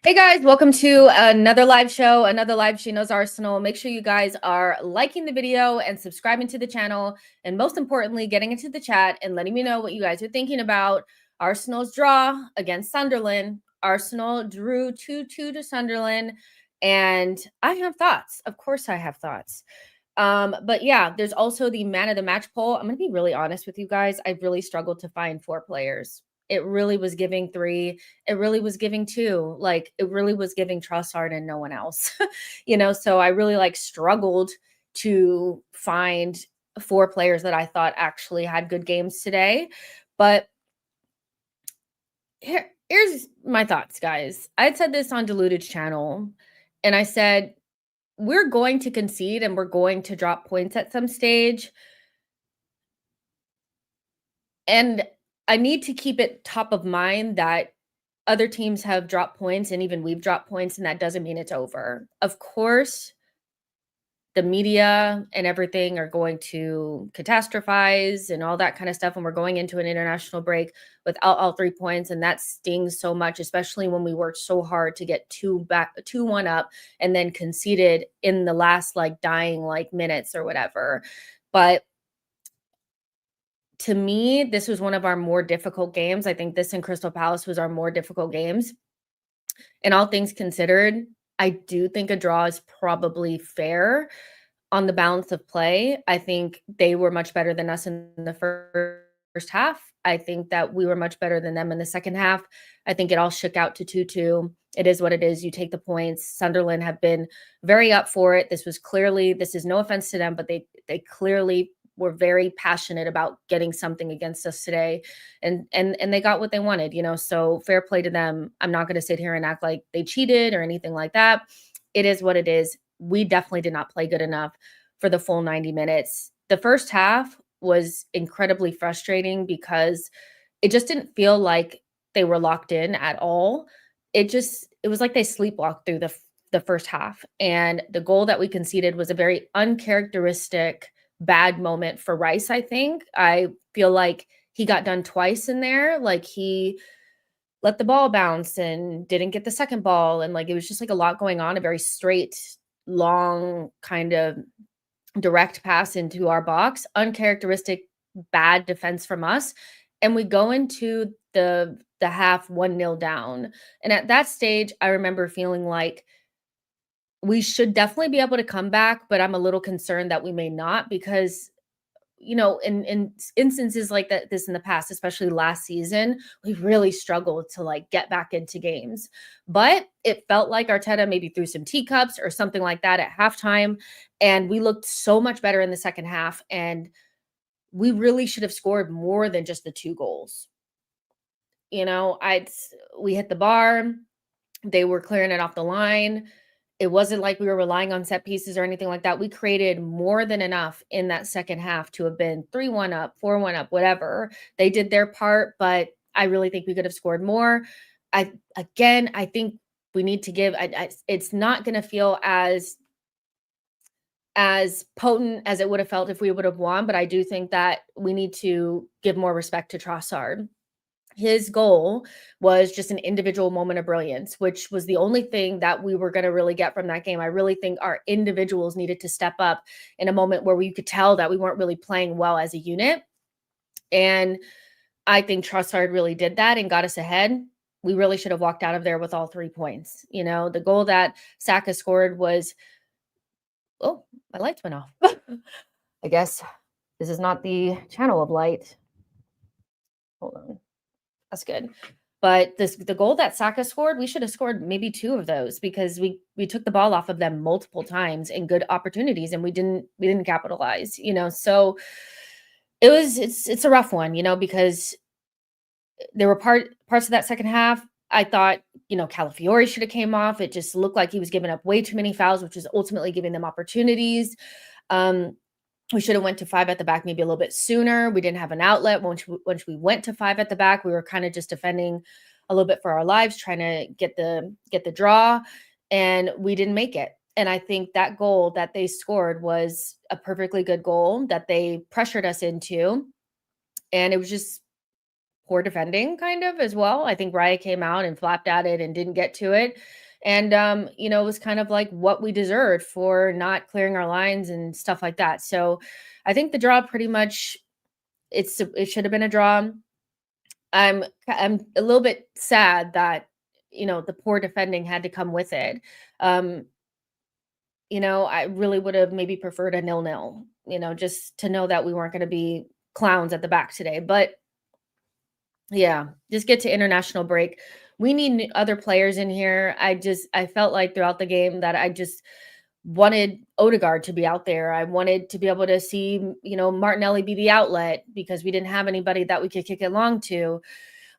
Hey guys, welcome to another live show. Another live She Knows Arsenal. Make sure you guys are liking the video and subscribing to the channel. And most importantly, getting into the chat and letting me know what you guys are thinking about Arsenal's draw against Sunderland. Arsenal drew 2-2 to Sunderland. And I have thoughts. Of course, I have thoughts. But yeah, there's also the man of the match poll. I'm going to be really honest with you guys. I really struggled to find 4 players. It really was giving 3. It really was giving 2. Like, it really was giving Trossard and no one else. So I really struggled to find 4 players that I thought actually had good games today. But here's my thoughts, guys. I had said this on Deluded channel, and I said, we're going to concede and we're going to drop points at some stage. And I need to keep it top of mind that other teams have dropped points and even we've dropped points, and that doesn't mean it's over. Of course, the media and everything are going to catastrophize and all that kind of stuff. And we're going into an international break without all 3 points. And that stings so much, especially when we worked so hard to get 2-1 up and then conceded in the last dying minutes or whatever. But to me, this was one of our more difficult games. I think this and Crystal Palace was our more difficult games. And all things considered, I do think a draw is probably fair on the balance of play. I think they were much better than us in the first half. I think that we were much better than them in the second half. I think it all shook out to 2-2. It is what it is. You take the points. Sunderland have been very up for it. This is no offense to them, but they clearly were very passionate about getting something against us today, and they got what they wanted, so fair play to them. I'm not going to sit here and act like they cheated or anything like that. It is what it is. We definitely did not play good enough for the full 90 minutes. The first half was incredibly frustrating because it just didn't feel like they were locked in at all. It was like they sleepwalked through the first half, and the goal that we conceded was a very uncharacteristic bad moment for Rice. I think I feel like he got done twice in there. Like, he let the ball bounce and didn't get the second ball, and it was just a lot going on. A very straight, long, kind of direct pass into our box. Uncharacteristic bad defense from us, and we go into the half 1-0 down. And at that stage, I remember feeling like we should definitely be able to come back, but I'm a little concerned that we may not, because in instances like this in the past, especially last season, we really struggled to get back into games. But it felt like Arteta maybe threw some teacups or something like that at halftime, and we looked so much better in the second half, and we really should have scored more than just the 2 goals. We hit the bar. They were clearing it off the line. It wasn't like we were relying on set pieces or anything like that. We created more than enough in that second half to have been 3-1 up, 4-1 up, whatever. They did their part, but I really think we could have scored more. I think we need to give. It's not going to feel as potent as it would have felt if we would have won, but I do think that we need to give more respect to Trossard. His goal was just an individual moment of brilliance, which was the only thing that we were going to really get from that game. I really think our individuals needed to step up in a moment where we could tell that we weren't really playing well as a unit. And I think Trossard really did that and got us ahead. We really should have walked out of there with all 3 points. The goal that Saka scored was, oh, my lights went off. I guess this is not the channel of light. Hold on. That's good. But the goal that Saka scored, we should have scored maybe 2 of those, because we took the ball off of them multiple times in good opportunities, and we didn't capitalize, So it's a rough one, because there were parts of that second half. I thought, Calafiori should have came off. It just looked like he was giving up way too many fouls, which was ultimately giving them opportunities. We should have went to 5 at the back maybe a little bit sooner. We didn't have an outlet. Once we went to 5 at the back, we were kind of just defending a little bit for our lives, trying to get the draw, and we didn't make it. And I think that goal that they scored was a perfectly good goal that they pressured us into, and it was just poor defending kind of as well. I think Raya came out and flapped at it and didn't get to it. And it was kind of like what we deserved for not clearing our lines and stuff like that. So I think the draw pretty much it should have been a draw. I'm a little bit sad that the poor defending had to come with it. Um, I really would have maybe preferred a 0-0, just to know that we weren't going to be clowns at the back today. But yeah, just get to international break. We need other players in here. I felt like throughout the game that I just wanted Odegaard to be out there. I wanted to be able to see, Martinelli be the outlet because we didn't have anybody that we could kick it long to.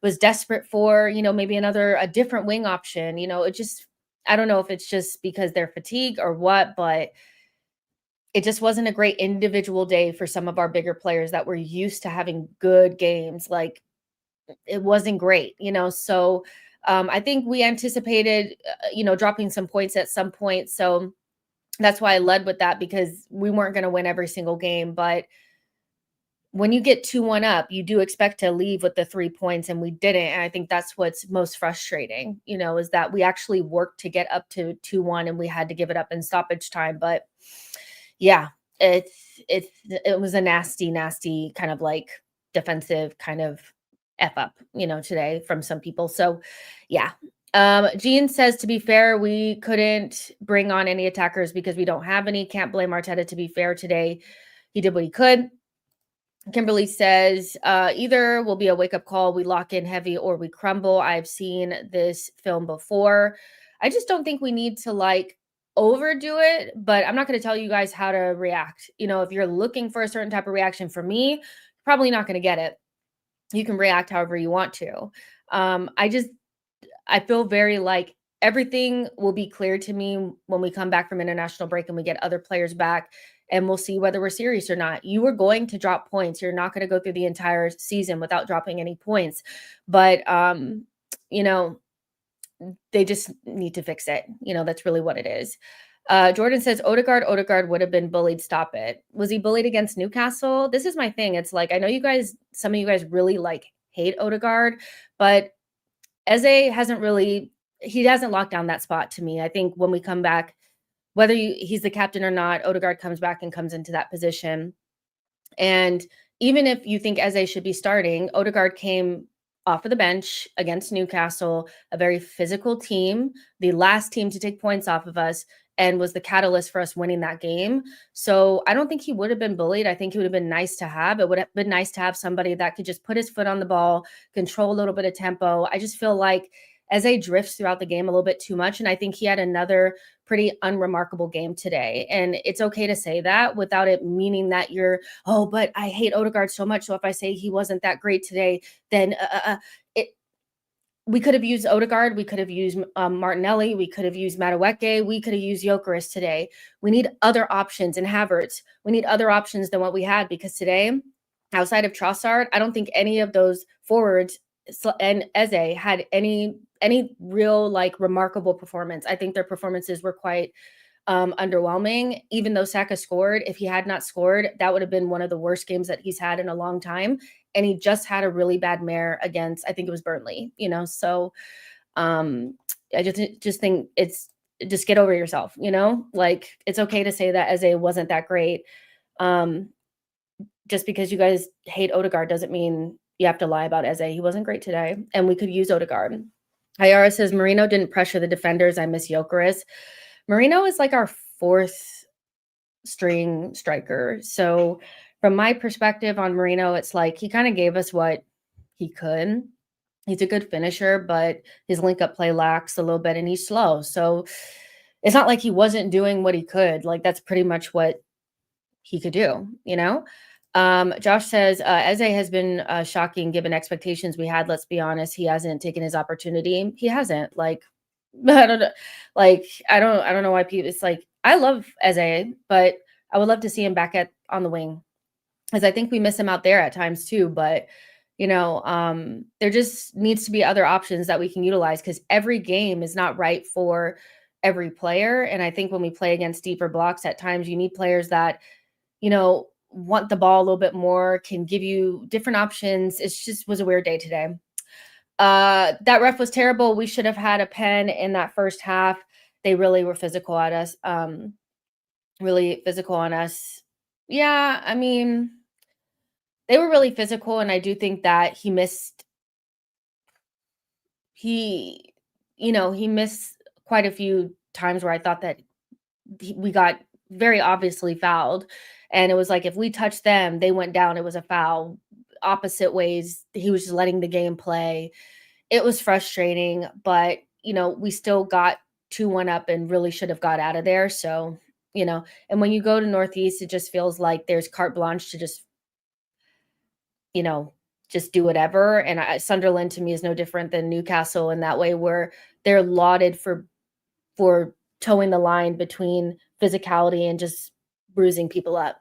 Was desperate for, maybe a different wing option. I don't know if it's just because they're fatigued or what, but it just wasn't a great individual day for some of our bigger players that were used to having good games. Like, it wasn't great, So I think we anticipated, dropping some points at some point. So that's why I led with that, because we weren't going to win every single game. But when you get 2-1 up, you do expect to leave with the 3 points, and we didn't. And I think that's what's most frustrating, is that we actually worked to get up to 2-1 and we had to give it up in stoppage time. But yeah, it was a nasty kind of like defensive kind of F up, today from some people. So yeah. Jean says, to be fair, we couldn't bring on any attackers because we don't have any. Can't blame Arteta. To be fair, today he did what he could. Kimberly says, either will be a wake-up call, we lock in heavy, or we crumble. I've seen this film before. I just don't think we need to overdo it, but I'm not going to tell you guys how to react. If you're looking for a certain type of reaction from me, probably not going to get it. You can react however you want to. I feel very like everything will be clear to me when we come back from international break and we get other players back, and we'll see whether we're serious or not. You are going to drop points. You're not going to go through the entire season without dropping any points. But, they just need to fix it. That's really what it is. Jordan says, Odegaard would have been bullied. Stop it. Was he bullied against Newcastle? This is my thing. It's like, I know some of you guys really hate Odegaard, but Eze he hasn't locked down that spot to me. I think when we come back, whether he's the captain or not, Odegaard comes back and comes into that position. And even if you think Eze should be starting, Odegaard came off of the bench against Newcastle, a very physical team, the last team to take points off of us, and was the catalyst for us winning that game. So I don't think he would have been bullied. I think it would have been nice to have. It would have been nice to have somebody that could just put his foot on the ball, control a little bit of tempo. I just feel like Eze drifts throughout the game a little bit too much, and I think he had another pretty unremarkable game today. And it's okay to say that without it meaning that you're, oh, but I hate Odegaard so much, so if I say he wasn't that great today, then we could have used Odegaard, we could have used Martinelli, we could have used Madueke, we could have used Gyökeres today. We need other options, and Havertz. We need other options than what we had, because today, outside of Trossard, I don't think any of those forwards and Eze had any real remarkable performance. I think their performances were quite underwhelming. Even though Saka scored, if he had not scored, that would have been one of the worst games that he's had in a long time. And he just had a really bad mare against, I think it was Burnley, So I just think just get over yourself, it's okay to say that Eze wasn't that great. Just because you guys hate Odegaard doesn't mean you have to lie about Eze. He wasn't great today, and we could use Odegaard. Ayara says, Marino didn't pressure the defenders. I miss Gyökeres. Marino is our fourth string striker. So from my perspective on Marino, it's he kind of gave us what he could. He's a good finisher, but his link-up play lacks a little bit, and he's slow. So it's not like he wasn't doing what he could. That's pretty much what he could do, Josh says, Eze has been shocking given expectations we had. Let's be honest. He hasn't taken his opportunity. He hasn't. I don't know. I don't know why people, it's I love Eze, but I would love to see him back on the wing, because I think we miss him out there at times too. But, there just needs to be other options that we can utilize, because every game is not right for every player. And I think when we play against deeper blocks, at times you need players that, want the ball a little bit more, can give you different options. It's just was a weird day today. That ref was terrible. We should have had a pen in that first half. They really were physical at us. Really physical on us. Yeah, I mean, they were really physical, and I do think that he he missed quite a few times where I thought that we got very obviously fouled, and it was like if we touched them, they went down, it was a foul. Opposite ways, he was just letting the game play. It was frustrating, but we still got 2-1 up and really should have got out of there. So, and when you go to Northeast, it just feels like there's carte blanche to you know, just do whatever. And Sunderland to me is no different than Newcastle in that way, where they're lauded for towing the line between physicality and just bruising people up.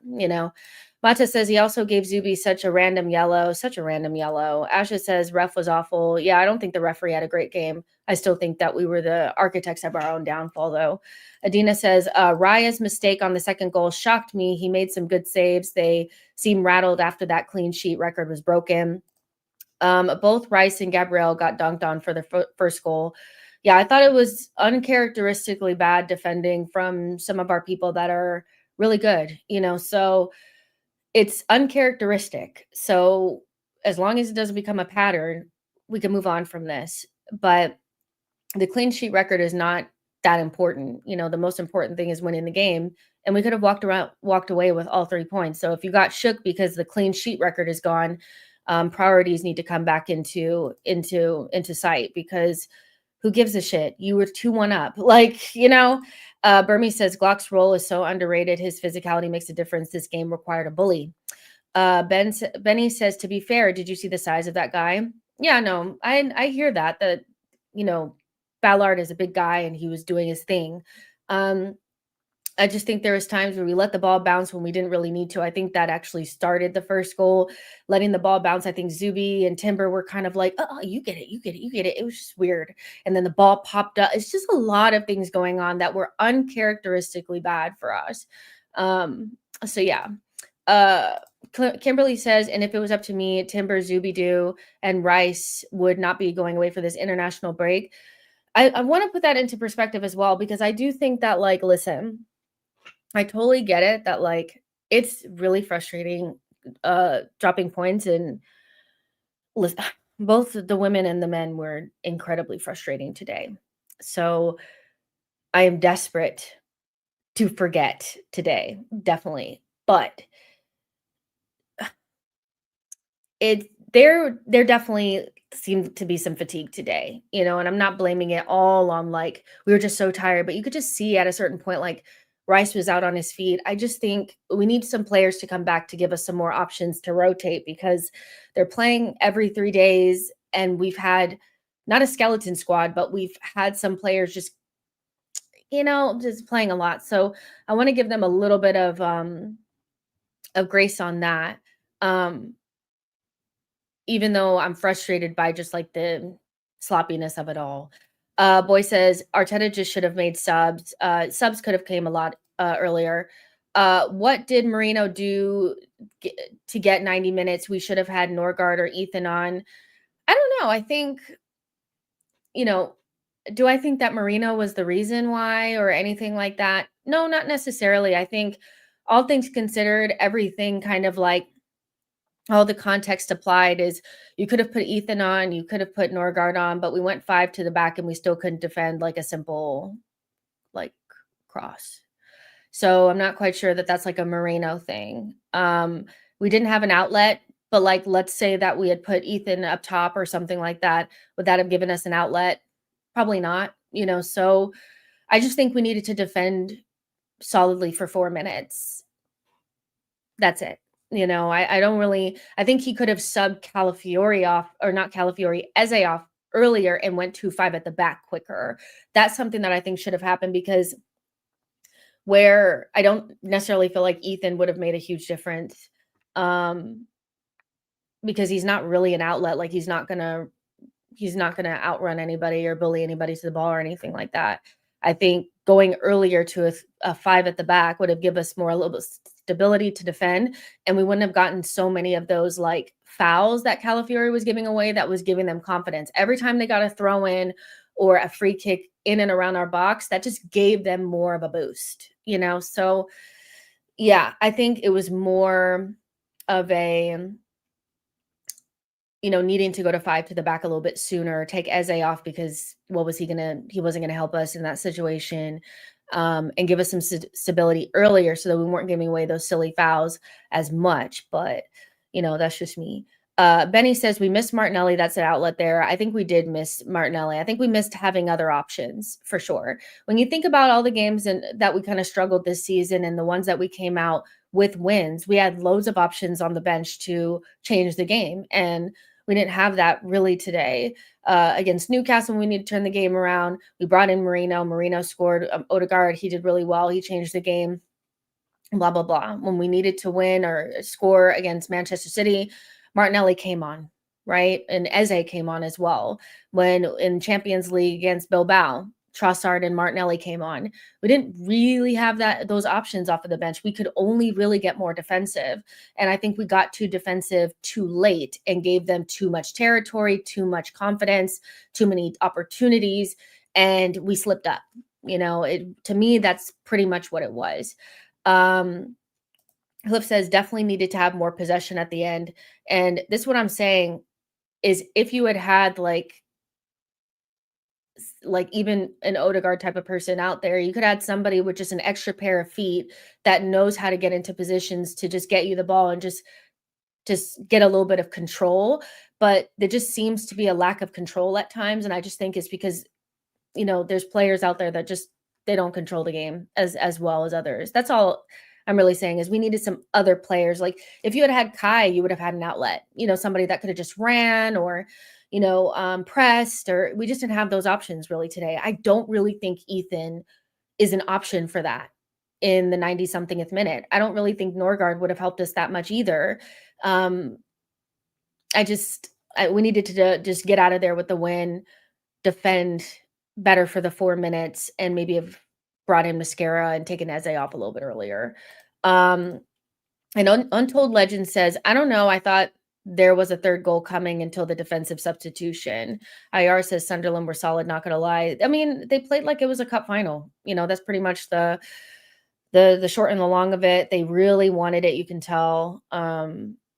Mata says he also gave Zuby such a random yellow. Asha says ref was awful. Yeah, I don't think the referee had a great game. I still think that we were the architects of our own downfall, though. Adina says Raya's mistake on the second goal shocked me. He made some good saves. They seemed rattled after that clean sheet record was broken. Both Rice and Gabriel got dunked on for the first goal. Yeah, I thought it was uncharacteristically bad defending from some of our people that are really good, so it's uncharacteristic. So as long as it doesn't become a pattern, we can move on from this. But the clean sheet record is not that important. The most important thing is winning the game. And we could have walked away with all 3 points. So if you got shook because the clean sheet record is gone, priorities need to come back into sight, because who gives a shit? You were 2-1 up. Burmese says Glock's role is so underrated. His physicality makes a difference. This game required a bully. Benny says, to be fair, did you see the size of that guy? Yeah, no, I hear that Ballard is a big guy and he was doing his thing. I just think there was times where we let the ball bounce when we didn't really need to. I think that actually started the first goal, letting the ball bounce. I think Zuby and Timber were kind of like, oh, you get it. It was just weird. And then the ball popped up. It's just a lot of things going on that were uncharacteristically bad for us. So yeah. Kimberly says, and if it was up to me, Timber, Zuby and Rice would not be going away for this international break. I want to put that into perspective as well, because I do think that, listen, I totally get it that it's really frustrating dropping points, and both the women and the men were incredibly frustrating today. So I am desperate to forget today, definitely. But there definitely seemed to be some fatigue today, and I'm not blaming it all on we were just so tired, but you could just see at a certain point Rice was out on his feet. I just think we need some players to come back to give us some more options to rotate, because they're playing every 3 days, and we've had not a skeleton squad, but we've had some players just playing a lot. So I want to give them a little bit of grace on that. Even though I'm frustrated by just the sloppiness of it all. Boy says Arteta just should have made subs. Subs could have came a lot earlier. What did Marino do to get 90 minutes? We should have had Norgard or Ethan on. I don't know. I think, do I think that Marino was the reason why or anything like that? No, not necessarily. I think all things considered, everything kind of all the context applied is you could have put Ethan on, you could have put Norgard on, but we went 5 to the back and we still couldn't defend a simple cross. So I'm not quite sure that that's a Moreno thing. We didn't have an outlet, but let's say that we had put Ethan up top or something like that. Would that have given us an outlet? Probably not, so I just think we needed to defend solidly for 4 minutes. That's it. I think he could have subbed Calafiori off, or not Calafiori, Eze off earlier and went 2-5 at the back quicker. That's something that I think should have happened, because where I don't necessarily feel like Ethan would have made a huge difference, because he's not really an outlet. He's not gonna outrun anybody or bully anybody to the ball or anything like that. I think going earlier to a 5 at the back would have given us a little bit stability to defend, and we wouldn't have gotten so many of those like fouls that Calafiori was giving away that was giving them confidence. Every time they got a throw in or a free kick in and around our box, that just gave them more of a boost, you know? So yeah, I think it was more of a, you know, needing to go to 5 to the back a little bit sooner, take Eze off because what was he wasn't gonna help us in that situation, and give us some stability earlier so that we weren't giving away those silly fouls as much, but, you know, that's just me. Benny says, "We missed Martinelli." That's an outlet there. I think we did miss Martinelli. I think we missed having other options for sure. When you think about all the games and that we kinda struggled this season and the ones that we came out with wins, we had loads of options on the bench to change the game, and we didn't have that really today. Against Newcastle, we need to turn the game around. We brought in Marino. Marino scored. Odegaard, he did really well. He changed the game. Blah, blah, blah. When we needed to win or score against Manchester City, Martinelli came on, right? And Eze came on as well. When in Champions League against Bilbao, Trossard and Martinelli came on. We didn't really have those options off of the bench. We could only really get more defensive. And I think we got too defensive too late and gave them too much territory, too much confidence, too many opportunities, and we slipped up. You know, to me, that's pretty much what it was. Cliff says definitely needed to have more possession at the end. And this what I'm saying is if you had like even an Odegaard type of person out there, you could add somebody with just an extra pair of feet that knows how to get into positions to just get you the ball and just get a little bit of control. But there just seems to be a lack of control at times. And I just think it's because, you know, there's players out there that just, they don't control the game as well as others. That's all I'm really saying is we needed some other players. Like if you had Kai, you would have had an outlet, you know, somebody that could have just ran or, you know, pressed, or we just didn't have those options really today. I don't really think Ethan is an option for that in the 90-somethingth minute. I don't really think Norgard would have helped us that much either. We needed to just get out of there with the win, defend better for the 4 minutes, and maybe have brought in Mascara and taken Eze off a little bit earlier. And Untold Legend says, I don't know. I thought there was a third goal coming until the defensive substitution. IR says Sunderland were solid, not going to lie. I mean, they played like it was a cup final. You know, that's pretty much the short and the long of it. They really wanted it. You can tell.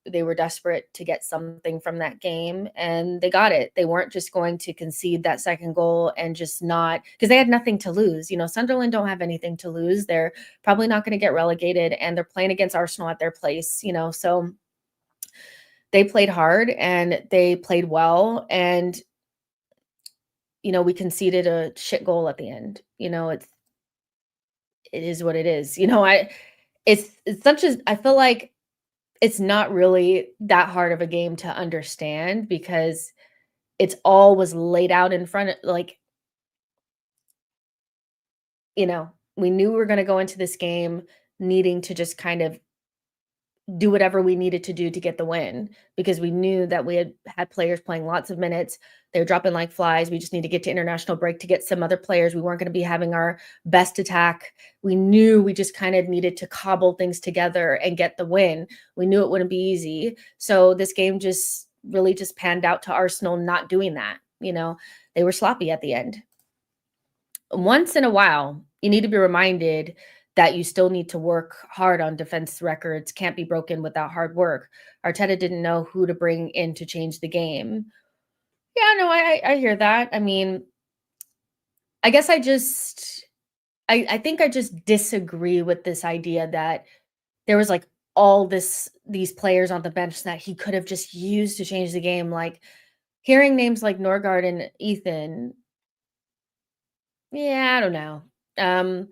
They were desperate to get something from that game, and they got it. They weren't just going to concede that second goal and just not, because they had nothing to lose. You know, Sunderland don't have anything to lose. They're probably not going to get relegated, and they're playing against Arsenal at their place, you know, so they played hard and they played well. And, you know, we conceded a shit goal at the end. You know, it is what it is. You know, it's such as, I feel like it's not really that hard of a game to understand because it's all was laid out in front of, like, you know, we knew we were going to go into this game needing to just kind of do whatever we needed to do to get the win because we knew that we had players playing lots of minutes. They were dropping like flies. We just need to get to international break to get some other players. We weren't going to be having our best attack. We knew we just kind of needed to cobble things together and get the win. We knew it wouldn't be easy. So this game just really just panned out to Arsenal not doing that. You know, they were sloppy at the end. Once in a while, you need to be reminded that you still need to work hard on defense records, can't be broken without hard work. Arteta didn't know who to bring in to change the game. Yeah, no, I hear that. I mean, I guess I think I just disagree with this idea that there was like all these players on the bench that he could have just used to change the game. Like hearing names like Norgard and Ethan. Yeah, I don't know.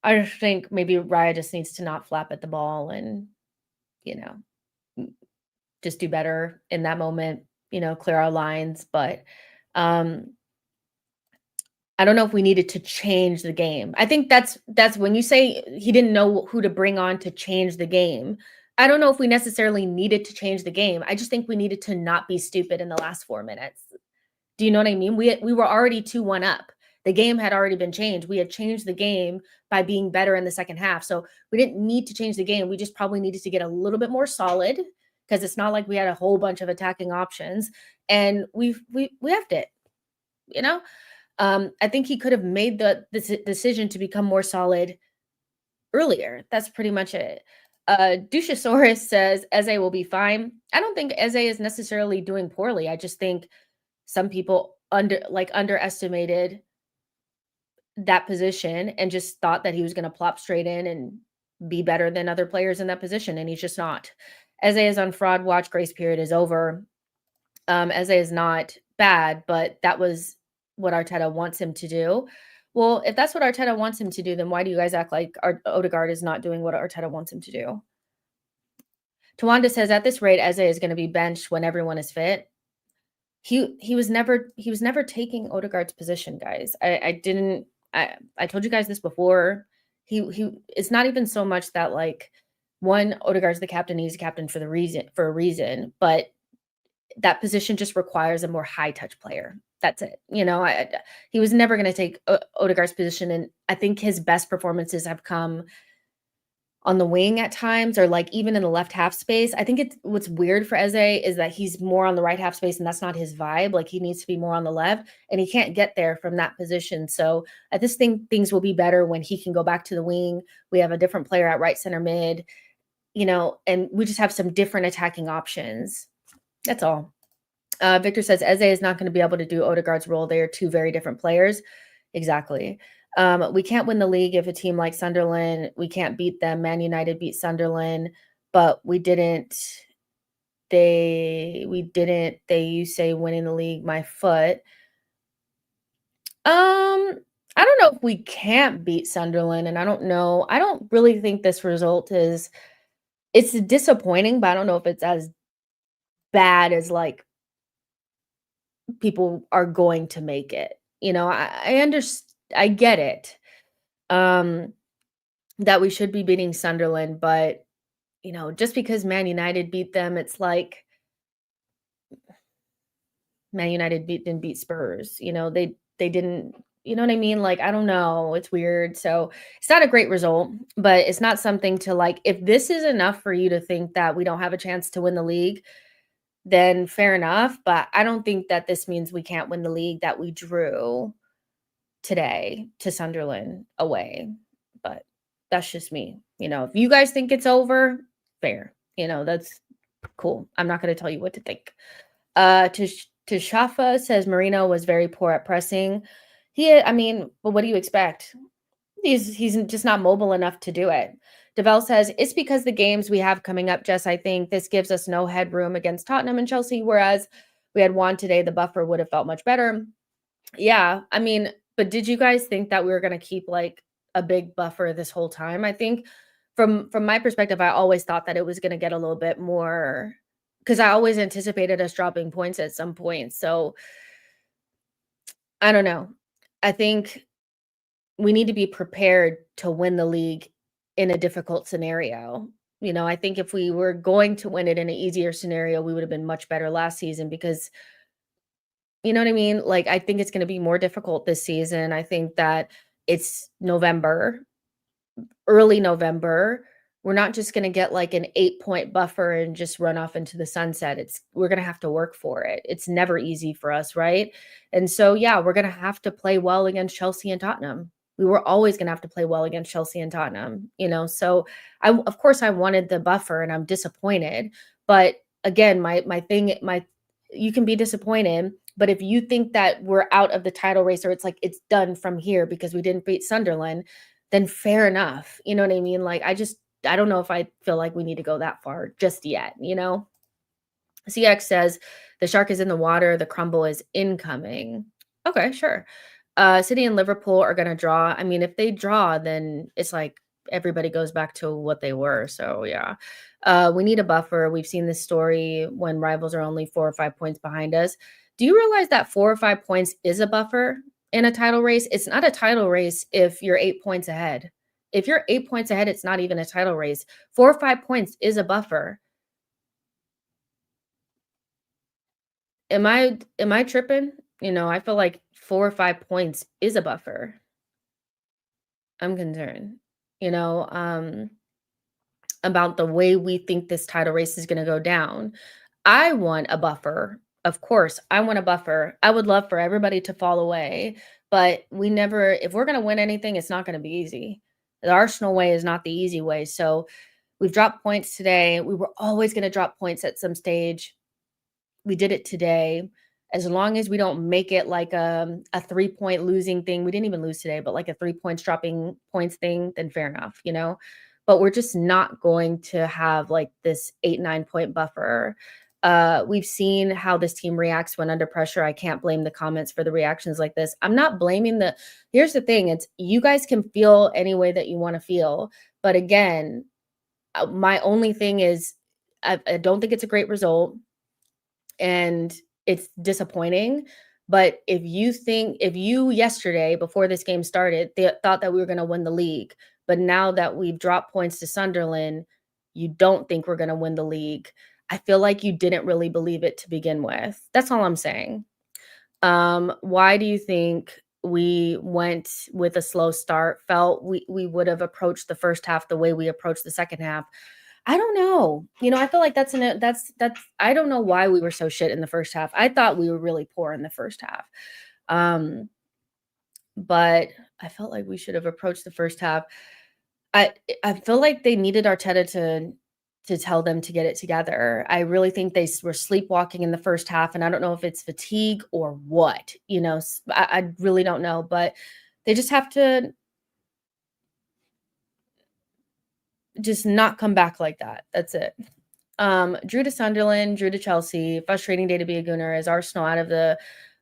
I just think maybe Raya just needs to not flap at the ball and, you know, just do better in that moment, you know, clear our lines. But I don't know if we needed to change the game. I think that's when you say he didn't know who to bring on to change the game. I don't know if we necessarily needed to change the game. I just think we needed to not be stupid in the last 4 minutes. Do you know what I mean? We were already 2-1 up. The game had already been changed. We had changed the game by being better in the second half. So we didn't need to change the game. We just probably needed to get a little bit more solid because it's not like we had a whole bunch of attacking options. And we effed it, you know? I think he could have made the decision to become more solid earlier. That's pretty much it. Dushasaurus says Eze will be fine. I don't think Eze is necessarily doing poorly. I just think some people underestimated that position and just thought that he was going to plop straight in and be better than other players in that position, and he's just not. Eze is on fraud watch. Grace period is over. Eze is not bad, but that was what Arteta wants him to do. Well, if that's what Arteta wants him to do, then why do you guys act like Odegaard is not doing what Arteta wants him to do? Tawanda says, at this rate, Eze is going to be benched when everyone is fit. He was never taking Odegaard's position, guys. I told you guys this before. He it's not even so much that like one, Odegaard's the captain, he's a captain for a reason, but that position just requires a more high touch player. That's it. He was never going to take Odegaard's position, and I think his best performances have come on the wing at times, or like even in the left half space. I think what's weird for Eze is that he's more on the right half space, and that's not his vibe. Like he needs to be more on the left, and he can't get there from that position. So I just think things will be better when he can go back to the wing. We have a different player at right center mid, and we just have some different attacking options. That's all. Victor says Eze is not going to be able to do Odegaard's role. They are two very different players. Exactly. We can't win the league if a team like Sunderland, we can't beat them. Man United beat Sunderland, but we didn't. You say winning the league, my foot. I don't know if we can't beat Sunderland, and I don't know. I don't really think this result it's disappointing, but I don't know if it's as bad as like people are going to make it. I understand. I get it. That we should be beating Sunderland, but just because Man United beat them, it's like Man United didn't beat Spurs. They didn't. You know what I mean? Like, I don't know. It's weird. So it's not a great result, but it's not something to like. If this is enough for you to think that we don't have a chance to win the league, then fair enough. But I don't think that this means we can't win the league that we drew today to Sunderland away. But that's just me. If you guys think it's over, fair. That's cool. I'm not going to tell you what to think. Shafa says Marino was very poor at pressing. But what do you expect? He's just not mobile enough to do it. Devel says, it's because the games we have coming up, Jess, I think this gives us no headroom against Tottenham and Chelsea, whereas we had won today, the buffer would have felt much better. Yeah, but did you guys think that we were going to keep like a big buffer this whole time? I think from my perspective, I always thought that it was going to get a little bit more, because I always anticipated us dropping points at some point. So I don't know. I think we need to be prepared to win the league in a difficult scenario. I think if we were going to win it in an easier scenario, we would have been much better last season because, you know what I mean? Like, I think it's going to be more difficult this season. I think that it's November, early November. We're not just going to get like an 8-point buffer and just run off into the sunset. We're going to have to work for it. It's never easy for us, right? And so, yeah, we're going to have to play well against Chelsea and Tottenham. We were always going to have to play well against Chelsea and Tottenham, So of course I wanted the buffer and I'm disappointed. But again, you can be disappointed, but if you think that we're out of the title race or it's like it's done from here because we didn't beat Sunderland, then fair enough. You know what I mean? Like, I don't know if I feel like we need to go that far just yet, CX says the shark is in the water, the crumble is incoming. Okay, sure. City and Liverpool are going to draw. If they draw, then it's like everybody goes back to what they were. So yeah, we need a buffer. We've seen this story when rivals are only 4 or 5 points behind us. Do you realize that 4 or 5 points is a buffer in a title race? It's not a title race if you're 8 points ahead. If you're 8 points ahead, it's not even a title race. 4 or 5 points is a buffer. Am I tripping? I feel like 4 or 5 points is a buffer. I'm concerned, you know, about the way we think this title race is gonna go down. I want a buffer. Of course, I want a buffer. I would love for everybody to fall away, but we never if we're gonna win anything, it's not gonna be easy. The Arsenal way is not the easy way, so we've dropped points today. We were always gonna drop points at some stage. We did it today. As long as we don't make it like a 3-point losing thing, we didn't even lose today, but like a 3 points dropping points thing, then fair enough. But we're just not going to have like this 8, 9 point buffer. We've seen how this team reacts when under pressure. I can't blame the comments for the reactions like this. I'm not blaming here's the thing, it's you guys can feel any way that you want to feel. But again, my only thing is I don't think it's a great result and it's disappointing. But if you yesterday, before this game started, thought that we were going to win the league, but now that we've dropped points to Sunderland, you don't think we're going to win the league. I feel like you didn't really believe it to begin with. That's all I'm saying. Why do you think we went with a slow start? Felt we would have approached the first half the way we approached the second half? I don't know. I feel like that's I don't know why we were so shit in the first half. I thought we were really poor in the first half. Um, but I felt like we should have approached the first half. I I feel like they needed Arteta to tell them to get it together. I really think they were sleepwalking in the first half, and I don't know if it's fatigue or what. I really don't know, but they just have to just not come back like that. That's it. Drew to Sunderland, drew to Chelsea. Frustrating day to be a Gooner. Is Arsenal out of the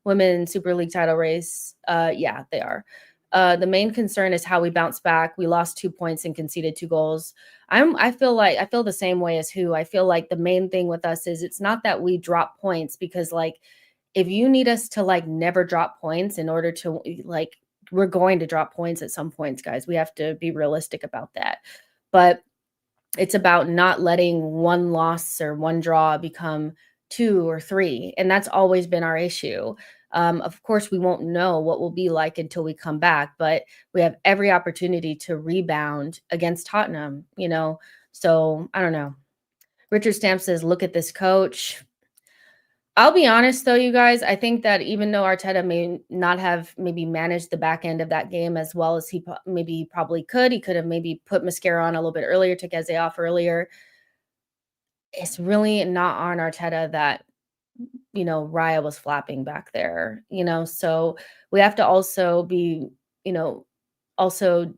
Women's Super League title race? Yeah, they are. The main concern is how we bounce back. We lost 2 points and conceded 2 goals. I feel the same way as who. I feel like the main thing with us is it's not that we drop points because like if you need us to like never drop points in order to like we're going to drop points at some points, guys. We have to be realistic about that. But it's about not letting one loss or one draw become 2 or 3, and that's always been our issue. Of course, we won't know what we'll be like until we come back, but we have every opportunity to rebound against Tottenham. So, I don't know. Richard Stamp says, "Look at this coach." I'll be honest though, you guys, I think that even though Arteta may not have maybe managed the back end of that game as well as he probably could. He could have maybe put mascara on a little bit earlier, took Eze off earlier. It's really not on Arteta that, Raya was flapping back there. So we have to also be, also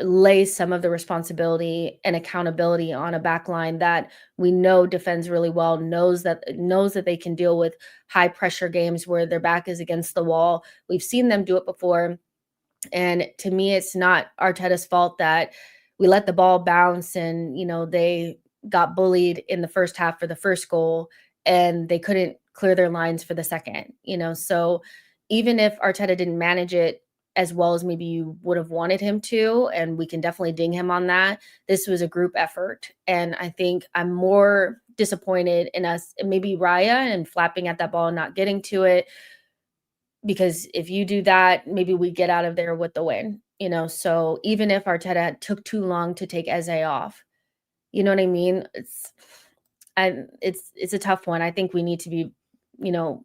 lay some of the responsibility and accountability on a back line that we know defends really well, knows that they can deal with high pressure games where their back is against the wall. We've seen them do it before. And to me, it's not Arteta's fault that we let the ball bounce and, they got bullied in the first half for the first goal and they couldn't clear their lines for the second. So even if Arteta didn't manage it as well as maybe you would have wanted him to, and we can definitely ding him on that, this was a group effort. And I think I'm more disappointed in us, maybe Raya and flapping at that ball and not getting to it because if you do that, maybe we get out of there with the win. So even if Arteta took too long to take Eze off, you know what I mean? It's a tough one. I think we need to be,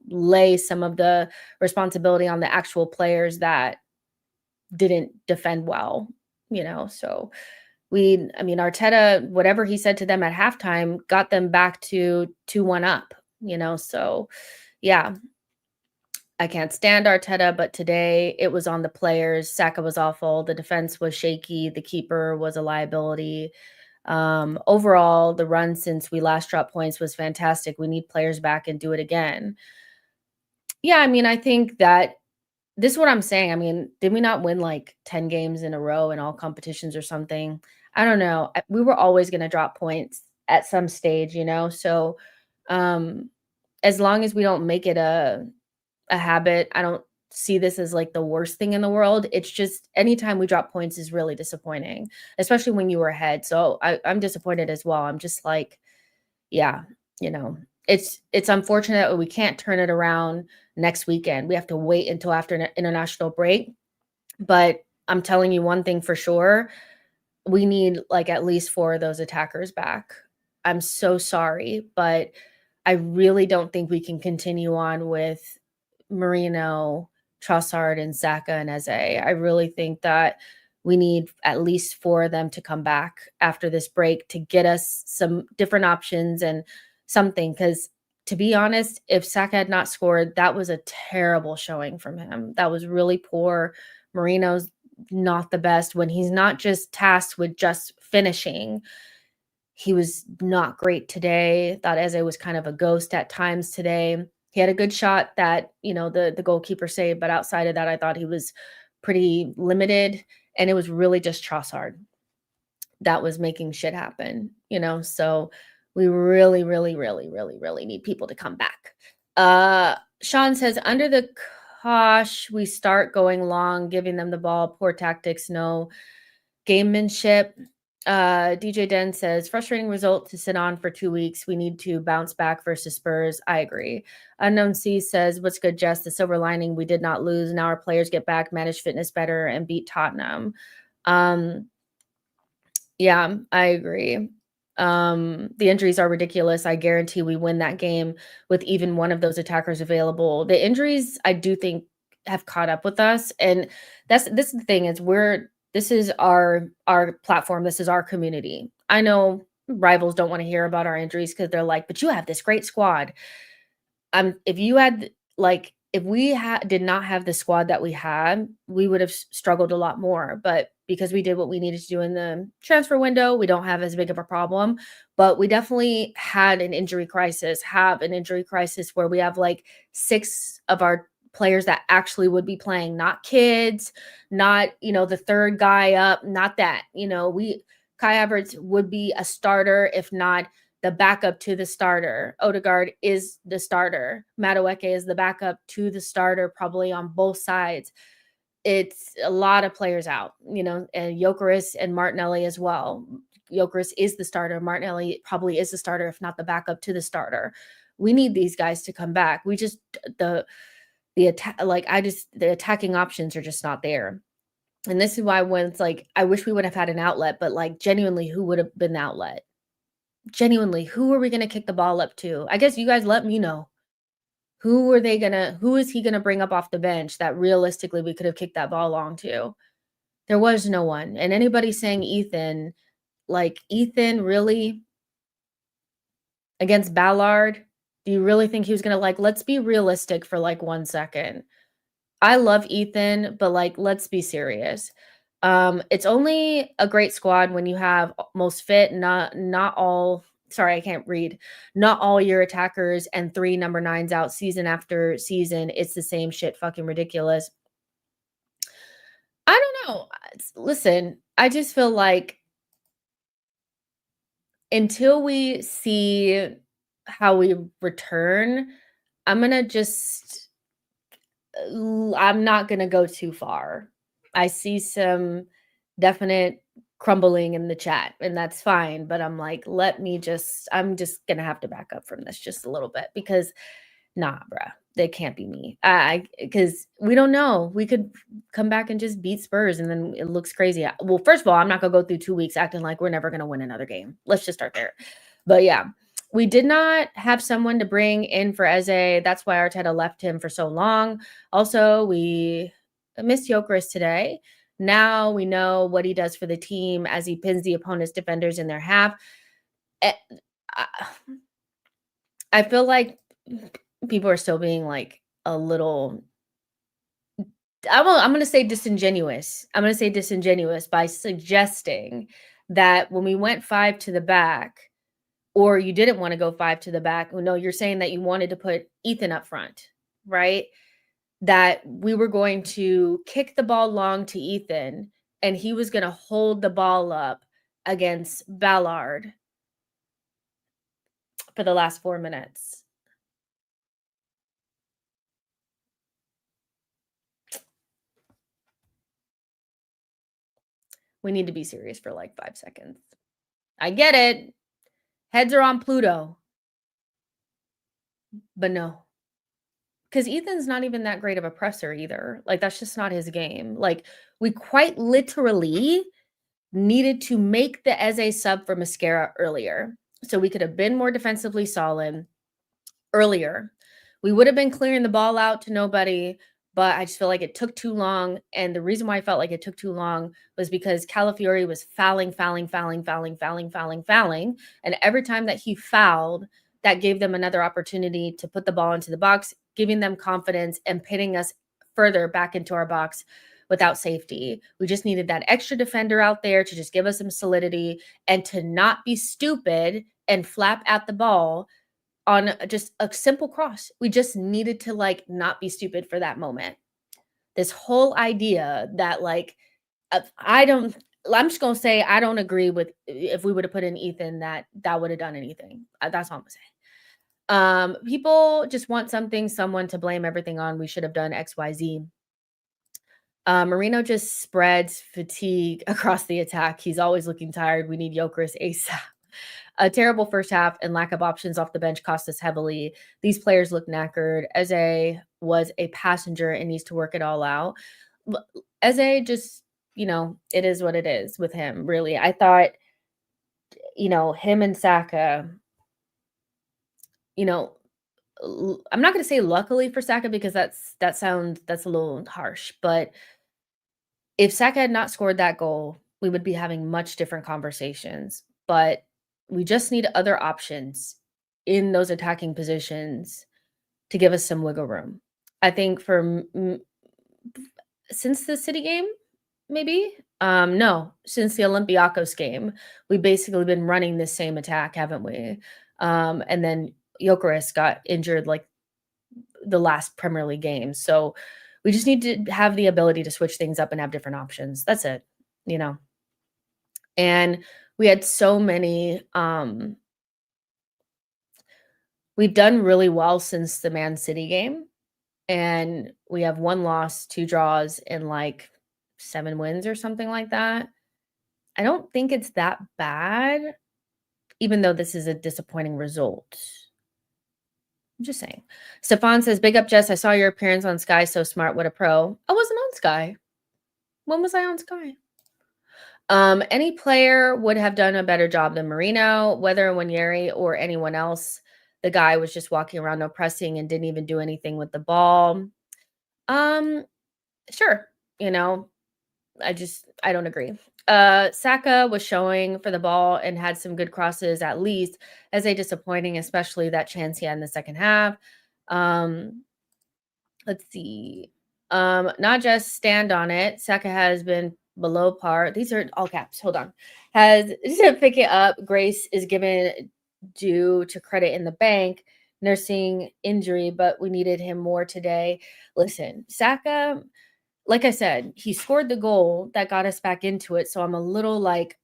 lay some of the responsibility on the actual players that didn't defend well. So Arteta, whatever he said to them at halftime, got them back to 2-1 up. So yeah. I can't stand Arteta, but today it was on the players. Saka was awful. The defense was shaky. The keeper was a liability. Overall, the run since we last dropped points was fantastic. We need players back and do it again. Yeah, I think that this is what I'm saying. Did we not win like 10 games in a row in all competitions or something? I don't know. We were always going to drop points at some stage. So as long as we don't make it a habit. I don't see this as like the worst thing in the world. It's just anytime we drop points is really disappointing, especially when you were ahead. So I'm disappointed as well. I'm just like, yeah, it's unfortunate that we can't turn it around. next weekend. We have to wait until after international break. But I'm telling you one thing for sure, we need like at least 4 of those attackers back. I'm so sorry, but I really don't think we can continue on with Marino, Trossard, and Saka and Eze. I really think that we need at least 4 of them to come back after this break to get us some different options and something. Because to be honest, if Saka had not scored, that was a terrible showing from him. That was really poor. Marino's not the best when he's not just tasked with just finishing. He was not great today. Thought Eze was kind of a ghost at times today. He had a good shot that, the goalkeeper saved, but outside of that, I thought he was pretty limited, and it was really just Trossard that was making shit happen. So we really, really, really, really, really need people to come back. Sean says, under the cosh, we start going long, giving them the ball, poor tactics, no gamemanship. DJ Den says, frustrating result to sit on for 2 weeks. We need to bounce back versus Spurs. I agree. Unknown C says, what's good, Jess? The silver lining, we did not lose. Now our players get back, manage fitness better, and beat Tottenham. Yeah, I agree. The injuries are ridiculous. I guarantee we win that game with even one of those attackers available. The injuries, I do think, have caught up with us, and this is the thing is this is our platform. This is our community. I know rivals don't want to hear about our injuries because they're like, but you have this great squad. If you had if we did not have the squad that we had, we would have struggled a lot more. But because we did what we needed to do in the transfer window, we don't have as big of a problem. But we definitely had an injury crisis, where we have like 6 of our players that actually would be playing, not kids, not, the third guy up, not that, Kai Havertz would be a starter, if not the backup to the starter. Odegaard is the starter. Madueke is the backup to the starter, probably on both sides. It's a lot of players out, and Gyökeres and Martinelli as well. Gyökeres is the starter. Martinelli probably is the starter, if not the backup to the starter. We need these guys to come back. We just the attack, the attacking options are just not there. And this is why when it's like, I wish we would have had an outlet, but like genuinely, who would have been the outlet? Genuinely, who are we going to kick the ball up to? I guess you guys let me know. Who is he going to bring up off the bench that realistically we could have kicked that ball long to? There was no one. And anybody saying Ethan, really against Ballard, do you really think he was going to let's be realistic for 1 second. I love Ethan, but let's be serious. It's only a great squad when you have most fit, not all. Sorry, I can't read. Not all your attackers and 3 number 9s out season after season. It's the same shit, fucking ridiculous. I don't know. Listen, I just feel like until we see how we return, I'm not gonna go too far. I see some definite crumbling in the chat, and that's fine, but I'm just gonna have to back up from this just a little bit because nah, bruh, that can't be me. Because we don't know. We could come back and just beat Spurs, and then it looks crazy. Well, first of all, I'm not gonna go through 2 weeks acting like we're never gonna win another game. Let's just start there. But yeah, we did not have someone to bring in for Eze. That's why Arteta left him for so long. Also, we missed Gyökeres today. Now we know what he does for the team as he pins the opponent's defenders in their half. I feel like people are still being a little, I'm going to say disingenuous. I'm going to say disingenuous by suggesting that when we went 5 to the back, or you didn't want to go 5 to the back. No, you're saying that you wanted to put Ethan up front, right? That we were going to kick the ball long to Ethan and he was going to hold the ball up against Ballard for the last 4 minutes. We need to be serious for 5 seconds. I get it. Heads are on Pluto. But no. because Ethan's not even that great of a presser either. Like, that's just not his game. Like, we quite literally needed to make the Eze sub for Mascara earlier. So we could have been more defensively solid earlier. We would have been clearing the ball out to nobody, but I just feel like it took too long. And the reason why I felt like it took too long was because Calafiori was fouling. And every time that he fouled, that gave them another opportunity to put the ball into the box, giving them confidence and pitting us further back into our box without safety. We just needed that extra defender out there to just give us some solidity and to not be stupid and flap at the ball on just a simple cross. We just needed to like not be stupid for that moment. This whole idea that like I'm just gonna say I don't agree with if we would have put in Ethan that would have done anything. That's all I'm gonna say. People just want someone to blame everything on. We should have done XYZ. Marino just spreads fatigue across the attack. He's always looking tired. We need Gyökeres ASAP. A terrible first half and lack of options off the bench cost us heavily. These players look knackered. Eze was a passenger and needs to work it all out. Eze just, it is what it is with him, really. I thought, him and Saka, I'm not going to say luckily for Saka because that's a little harsh, but if Saka had not scored that goal, we would be having much different conversations. But we just need other options in those attacking positions to give us some wiggle room. I think since the City game, maybe? No, since the Olympiacos game, we've basically been running this same attack, haven't we? And then Gyökeres got injured like the last Premier League game. So we just need to have the ability to switch things up and have different options. That's it, And we had so many we've done really well since the Man City game, and we have 1 loss, 2 draws, and like 7 wins or something like that. I don't think it's that bad, even though this is a disappointing result. I'm just saying. Stefan says, big up, Jess. I saw your appearance on Sky. So smart. What a pro. I wasn't on Sky. When was I on Sky? Any player would have done a better job than Marino, whether Wanyeri or anyone else. The guy was just walking around, no pressing, and didn't even do anything with the ball. Sure. I don't agree. Saka was showing for the ball and had some good crosses at least, as a disappointing, especially that chance he had in the second half. Let's see. Not just stand on it. Saka has been below par. These are all caps. Hold on. Has to pick it up. Grace is given due to credit in the bank. Nursing injury, but we needed him more today. Listen, Saka, like I said, he scored the goal that got us back into it. So I'm a little like,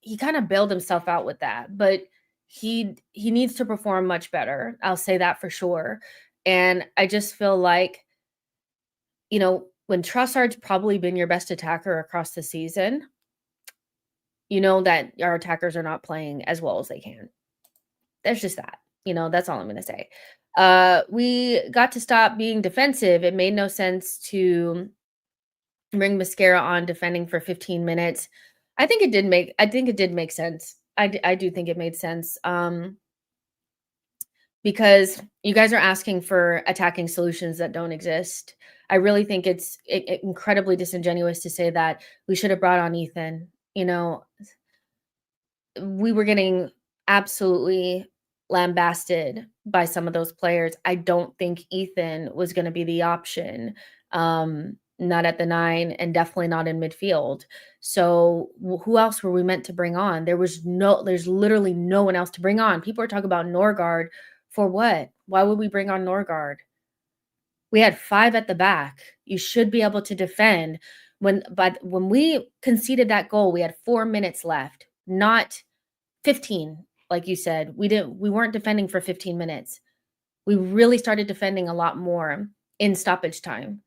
he kind of bailed himself out with that, but he needs to perform much better. I'll say that for sure. And I just feel like, when Trossard's probably been your best attacker across the season, that our attackers are not playing as well as they can. There's just that. That's all I'm going to say. We got to stop being defensive. It made no sense to bring Mascara on defending for 15 minutes. I think it did make sense. I do think it made sense. Because you guys are asking for attacking solutions that don't exist. I really think it's incredibly disingenuous to say that we should have brought on Ethan. We were getting absolutely lambasted by some of those players. I don't think Ethan was going to be the option. Not at the 9 and definitely not in midfield. So who else were we meant to bring on? There's literally no one else to bring on. People are talking about Norgard. For what? Why would we bring on Norgard? We had 5 at the back. You should be able to defend. When we conceded that goal, we had 4 minutes left, not 15, like you said. We weren't defending for 15 minutes. We really started defending a lot more in stoppage time.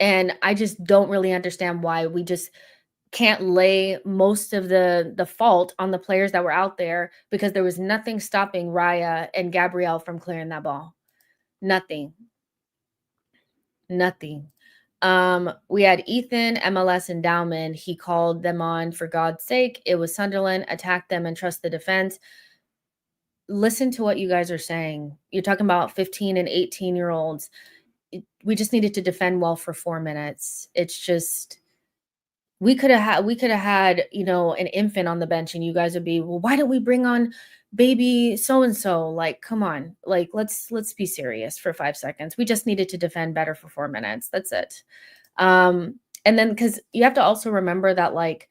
And I just don't really understand why we just can't lay most of the fault on the players that were out there, because there was nothing stopping Raya and Gabriel from clearing that ball. Nothing. Nothing. We had Ethan, MLS endowment. He called them on for God's sake. It was Sunderland. Attack them and trust the defense. Listen to what you guys are saying. You're talking about 15 and 18-year-olds. We just needed to defend well for 4 minutes. It's just we could have had, an infant on the bench and you guys would be, "Well, why don't we bring on baby so and so?" Like, come on. Like, let's be serious for 5 seconds. We just needed to defend better for 4 minutes. That's it. And then cuz you have to also remember that like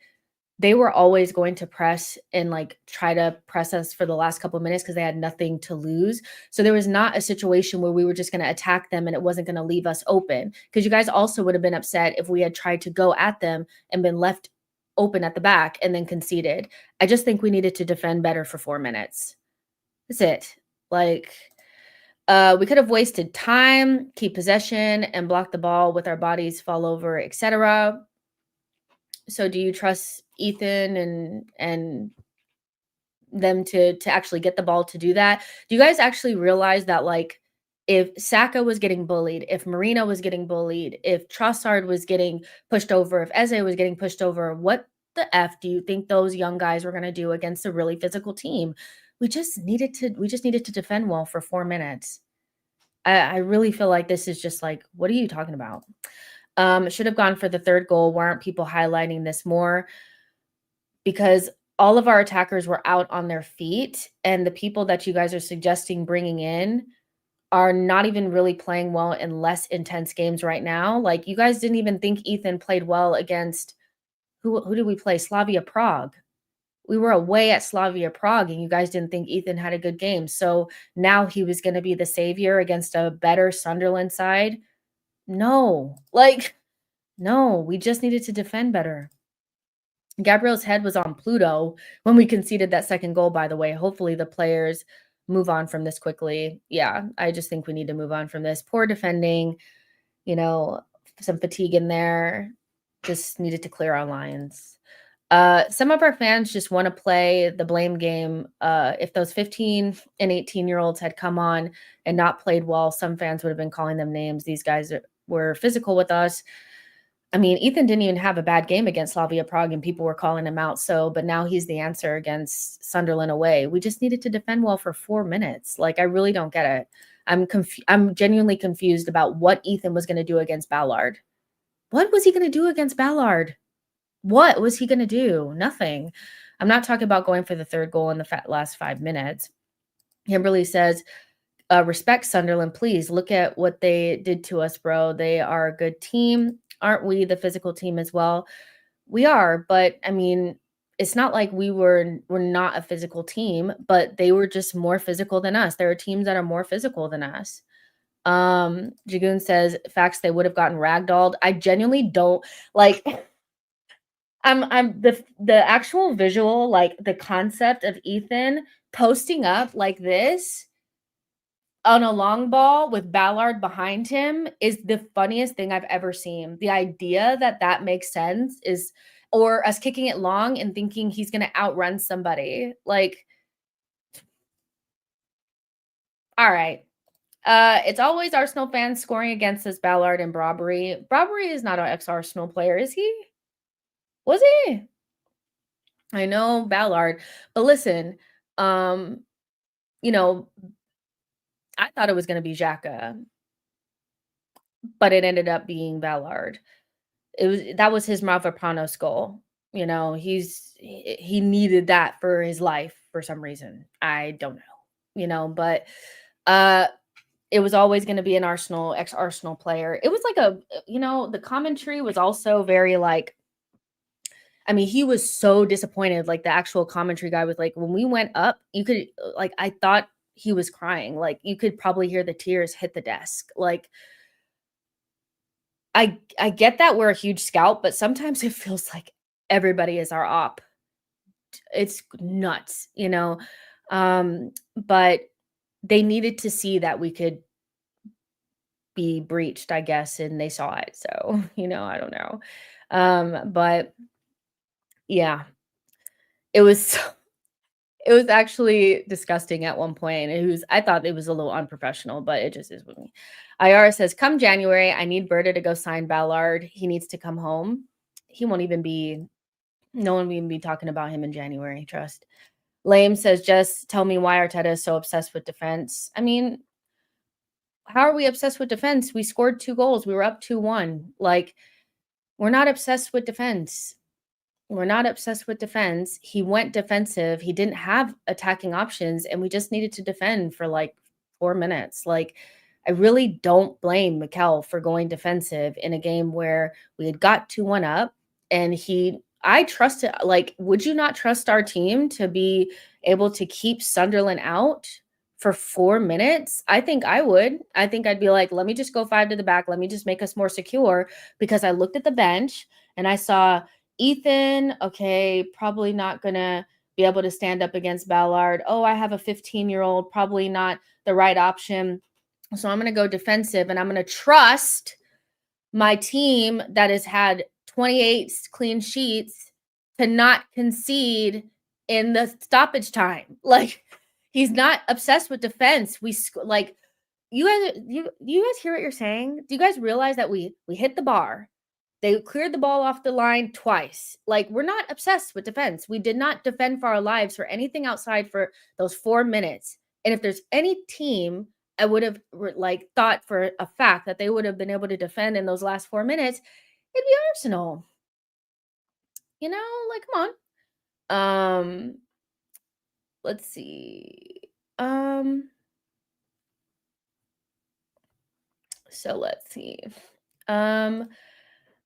they were always going to press and like try to press us for the last couple of minutes because they had nothing to lose. So there was not a situation where we were just going to attack them and it wasn't going to leave us open. Because you guys also would have been upset if we had tried to go at them and been left open at the back and then conceded. I just think we needed to defend better for 4 minutes. That's it. Like, we could have wasted time, keep possession, and block the ball with our bodies fall over, etc. So do you trust Ethan and them to actually get the ball to do that? Do you guys actually realize that like if Saka was getting bullied, if Marina was getting bullied, if Trossard was getting pushed over, if Eze was getting pushed over, what the F do you think those young guys were going to do against a really physical team? We just needed to defend well for 4 minutes. I really feel like this is just like, what are you talking about? Should have gone for the third goal. Why aren't people highlighting this more? Because all of our attackers were out on their feet, and the people that you guys are suggesting bringing in are not even really playing well in less intense games right now. Like, you guys didn't even think Ethan played well against who did we play? Slavia Prague. We were away at Slavia Prague, and you guys didn't think Ethan had a good game. So now he was going to be the savior against a better Sunderland side. No, like, no, we just needed to defend better. Gabriel's head was on Pluto when we conceded that second goal, by the way. Hopefully the players move on from this quickly. Yeah, I just think we need to move on from this. Poor defending, you know, some fatigue in there. Just needed to clear our lines. Some of our fans just want to play the blame game. If those 15 and 18-year-olds had come on and not played well, some fans would have been calling them names. These guys were physical with us. I mean, Ethan didn't even have a bad game against Slavia Prague and people were calling him out. So, but now he's the answer against Sunderland away. We just needed to defend well for 4 minutes. Like, I really don't get it. I'm genuinely confused about what Ethan was going to do against Ballard. What was he going to do against Ballard? What was he going to do? Nothing. I'm not talking about going for the third goal in the last 5 minutes. Kimberly says, respect Sunderland, please. Look at what they did to us, bro. They are a good team. Aren't we the physical team as well? We are, but I mean, it's not like we're not a physical team, but they were just more physical than us. There are teams that are more physical than us. Jagoon says, facts, they would have gotten ragdolled. I genuinely don't like I'm the actual visual, like the concept of Ethan posting up like this on a long ball with Ballard behind him is the funniest thing I've ever seen. The idea that that makes sense is, or us kicking it long and thinking he's going to outrun somebody. Like, all right. It's always Arsenal fans scoring against us, Ballard and Brobbery. Brobbery is not an ex-Arsenal player, is he? Was he? I know Ballard, but listen, um, you know, I thought it was going to be Xhaka, but it ended up being Ballard. That was his Mavropanos goal. You know, he needed that for his life for some reason. I don't know. But uh it was always going to be an ex-Arsenal player. It was like the commentary was also very like, I mean, he was so disappointed. Like the actual commentary guy was like, when we went up, you could like, I thought he was crying. Like you could probably hear the tears hit the desk. Like I get that we're a huge scout, but sometimes it feels like everybody is our op. It's nuts. But they needed to see that we could be breached, I guess, and they saw it. So, I don't know. But yeah, it was It was actually disgusting at one point. I thought it was a little unprofessional, but it just is with me. IR says, come January, I need Berta to go sign Ballard. He needs to come home. He won't even be, no one will even be talking about him in January, trust. Lame says, just tell me why Arteta is so obsessed with defense. I mean, how are we obsessed with defense? We scored 2 goals. We were up 2-1. Like, we're not obsessed with defense. We're not obsessed with defense. He went defensive. He didn't have attacking options, and we just needed to defend for like 4 minutes. Like, I really don't blame Mikel for going defensive in a game where we had got 2-1 up, and I trusted, like, would you not trust our team to be able to keep Sunderland out for 4 minutes? I think I would. I think I'd be like, let me just go 5 to the back. Let me just make us more secure, because I looked at the bench and I saw Ethan, okay, probably not going to be able to stand up against Ballard. Oh, I have a 15-year-old, probably not the right option. So I'm going to go defensive, and I'm going to trust my team that has had 28 clean sheets to not concede in the stoppage time. Like, he's not obsessed with defense. Like, you guys hear what you're saying? Do you guys realize that we hit the bar? They cleared the ball off the line twice. Like, we're not obsessed with defense. We did not defend for our lives for anything outside for those 4 minutes. And if there's any team I would have like thought for a fact that they would have been able to defend in those last 4 minutes, it'd be Arsenal. You know, like, come on. Let's see. So let's see.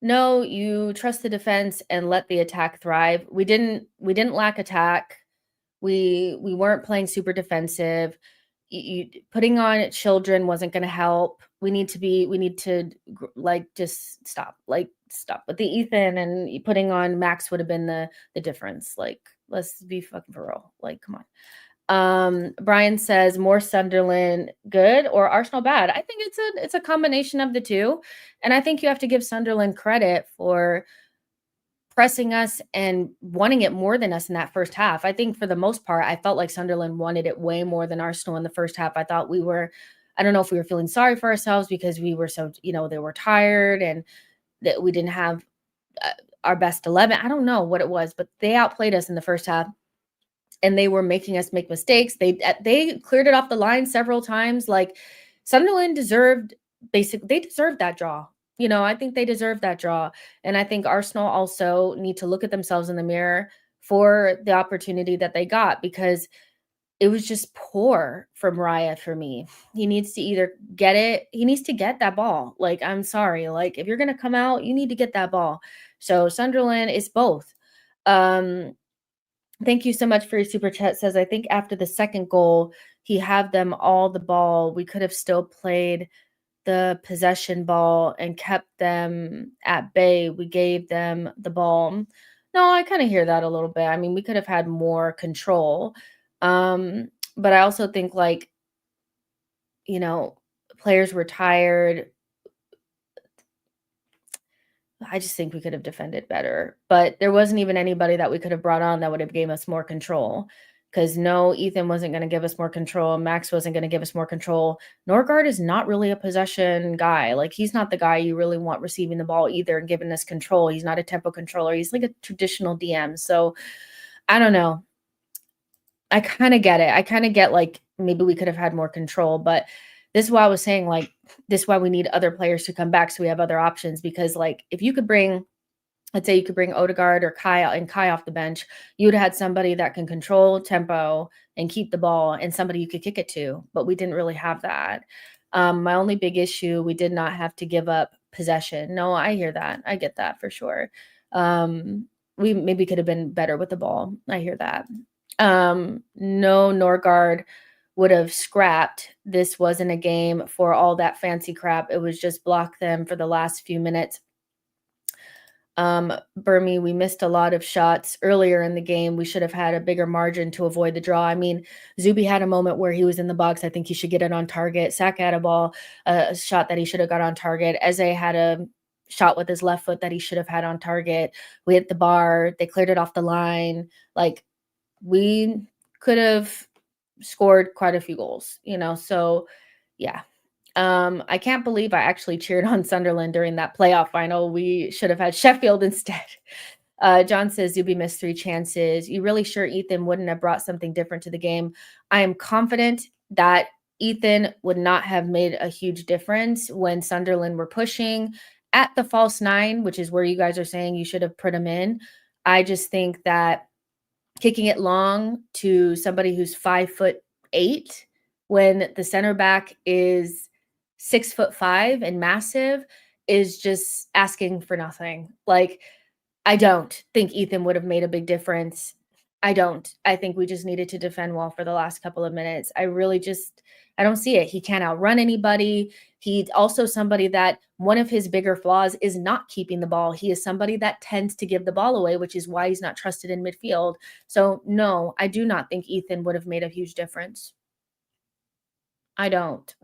No, you trust the defense and let the attack thrive. We didn't lack attack. We weren't playing super defensive. Putting on children wasn't going to help. We need to like just stop. Like, stop with the Ethan, and putting on Max would have been the difference. Like, let's be fucking for real. Like, come on. Brian says, more Sunderland good or Arsenal bad? I think it's a combination of the two. And I think you have to give Sunderland credit for pressing us and wanting it more than us in that first half. I think for the most part, I felt like Sunderland wanted it way more than Arsenal in the first half. I thought I don't know if we were feeling sorry for ourselves because we were so, they were tired and that we didn't have our best 11. I don't know what it was, but they outplayed us in the first half. And they were making us make mistakes. They cleared it off the line several times. Like, Sunderland deserved that draw. I think they deserved that draw. And I think Arsenal also need to look at themselves in the mirror for the opportunity that they got, because it was just poor from Raya for me. He needs to either get it. He needs to get that ball. Like, I'm sorry. Like, if you're going to come out, you need to get that ball. So Sunderland is both. Thank you so much for your super chat. Says, I think after the second goal, he had them all the ball. We could have still played the possession ball and kept them at bay. We gave them the ball. No, I kind of hear that a little bit. I mean, we could have had more control. But I also think, like, players were tired. I just think we could have defended better, but there wasn't even anybody that we could have brought on that would have gave us more control, because no, Ethan wasn't going to give us more control. Max wasn't going to give us more control. Norgard is not really a possession guy. Like, he's not the guy you really want receiving the ball either and giving us control. He's not a tempo controller. He's like a traditional DM. So I don't know. I kind of get it. I kind of get, like, maybe we could have had more control, but this is why I was saying, like, this is why we need other players to come back so we have other options. Because, like, if you could bring, let's say you could bring Odegaard or Kai off the bench, you would have had somebody that can control tempo and keep the ball and somebody you could kick it to. But we didn't really have that. My only big issue, we did not have to give up possession. No, I hear that. I get that for sure. We maybe could have been better with the ball. I hear that. No, Norgard would have scrapped. This wasn't a game for all that fancy crap. It was just block them for the last few minutes. Burmy, we missed a lot of shots earlier in the game. We should have had a bigger margin to avoid the draw. I mean, Zubi had a moment where he was in the box. I think he should get it on target. Saka had a shot that he should have got on target. Eze had a shot with his left foot that he should have had on target. We hit the bar. They cleared it off the line. Like, we could have scored quite a few goals, so yeah. I can't believe I actually cheered on Sunderland during that playoff final. We should have had Sheffield instead. John says, Zuby missed 3 chances. You really sure Ethan wouldn't have brought something different to the game? I am confident that Ethan would not have made a huge difference when Sunderland were pushing at the false 9, which is where you guys are saying you should have put him in. I just think that kicking it long to somebody who's 5'8" when the center back is 6'5" and massive is just asking for nothing. Like, I don't think Ethan would have made a big difference. I don't. I think we just needed to defend well for the last couple of minutes. I don't see it. He can't outrun anybody. He's also somebody that one of his bigger flaws is not keeping the ball. He is somebody that tends to give the ball away, which is why he's not trusted in midfield. So no, I do not think Ethan would have made a huge difference. I don't.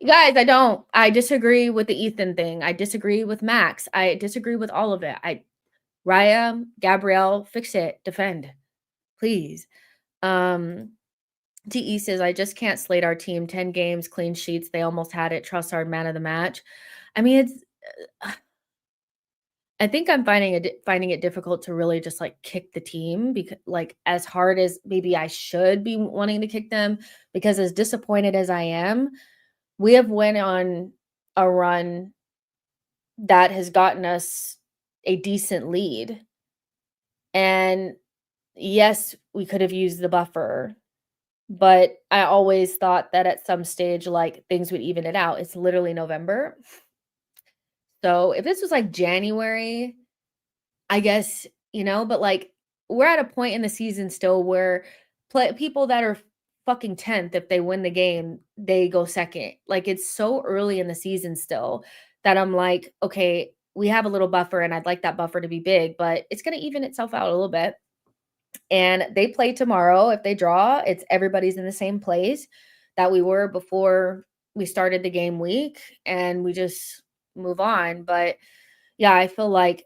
Guys, I don't. I disagree with the Ethan thing. I disagree with Max. I disagree with all of it. Raya, Gabrielle, fix it. Defend. Please. TE says, I just can't slate our team. 10 games, clean sheets. They almost had it. Trossard, man of the match. I mean, I think I'm finding it difficult to really just like kick the team, because like as hard as maybe I should be wanting to kick them, because as disappointed as I am, we have went on a run that has gotten us a decent lead. And yes, we could have used the buffer, but I always thought that at some stage, like, things would even it out. It's literally November. So if this was like January, I guess, but like we're at a point in the season still where people that are fucking 10th, if they win the game, they go second. Like, it's so early in the season still that I'm like, okay, we have a little buffer and I'd like that buffer to be big, but it's going to even itself out a little bit. And they play tomorrow. If they draw, it's everybody's in the same place that we were before we started the game week, and we just move on. But yeah, I feel like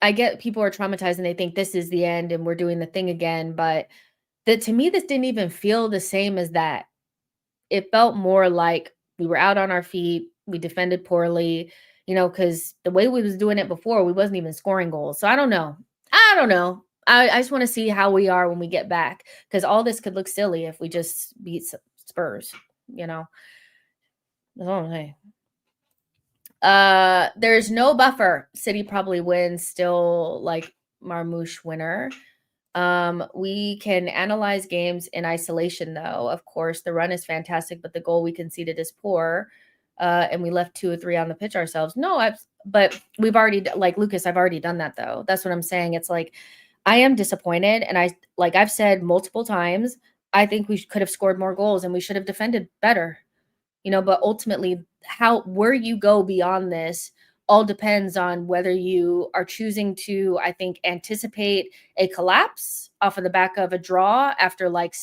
I get people are traumatized and they think this is the end and we're doing the thing again. But to me, this didn't even feel the same as that. It felt more like we were out on our feet. We defended poorly, because the way we was doing it before, we wasn't even scoring goals. So I don't know. I just want to see how we are when we get back, because all this could look silly if we just beat Spurs, That's all I'm saying. There's no buffer. City probably wins still, like Marmouche winner. We can analyze games in isolation, though. Of course, the run is fantastic, but the goal we conceded is poor. And we left 2 or 3 on the pitch ourselves. No, but we've already, like Lucas, I've already done that, though. That's what I'm saying. It's like, I am disappointed. And I've said multiple times, I think we could have scored more goals and we should have defended better. But ultimately, where you go beyond this all depends on whether you are choosing to, I think, anticipate a collapse off of the back of a draw after like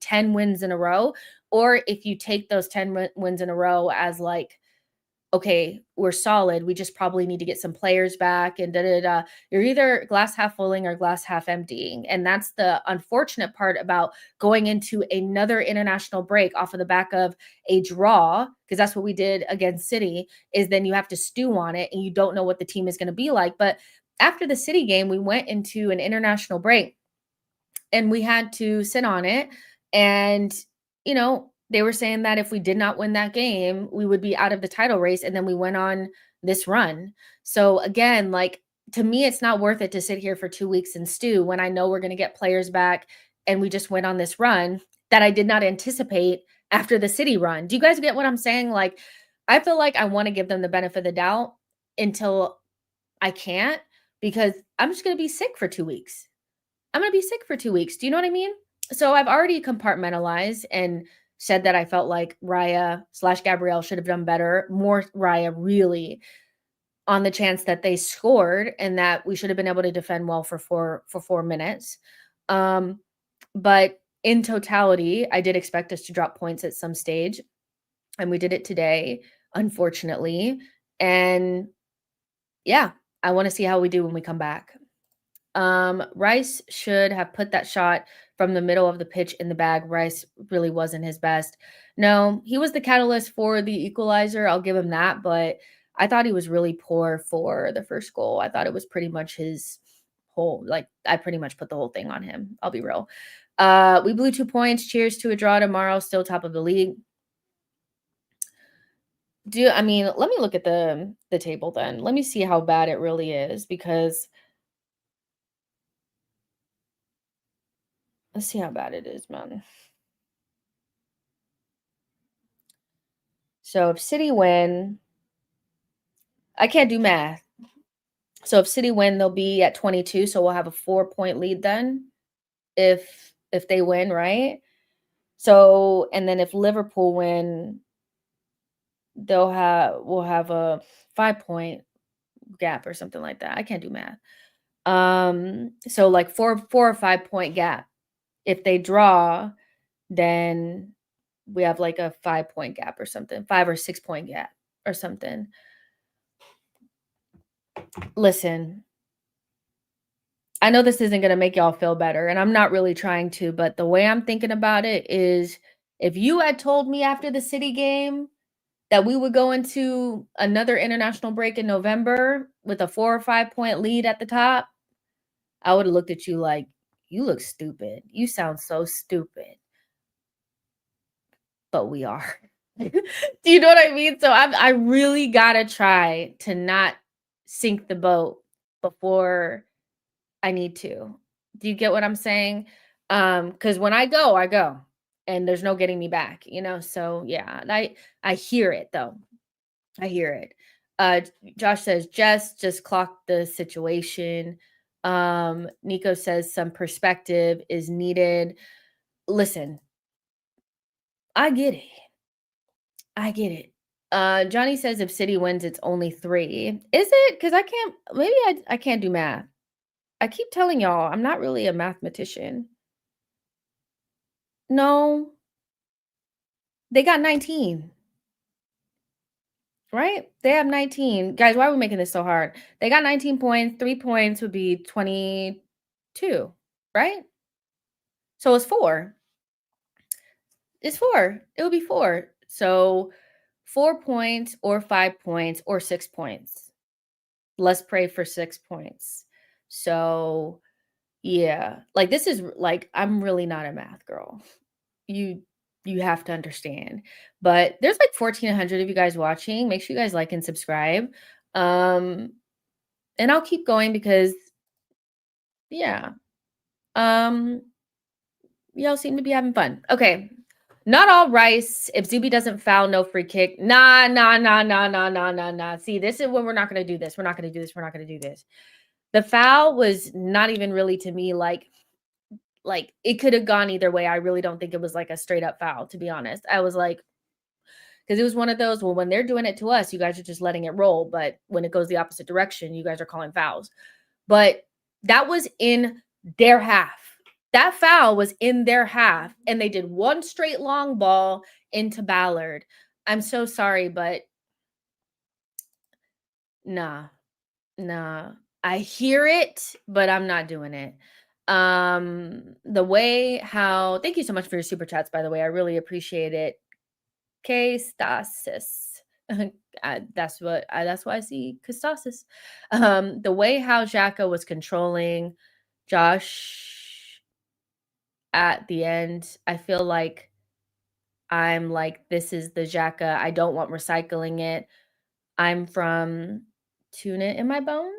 10 wins in a row, or if you take those 10 wins in a row as like, okay, we're solid. We just probably need to get some players back and da-da-da. You're either glass half filling or glass half emptying. And that's the unfortunate part about going into another international break off of the back of a draw, because that's what we did against City, is then you have to stew on it and you don't know what the team is going to be like. But after the City game, we went into an international break and we had to sit on it. And, they were saying that if we did not win that game, we would be out of the title race. And then we went on this run. So again, like, to me, it's not worth it to sit here for 2 weeks and stew when I know we're going to get players back. And we just went on this run that I did not anticipate after the City run. Do you guys get what I'm saying? Like, I feel like I want to give them the benefit of the doubt until I can't, because I'm just going to be sick for 2 weeks. I'm going to be sick for 2 weeks. Do you know what I mean? So I've already compartmentalized and said that I felt like Raya/Gabrielle should have done better, more Raya really, on the chance that they scored and that we should have been able to defend well for 4 minutes. But in totality, I did expect us to drop points at some stage, and we did it today, unfortunately. And yeah, I want to see how we do when we come back. Rice should have put that shot from the middle of the pitch in the bag. Rice really wasn't his best. No, he was the catalyst for the equalizer. I'll give him that, but I thought he was really poor for the first goal. I thought it was pretty much his whole, like, I pretty much put the whole thing on him. I'll be real. We blew 2 points. Cheers to a draw tomorrow. Still top of the league. Let me look at the table then. Let me see how bad it really is, because let's see how bad it is, man. So if City win, I can't do math. So if City win, they'll be at 22. So we'll have a 4-point lead then if they win, right? So, and then if Liverpool win, we'll have a 5-point gap or something like that. I can't do math. So like 4 or 5-point gap. If they draw, then we have like a 5-point gap or something, 5 or 6-point gap or something. Listen, I know this isn't going to make y'all feel better, and I'm not really trying to, but the way I'm thinking about it is, if you had told me after the City game that we would go into another international break in November with a 4 or 5-point lead at the top, I would have looked at you like, you look stupid. You sound so stupid. But we are. Do you know what I mean? So I really got to try to not sink the boat before I need to. Do you get what I'm saying? Because when I go, and there's no getting me back, So yeah, I hear it though. I hear it. Josh says just clock the situation. Nico says some perspective is needed. Listen, I get it. Johnny says if City wins, it's only 3. Is it? Because I can't do math. I keep telling y'all, I'm not really a mathematician. No. They got 19. Right? They have 19. Guys, why are we making this so hard? They got 19 points. 3 points would be 22, right? So it's 4. It's 4. It would be 4. So 4 points or 5 points or 6 points. Let's pray for 6 points. So yeah, like this is like, I'm really not a math girl. You have to understand. But there's like 1,400 of you guys watching. Make sure you guys like and subscribe. And I'll keep going because yeah. Y'all seem to be having fun. Okay. Not all Rice. If Zuby doesn't foul, no free kick. Nah. See, this is when we're not going to do this. We're not going to do this. The foul was not even really, to me, like it could have gone either way. I really don't think it was like a straight up foul, to be honest. I was like, because it was one of those, well, when they're doing it to us, you guys are just letting it roll. But when it goes the opposite direction, you guys are calling fouls. But that was in their half. That foul was in their half, and they did one straight long ball into Ballard. I'm so sorry, but nah. I hear it, but I'm not doing it. The way how, thank you so much for your super chats, by the way. I really appreciate it. Stasis. That's why I see Stasis. The way how Xhaka was controlling Josh at the end, I feel like I'm like, this is the Xhaka. I don't want recycling it. I'm from Tune It in My Bones.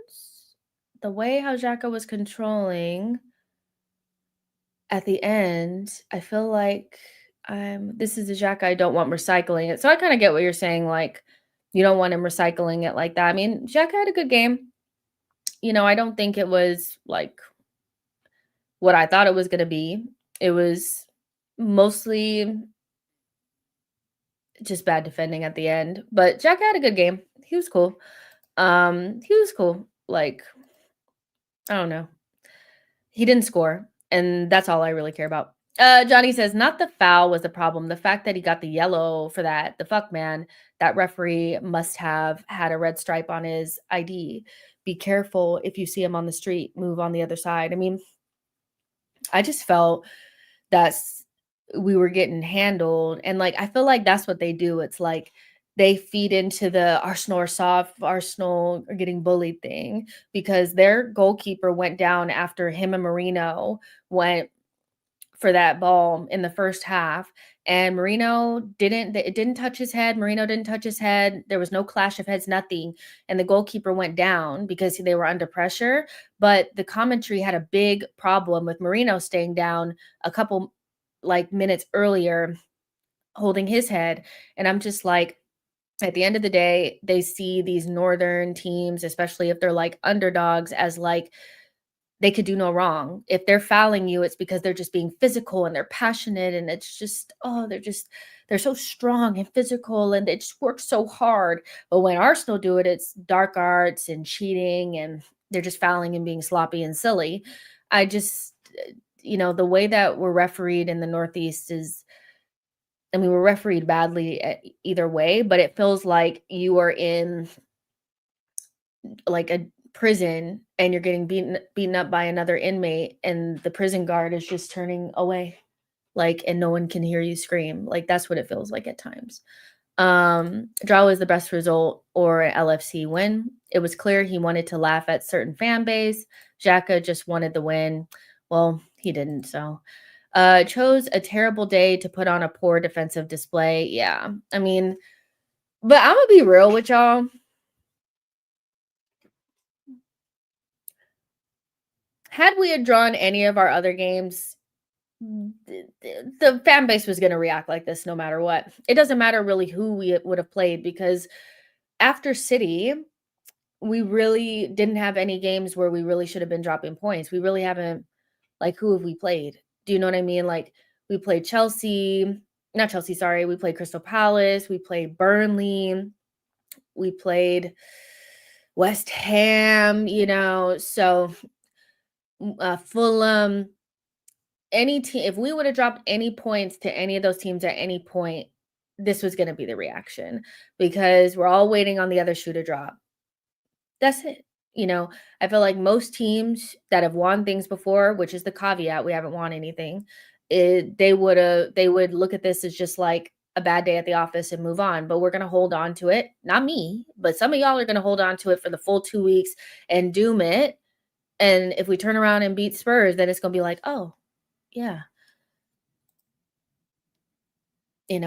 The way how Xhaka was controlling at the end, I feel like this is the Xhaka. I don't want recycling it. So I kind of get what you're saying. Like, you don't want him recycling it like that. I mean, Xhaka had a good game. I don't think it was like what I thought it was going to be. It was mostly just bad defending at the end. But Xhaka had a good game. He was cool. Like, I don't know. He didn't score, and that's all I really care about. Johnny says, not the foul was the problem. The fact that he got the yellow for that, the fuck, man. That referee must have had a red stripe on his ID. be careful if you see him on the street, move on the other side. I mean, I just felt that we were getting handled, and, like, I feel like that's what they do. It's like they feed into the Arsenal are soft, Arsenal are getting bullied thing because their goalkeeper went down after him and Marino went for that ball in the first half, and Marino didn't it didn't touch his head, Marino didn't touch his head, there was no clash of heads, nothing, and the goalkeeper went down because they were under pressure, but the commentary had a big problem with Marino staying down a couple, like, minutes earlier, holding his head, and I'm just like, at the end of the day, they see these northern teams, especially if they're, like, underdogs, as, like, they could do no wrong. If they're fouling you, it's because they're just being physical and they're passionate and it's just, oh, they're so strong and physical and they just work so hard. But when Arsenal do it, it's dark arts and cheating and they're just fouling and being sloppy and silly. I just, the way that we're refereed in the Northeast is, I mean, we're refereed badly either way, but it feels like you are in like a prison and you're getting beaten up by another inmate and the prison guard is just turning away, like, and no one can hear you scream. Like, that's what it feels like at times. Draw was the best result or LFC win. It was clear he wanted to laugh at certain fan base. Xhaka just wanted the win. Well, he didn't, so chose a terrible day to put on a poor defensive display. Yeah, I mean, but I'm gonna be real with y'all. Had we had drawn any of our other games, the fan base was going to react like this no matter what. It doesn't matter really who we would have played because after City, we really didn't have any games where we really should have been dropping points. We really haven't, like, who have we played? Do you know what I mean? Like, we played Chelsea, not Chelsea, sorry. We played Crystal Palace, we played Burnley, we played West Ham, so Fulham, any team, if we would have dropped any points to any of those teams at any point, this was going to be the reaction because we're all waiting on the other shoe to drop. That's it. I feel like most teams that have won things before, which is the caveat, we haven't won anything. They would look at this as just like a bad day at the office and move on. But we're gonna hold on to it. Not me, but some of y'all are gonna hold on to it for the full 2 weeks and doom it. And if we turn around and beat Spurs, then it's gonna be like, oh, yeah. We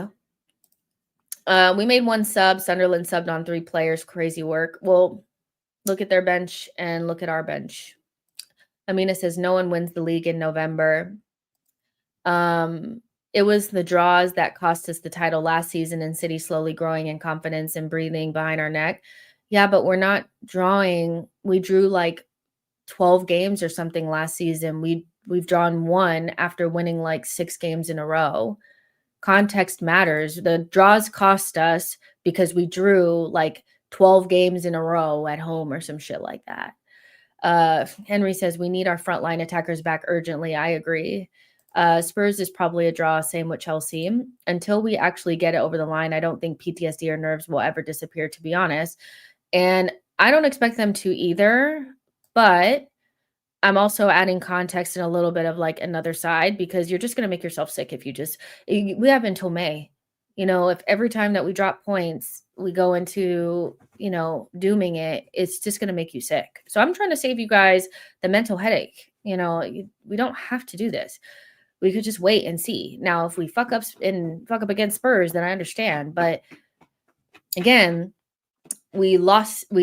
made one sub. Sunderland subbed on 3 players. Crazy work. Well, look at their bench and look at our bench. Amina says no one wins the league in November. It was the draws that cost us the title last season and City slowly growing in confidence and breathing behind our neck. Yeah, but we're not drawing. We drew like 12 games or something last season. We've drawn 1 after winning like 6 games in a row. Context matters. The draws cost us because we drew like 12 games in a row at home or some shit like that. Henry says we need our frontline attackers back urgently. I agree. Spurs is probably a draw, same with Chelsea. Until we actually get it over the line, I don't think PTSD or nerves will ever disappear, to be honest. And I don't expect them to either, but I'm also adding context and a little bit of like another side because you're just going to make yourself sick if we have until May. If every time that we drop points, we go into, dooming it, it's just going to make you sick. So I'm trying to save you guys the mental headache. We don't have to do this. We could just wait and see. Now, if we fuck up against Spurs, then I understand. But again, we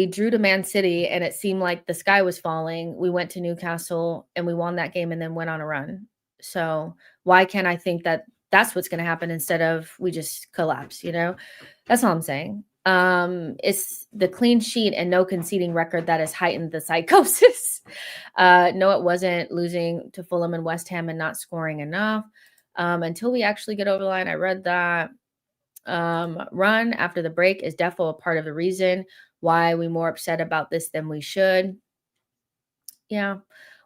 drew to Man City and it seemed like the sky was falling. We went to Newcastle and we won that game and then went on a run. So why can't I think that that's what's going to happen instead of we just collapse, That's all I'm saying. It's the clean sheet and no conceding record that has heightened the psychosis. No, it wasn't losing to Fulham and West Ham and not scoring enough. Until we actually get over the line, I read that. Run after the break is definitely a part of the reason why we're more upset about this than we should. Yeah.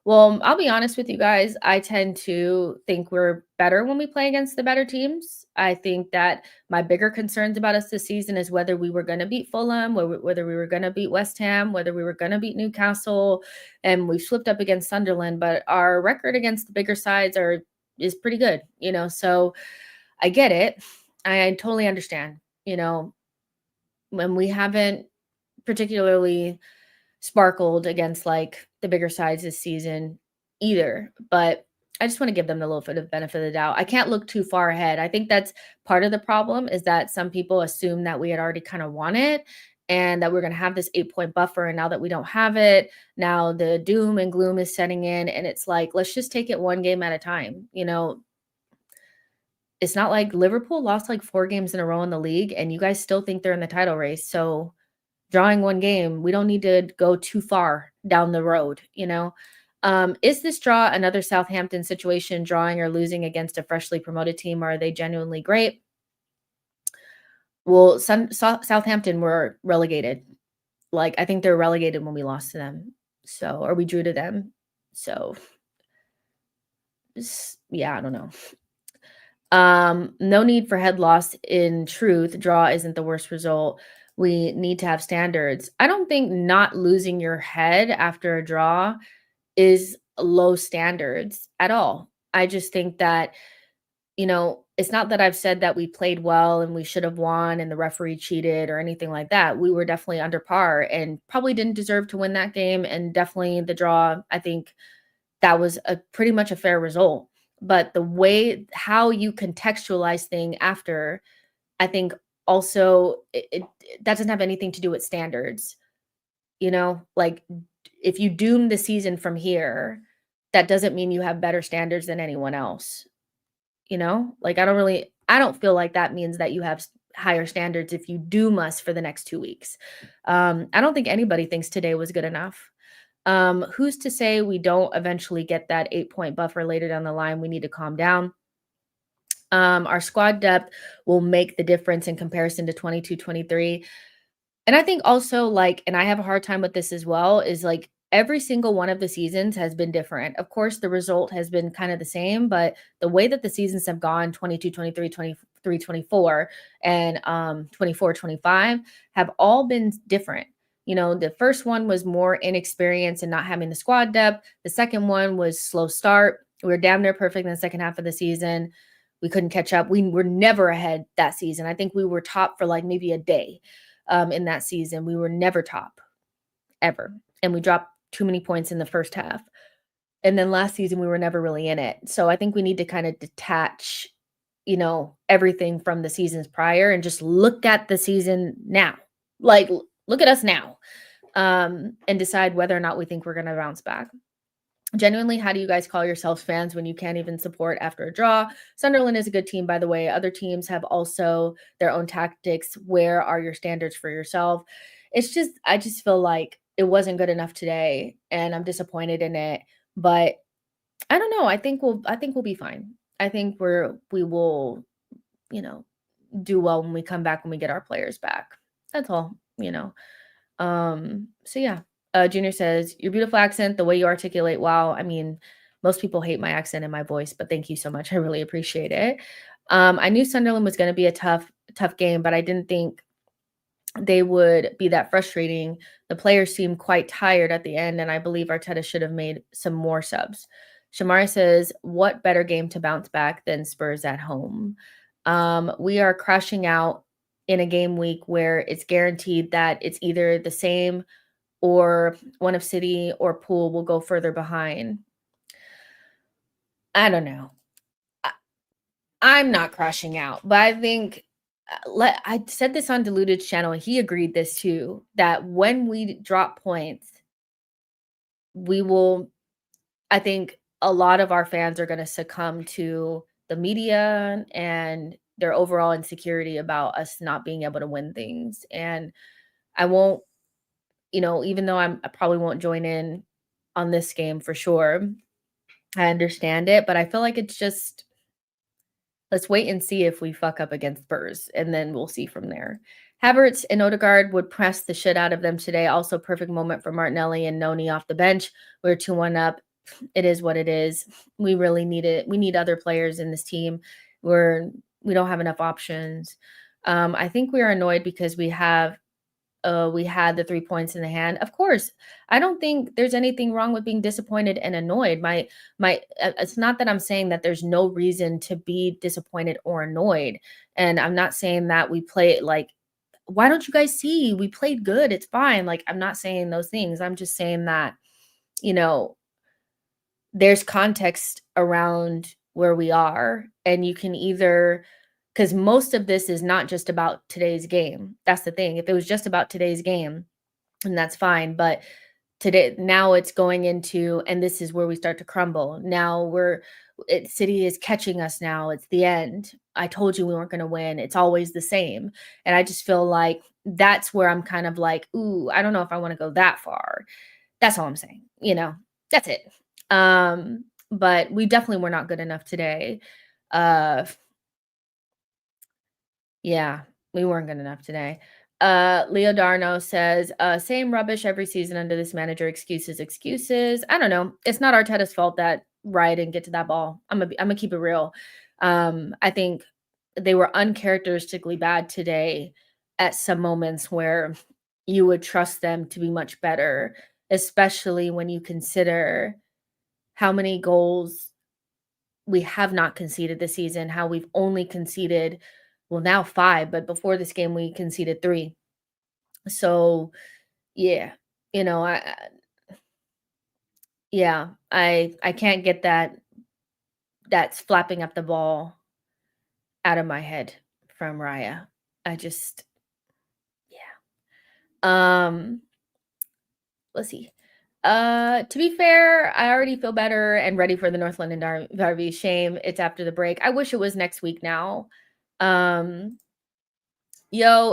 Well, I'll be honest with you guys. I tend to think we're better when we play against the better teams. I think that my bigger concerns about us this season is whether we were going to beat Fulham, whether we were going to beat West Ham, whether we were going to beat Newcastle, and we've slipped up against Sunderland. But our record against the bigger sides is pretty good, So I get it. I totally understand. When we haven't particularly sparkled against like the bigger sides this season either. But I just want to give them the little bit of benefit of the doubt. I can't look too far ahead. I think that's part of the problem is that some people assume that we had already kind of won it and that we're going to have this 8-point buffer. And now that we don't have it, now the doom and gloom is setting in. And it's like, let's just take it one game at a time. It's not like Liverpool lost like 4 games in a row in the league and you guys still think they're in the title race. So drawing one game, we don't need to go too far down the road. Is this draw another Southampton situation, drawing or losing against a freshly promoted team? Or are they genuinely great? Well, Southampton were relegated. Like, I think they're relegated when we lost to them. Or we drew to them. So, yeah, I don't know. No need for head loss. In truth, draw isn't the worst result. We need to have standards. I don't think not losing your head after a draw is low standards at all. I just think that, it's not that I've said that we played well and we should have won and the referee cheated or anything like that. We were definitely under par and probably didn't deserve to win that game. And definitely the draw, I think that was pretty much a fair result. But the way how you contextualize thing after, I think also that doesn't have anything to do with standards. Like if you doom the season from here, that doesn't mean you have better standards than anyone else. Like I don't feel like that means that you have higher standards if you doom us for the next 2 weeks. I don't think anybody thinks today was good enough. Who's to say we don't eventually get that 8-point buffer later down the line? We need to calm down. Our squad depth will make the difference in comparison to 22-23. And I think also and I have a hard time with this as well, is like every single one of the seasons has been different. Of course, the result has been kind of the same, but the way that the seasons have gone, 22-23, 23-24, and 24-25 have all been different. The first one was more inexperience and not having the squad depth. The second one was slow start. We were damn near perfect in the second half of the season. We couldn't catch up. We were never ahead that season. I think we were top for like maybe a day in that season. We were never top ever. And we dropped too many points in the first half. And then last season, we were never really in it. So I think we need to kind of detach, everything from the seasons prior and just look at the season now. Like, look at us now and decide whether or not we think we're going to bounce back. Genuinely, how do you guys call yourselves fans when you can't even support after a draw? Sunderland is a good team, by the way. Other teams have also their own tactics. Where are your standards for yourself? I just feel like it wasn't good enough today, and I'm disappointed in it. But I don't know. I think we'll be fine. I think we will, do well when we come back, when we get our players back. That's all, So yeah. Junior says, your beautiful accent, the way you articulate, wow. I mean, most people hate my accent and my voice, but thank you so much. I really appreciate it. I knew Sunderland was going to be a tough game, but I didn't think they would be that frustrating. The players seemed quite tired at the end, and I believe Arteta should have made some more subs. Shamari says, what better game to bounce back than Spurs at home? We are crashing out in a game week where it's guaranteed that it's either the same or one of City or Pool will go further behind. I don't know. I'm not crashing out, but I think I said this on Deluded's channel. He agreed this too, that when we drop points, I think a lot of our fans are going to succumb to the media and their overall insecurity about us not being able to win things. And I won't, even though I probably won't join in on this game for sure. I understand it, but I feel like it's just, let's wait and see if we fuck up against Spurs, and then we'll see from there. Havertz and Odegaard would press the shit out of them today. Also, perfect moment for Martinelli and Noni off the bench. We were 2-1 up It is what it is. We really need it. We need other players in this team. We don't have enough options. I think we are annoyed because we had the 3 points in the hand. Of course, I don't think there's anything wrong with being disappointed and annoyed. It's not that I'm saying that there's no reason to be disappointed or annoyed. And I'm not saying that we play it like, why don't you guys see? We played good. It's fine. Like, I'm not saying those things. I'm just saying that, you know, there's context around where we are, and you can either, because most of this is not just about today's game. That's the thing. If it was just about today's game, and that's fine, but today now it's going into, and this is where we start to crumble. Now City is catching us now. It's the end. I told you we weren't going to win. It's always the same. And I just feel like that's where I'm kind of like, ooh, I don't know if I want to go that far. That's all I'm saying. That's it. But we definitely were not good enough today. Yeah, we weren't good enough today. Leo Darno says, same rubbish every season under this manager. Excuses, excuses. I don't know. It's not Arteta's fault that Raya didn't get to that ball. I'm gonna keep it real. I think they were uncharacteristically bad today at some moments where you would trust them to be much better, especially when you consider how many goals we have not conceded this season, how we've only conceded, well, now 5, but before this game, we conceded 3. So, yeah, you know, I can't get that's flapping up the ball out of my head from Raya. I just, yeah. Let's see. To be fair, I already feel better and ready for the North London Derby. Shame it's after the break. I wish it was next week now.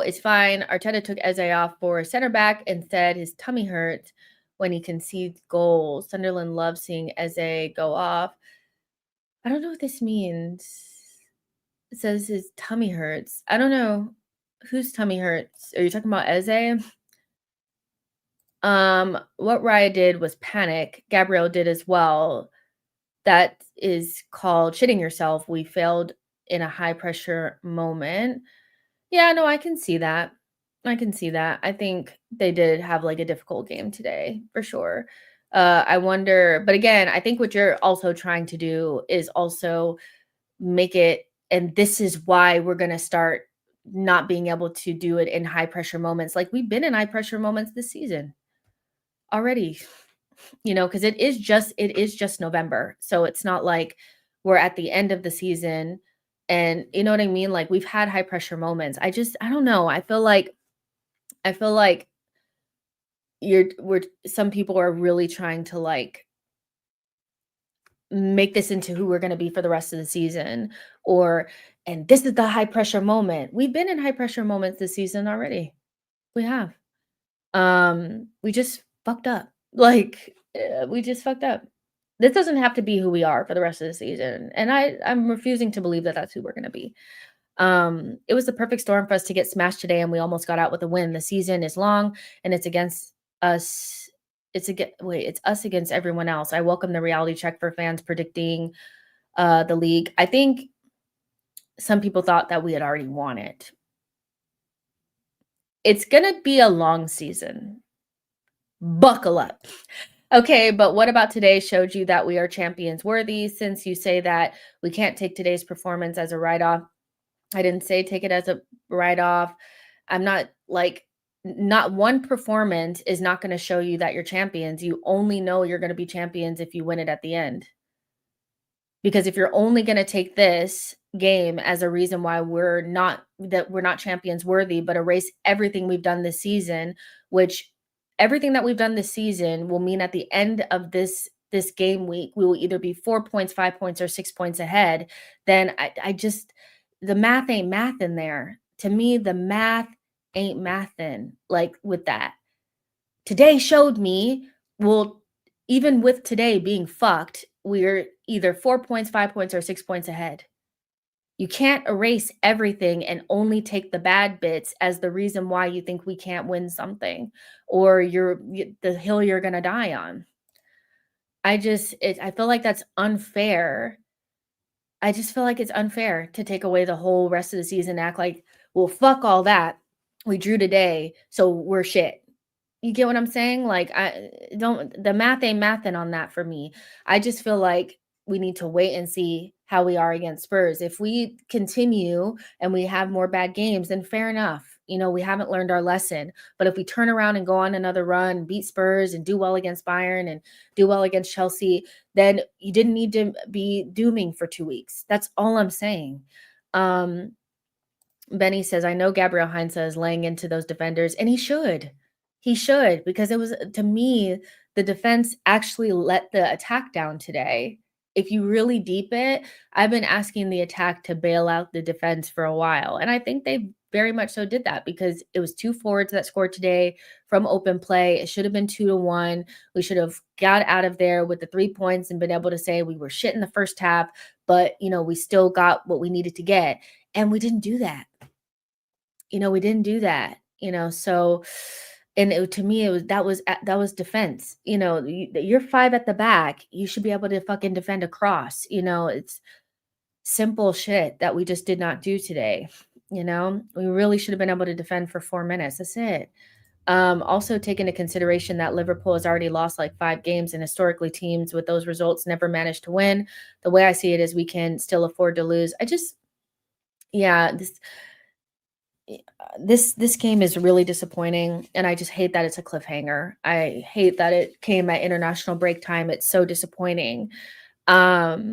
It's fine. Arteta took Eze off for center back and said his tummy hurts when he concedes goals. Sunderland loves seeing Eze go off. I don't know what this means. It says his tummy hurts. I don't know whose tummy hurts. Are you talking about Eze? What Raya did was panic. Gabriel did as well. That is called shitting yourself. We failed in a high pressure moment. Yeah, no, I can see that. I can see that. I think they did have like a difficult game today for sure. I wonder, but again, I think what you're also trying to do is also make it, and this is why we're going to start not being able to do it in high pressure moments. Like we've been in high pressure moments this season already, because it is just November. So it's not like we're at the end of the season, and you know what I mean? Like we've had high pressure moments. I don't know. I feel like some people are really trying to like make this into who we're going to be for the rest of the season, and this is the high pressure moment. We've been in high pressure moments this season already. We have. We just fucked up. Like we just fucked up. This doesn't have to be who we are for the rest of the season, and I'm refusing to believe that that's who we're going to be. It was the perfect storm for us to get smashed today, and we almost got out with a win. The season is long, and it's against us. It's us against everyone else. I welcome the reality check for fans predicting the league. I think some people thought that we had already won it. It's gonna be a long season. Buckle up. Okay, but what about today showed you that we are champions worthy? Since you say that we can't take today's performance as a write-off, I didn't say take it as a write-off. I'm not like, not one performance is not going to show you that you're champions. You only know you're going to be champions if you win it at the end. Because if you're only going to take this game as a reason why we're not champions worthy, but erase everything we've done this season, which everything that we've done this season will mean at the end of this game week, we will either be 4 points, 5 points, or 6 points ahead, then I just, the math ain't math in there. To me, the math ain't mathin', like with that. Today showed me, well, even with today being fucked, we're either 4 points, 5 points, or 6 points ahead. You can't erase everything and only take the bad bits as the reason why you think we can't win something, or the hill you're going to die on. I feel like that's unfair. I just feel like it's unfair to take away the whole rest of the season, act like, "Well, fuck all that. We drew today, so we're shit." You get what I'm saying? Like, I don't the math ain't mathing on that for me. I just feel like we need to wait and see how we are against Spurs. If we continue and we have more bad games, then fair enough. We haven't learned our lesson. But if we turn around and go on another run, beat Spurs and do well against Bayern and do well against Chelsea, then you didn't need to be dooming for 2 weeks. That's all I'm saying. Um, Benny says, I know Gabriel Heinze is laying into those defenders, and he should. He should, because it was, to me, the defense actually let the attack down today. If you really deep it, I've been asking the attack to bail out the defense for a while. And I think they very much so did that because it was 2 forwards that scored today from open play. It should have been 2-1. We should have got out of there with the 3 points and been able to say we were shit in the first half, but we still got what we needed to get. And we didn't do that. We didn't do that, so and to me, that was defense. You're 5 at the back. You should be able to fucking defend across. It's simple shit that we just did not do today. We really should have been able to defend for 4 minutes. That's it. Also take into consideration that Liverpool has already lost like 5 games, and historically teams with those results never managed to win. The way I see it is we can still afford to lose. Yeah, this game is really disappointing, and I just hate that it's a cliffhanger. I hate that it came at international break time. It's so disappointing. But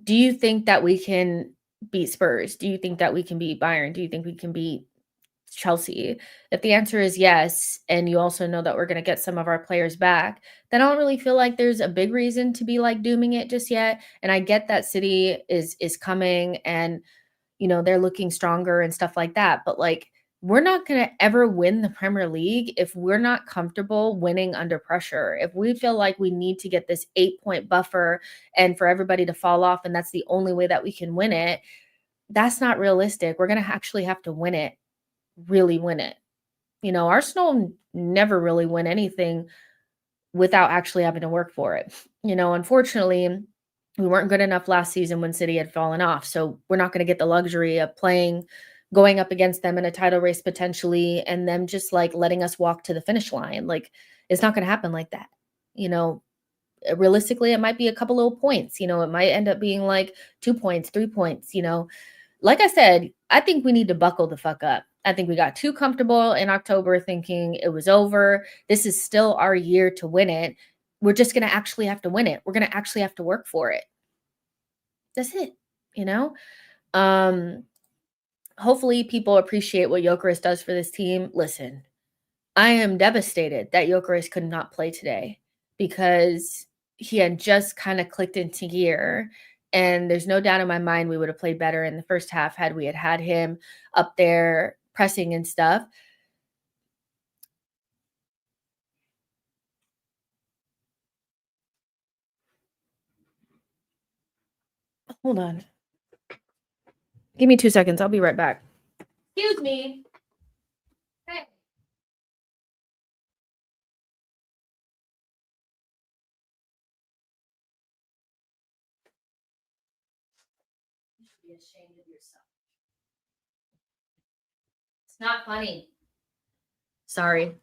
do you think that we can beat Spurs? Do you think that we can beat Bayern? Do you think we can beat Chelsea? If the answer is yes, and you also know that we're going to get some of our players back, then I don't really feel like there's a big reason to be like dooming it just yet. And I get that City is coming, and they're looking stronger and stuff like that. But like, we're not going to ever win the Premier League if we're not comfortable winning under pressure. If we feel like we need to get this 8-point buffer and for everybody to fall off, and that's the only way that we can win it, that's not realistic. We're going to actually have to win it, really win it. Arsenal never really win anything without actually having to work for it. Unfortunately, we weren't good enough last season when City had fallen off. So we're not going to get the luxury of going up against them in a title race potentially, and them just like letting us walk to the finish line. Like, it's not going to happen like that. Realistically, it might be a couple little points. It might end up being like 2 points, 3 points. Like I said, I think we need to buckle the fuck up. I think we got too comfortable in October thinking it was over. This is still our year to win it. We're just going to actually have to win it. We're going to actually have to work for it. That's it, Hopefully people appreciate what Gyökeres does for this team. Listen, I am devastated that Gyökeres could not play today because he had just kind of clicked into gear. And there's no doubt in my mind we would have played better in the first half had we had him up there pressing and stuff. Hold on. Give me 2 seconds. I'll be right back. Excuse me. Hey. You should be ashamed of yourself. It's not funny. Sorry.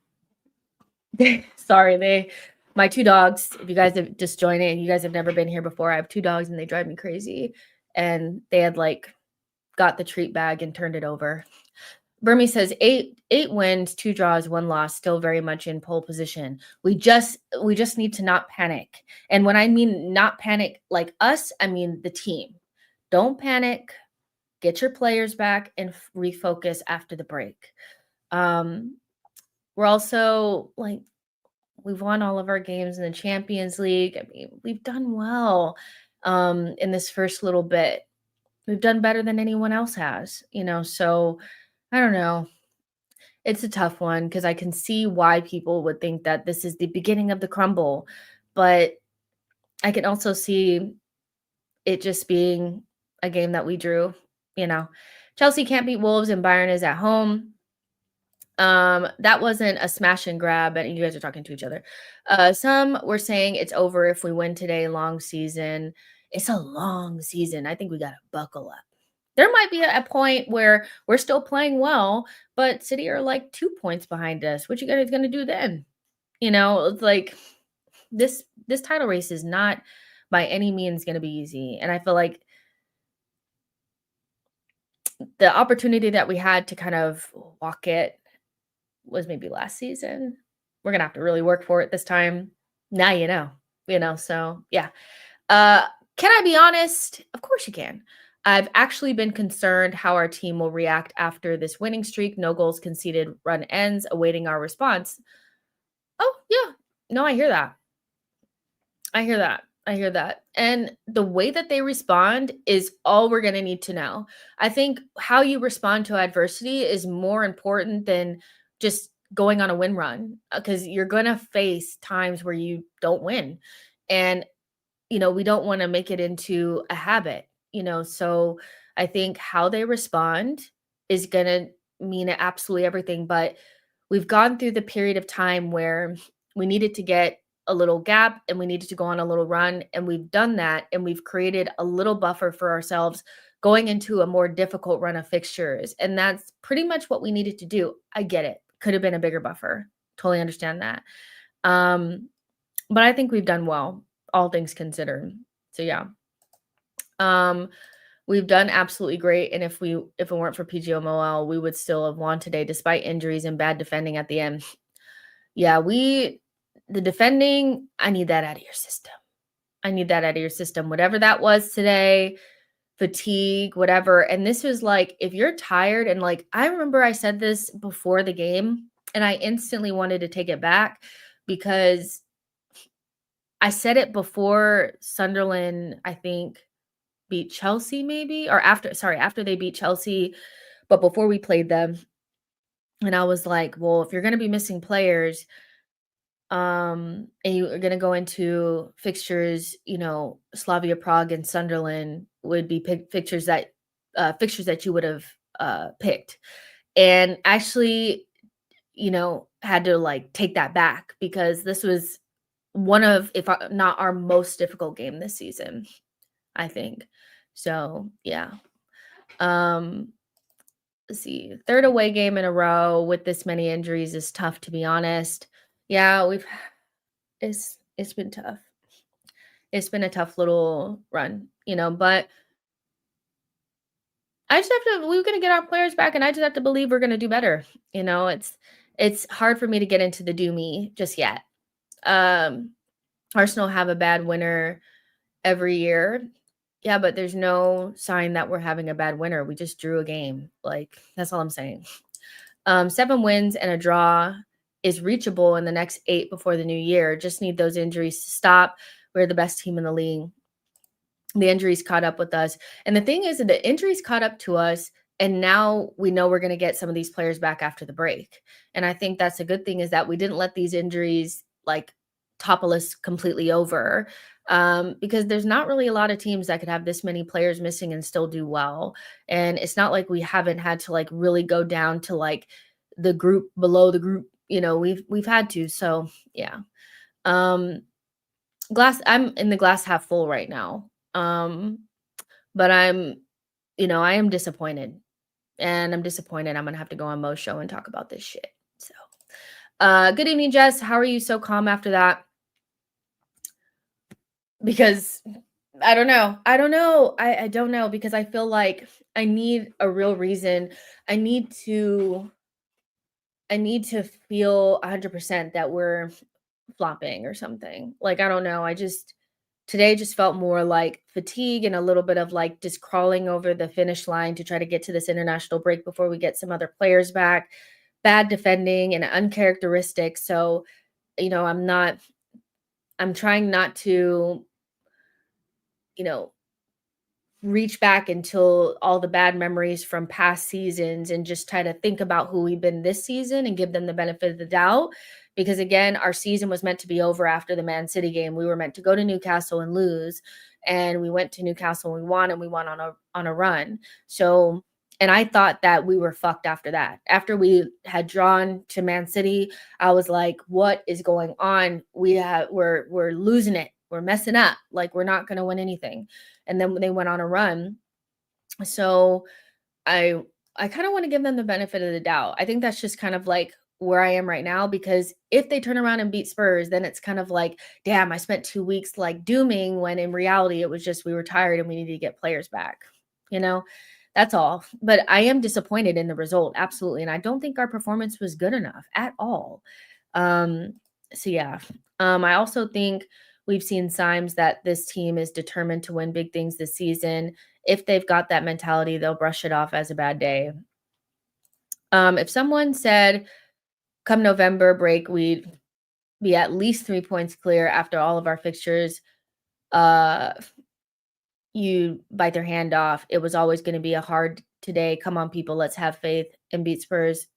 Sorry, my 2 dogs, if you guys have just joined in, you guys have never been here before. I have 2 dogs and they drive me crazy. And they had like got the treat bag and turned it over. Burmese says 8 wins, 2 draws, 1 loss, still very much in pole position. We just need to not panic. And when I mean not panic like us, I mean the team. Don't panic. Get your players back and refocus after the break. We're also like, we've won all of our games in the Champions League. I mean, we've done well in this first little bit. We've done better than anyone else has, so I don't know. It's a tough one because I can see why people would think that this is the beginning of the crumble, but I can also see it just being a game that we drew. Chelsea can't beat Wolves and Bayern is at home. That wasn't a smash and grab, and you guys are talking to each other. Some were saying it's over if we win today, long season. It's a long season. I think we gotta buckle up. There might be a point where we're still playing well, but City are like 2 points behind us. What you guys gonna do then? It's like this title race is not by any means gonna be easy. And I feel like the opportunity that we had to kind of walk it was maybe last season. We're gonna have to really work for it this time. Now so yeah. Uh, can I be honest? Of course you can. I've actually been concerned how our team will react after this winning streak. No goals conceded, run ends, awaiting our response. Oh, yeah. No, I hear that. I hear that. I hear that. And the way that they respond is all we're going to need to know. I think how you respond to adversity is more important than just going on a win run because you're going to face times where you don't win. And, we don't want to make it into a habit, so I think how they respond is going to mean absolutely everything. But we've gone through the period of time where we needed to get a little gap and we needed to go on a little run. And we've done that. And we've created a little buffer for ourselves going into a more difficult run of fixtures. And that's pretty much what we needed to do. I get it. Could have been a bigger buffer. Totally understand that. But I think we've done well, all things considered. So yeah. We've done absolutely great. And if it weren't for PGMOL, we would still have won today despite injuries and bad defending at the end. Yeah, the defending, I need that out of your system. I need that out of your system. Whatever that was today, fatigue, whatever. And this was like, if you're tired, and like, I remember I said this before the game and I instantly wanted to take it back because I said it before Sunderland, I think, beat Chelsea maybe, or after they beat Chelsea, but before we played them. And I was like, well, if you're going to be missing players, and you are going to go into fixtures, Slavia Prague and Sunderland would be fixtures that you would have picked. And actually, had to like take that back because this was one of, if not our most difficult game this season, I think. So yeah. Let's see. Third away game in a row with this many injuries is tough, to be honest. Yeah, it's been tough. It's been a tough little run, but we're gonna get our players back, and I just have to believe we're gonna do better. It's hard for me to get into the doomy just yet. Arsenal have a bad winner every year. Yeah, but there's no sign that we're having a bad winner. We just drew a game. Like, that's all I'm saying. 7 wins and a draw is reachable in the next 8 before the new year. Just need those injuries to stop. We're the best team in the league. The injuries caught up with us. And the thing is that the injuries caught up to us, and now we know we're going to get some of these players back after the break. And I think that's a good thing, is that we didn't let these injuries like topple us completely over. Because there's not really a lot of teams that could have this many players missing and still do well. And it's not like we haven't had to like really go down to like the group below the group, we've had to. So yeah. I'm in the glass half full right now. But I am disappointed. And I'm disappointed I'm gonna have to go on Mo's show and talk about this shit. So good evening, Jess. How are you so calm after that? Because I don't know. I don't know, because I feel like I need a real reason. I need to feel 100% that we're flopping or something. Like, I don't know. Today just felt more like fatigue and a little bit of like just crawling over the finish line to try to get to this international break before we get some other players back. Bad defending and uncharacteristic. So, I'm trying not to, reach back until all the bad memories from past seasons and just try to think about who we've been this season and give them the benefit of the doubt. Because again, our season was meant to be over after the Man City game. We were meant to go to Newcastle and lose, and we went to Newcastle and we won on a run. So And I thought that we were fucked after that. After we had drawn to Man City, I was like, what is going on? We're losing it. We're messing up. Like, we're not going to win anything. And then they went on a run. So I I kind of want to give them the benefit of the doubt. I think that's just kind of like where I am right now, because if they turn around and beat Spurs, then it's kind of like, damn, I spent 2 weeks like dooming, when in reality it was just we were tired and we needed to get players back. You know, that's all. But I am disappointed in the result, absolutely, and I don't think our performance was good enough at all. Um so yeah. I also think we've seen signs that this team is determined to win big things this season. If they've got that mentality, they'll brush it off as a bad day. If someone said come November break, we'd be at least 3 points clear after all of our fixtures, uh, you bite their hand off. It was always going to be a hard today. Come on, people, let's have faith and beat Spurs.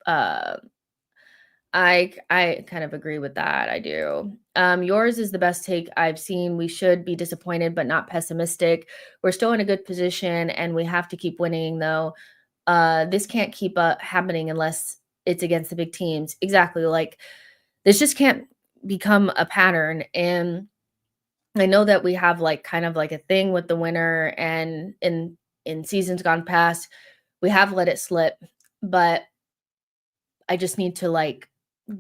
Uh, I kind of agree with that. I do. Yours is the best take I've seen. We should be disappointed, but not pessimistic. We're still in a good position, and we have to keep winning, though. This can't keep happening unless it's against the big teams. Exactly. Like, this just can't become a pattern. And I know that we have like kind of like a thing with the winner, and in seasons gone past, we have let it slip, but I just need to like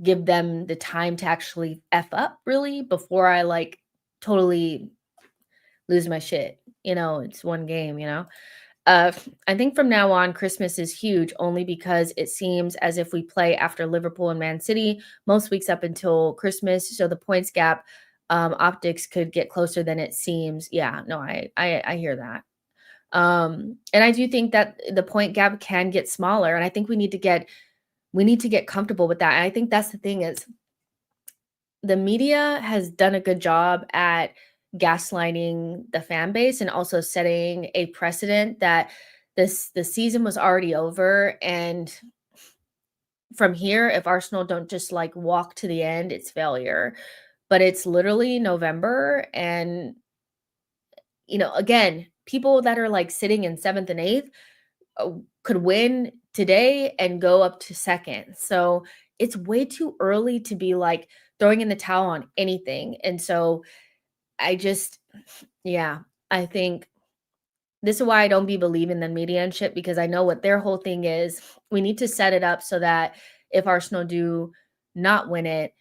give them the time to actually F up really before I like totally lose my shit. It's one game, Uh, I think from now on, Christmas is huge only because it seems as if we play after Liverpool and Man City most weeks up until Christmas. So the points gap, optics could get closer than it seems. Yeah, no, I hear that. And I do think that the point gap can get smaller, and I think we need to get comfortable with that. And I think that's the thing is the media has done a good job at gaslighting the fan base and also setting a precedent that the season was already over, and from here, if Arsenal don't just like walk to the end, it's failure. But it's literally November, and again, people that are like sitting in 7th and 8th uh, could win today and go up to second. So it's way too early to be like throwing in the towel on anything. And so I just, yeah, I think this is why I don't be believing the media and shit, because I know what their whole thing is. We need to set it up so that if Arsenal do not win it,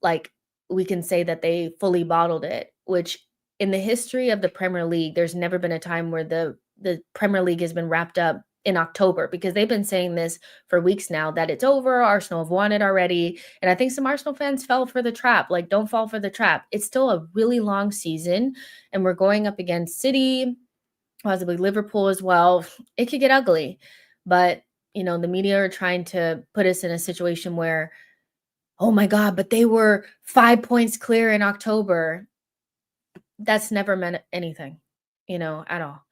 like, we can say that they fully bottled it, which in the history of the Premier League, there's never been a time where the Premier League has been wrapped up in October, because they've been saying this for weeks now that it's over. Arsenal have won it already. And I think some Arsenal fans fell for the trap. Like, don't fall for the trap. It's still a really long season, and we're going up against City, possibly Liverpool as well. It could get ugly, but the media are trying to put us in a situation where, oh my God, but they were 5 points clear in October. That's never meant anything, at all.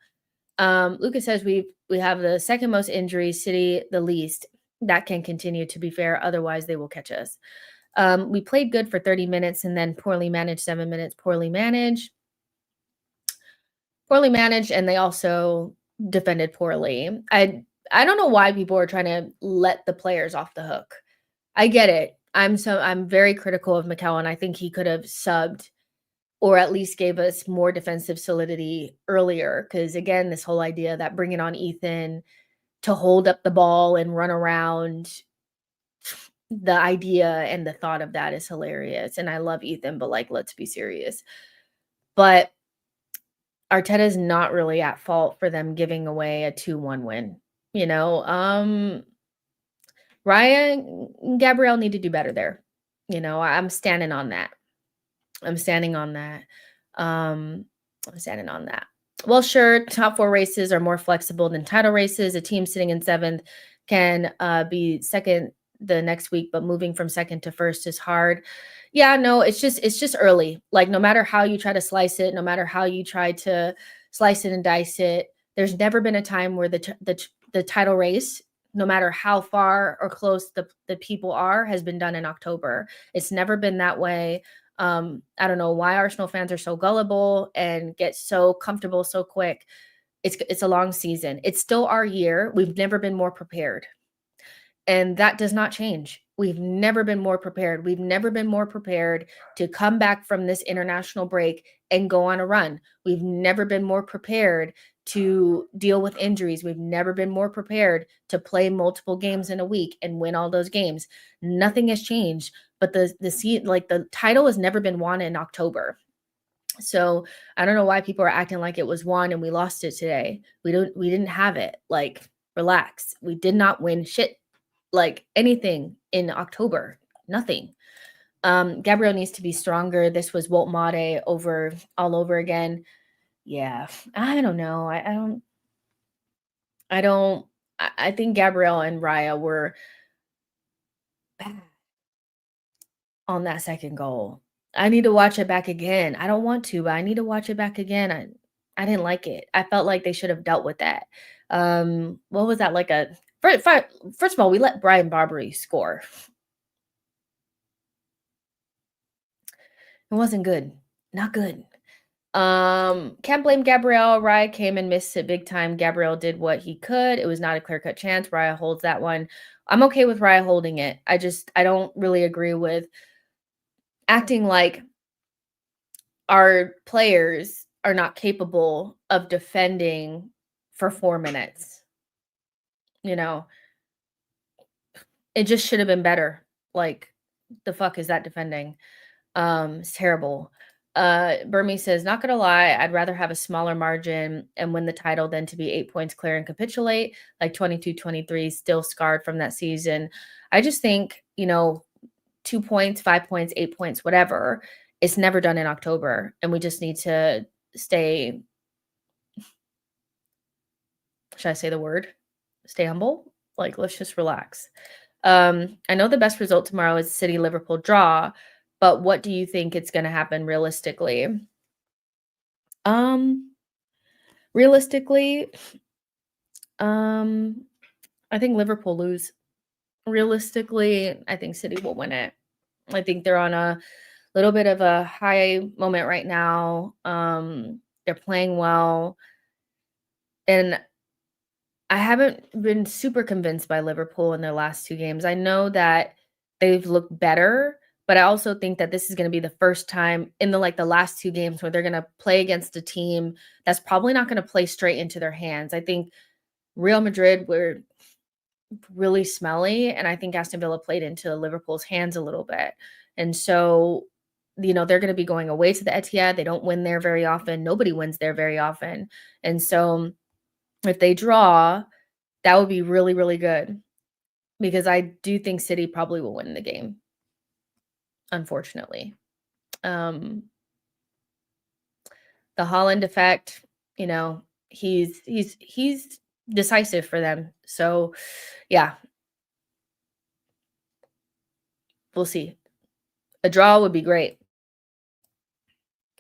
Lucas says we have the second most injuries, City the least. That can continue, to be fair. Otherwise, they will catch us. We played good for 30 minutes and then poorly managed 7 minutes. Poorly managed, and they also defended poorly. I don't know why people are trying to let the players off the hook. I get it. I'm very critical of Mikel, and I think he could have subbed or at least gave us more defensive solidity earlier. Because again, this whole idea that bringing on Ethan to hold up the ball and run around, the idea and the thought of that is hilarious. And I love Ethan, but like, let's be serious. But Arteta's not really at fault for them giving away a 2-1 win. Ryan and Gabriel need to do better there. I'm standing on that. I'm standing on that. I'm standing on that. Well, sure, top 4 races are more flexible than title races. A team sitting in 7th can be second the next week, but moving from second to first is hard. Yeah, no, it's just early. Like, no matter how you try to slice it, no matter how you try to slice it and dice it, there's never been a time where the title race, no matter how far or close the people are, has been done in October. It's never been that way. I don't know why Arsenal fans are so gullible and get so comfortable so quick. It's a long season. It's still our year. We've never been more prepared. And that does not change. We've never been more prepared. We've never been more prepared to come back from this international break and go on a run. We've never been more prepared to deal with injuries. We've never been more prepared to play multiple games in a week and win all those games. Nothing has changed, but the title has never been won in October. So I don't know why people are acting like it was won and we lost it today. We didn't have it. Like, relax. We did not win shit, like anything in October. Nothing. Gabriel needs to be stronger. This was Wolt Made all over again. Yeah. I don't know. I think Gabriel and Raya were bad on that second goal. I need to watch it back again. I don't want to, but I need to watch it back again. I didn't like it. I felt like they should have dealt with that. What was that, like first of all, we let Brian Barbary score. It wasn't good. Not good. Can't blame Gabriel. Raya came and missed it big time. Gabriel did what he could. It was not a clear-cut chance. Raya holds that one. I'm okay with Raya holding it. I don't really agree with acting like our players are not capable of defending for 4 minutes. You know, it just should have been better. Like, the fuck is that defending? It's terrible. Burmese says, not gonna lie, I'd rather have a smaller margin and win the title than to be 8 points clear and capitulate. Like 22-23, still scarred from that season. I just think, 2 points, 5 points, 8 points, whatever. It's never done in October. And we just need to stay, should I say the word? Stay humble? Like, let's just relax. I know the best result tomorrow is City Liverpool draw, but what do you think it's going to happen realistically? Realistically, I think Liverpool lose. Realistically, I think City will win it. I think they're on a little bit of a high moment right now. They're playing well. And I haven't been super convinced by Liverpool in their last 2 games. I know that they've looked better, but I also think that this is going to be the first time in the last 2 games where they're going to play against a team that's probably not going to play straight into their hands. I think Real Madrid were really smelly, and I think Aston Villa played into Liverpool's hands a little bit. And so, they're going to be going away to the Etihad. They don't win there very often. Nobody wins there very often. And so if they draw, that would be really, really good, because I do think City probably will win the game, unfortunately. The Haaland effect, he's decisive for them. So, yeah. We'll see. A draw would be great.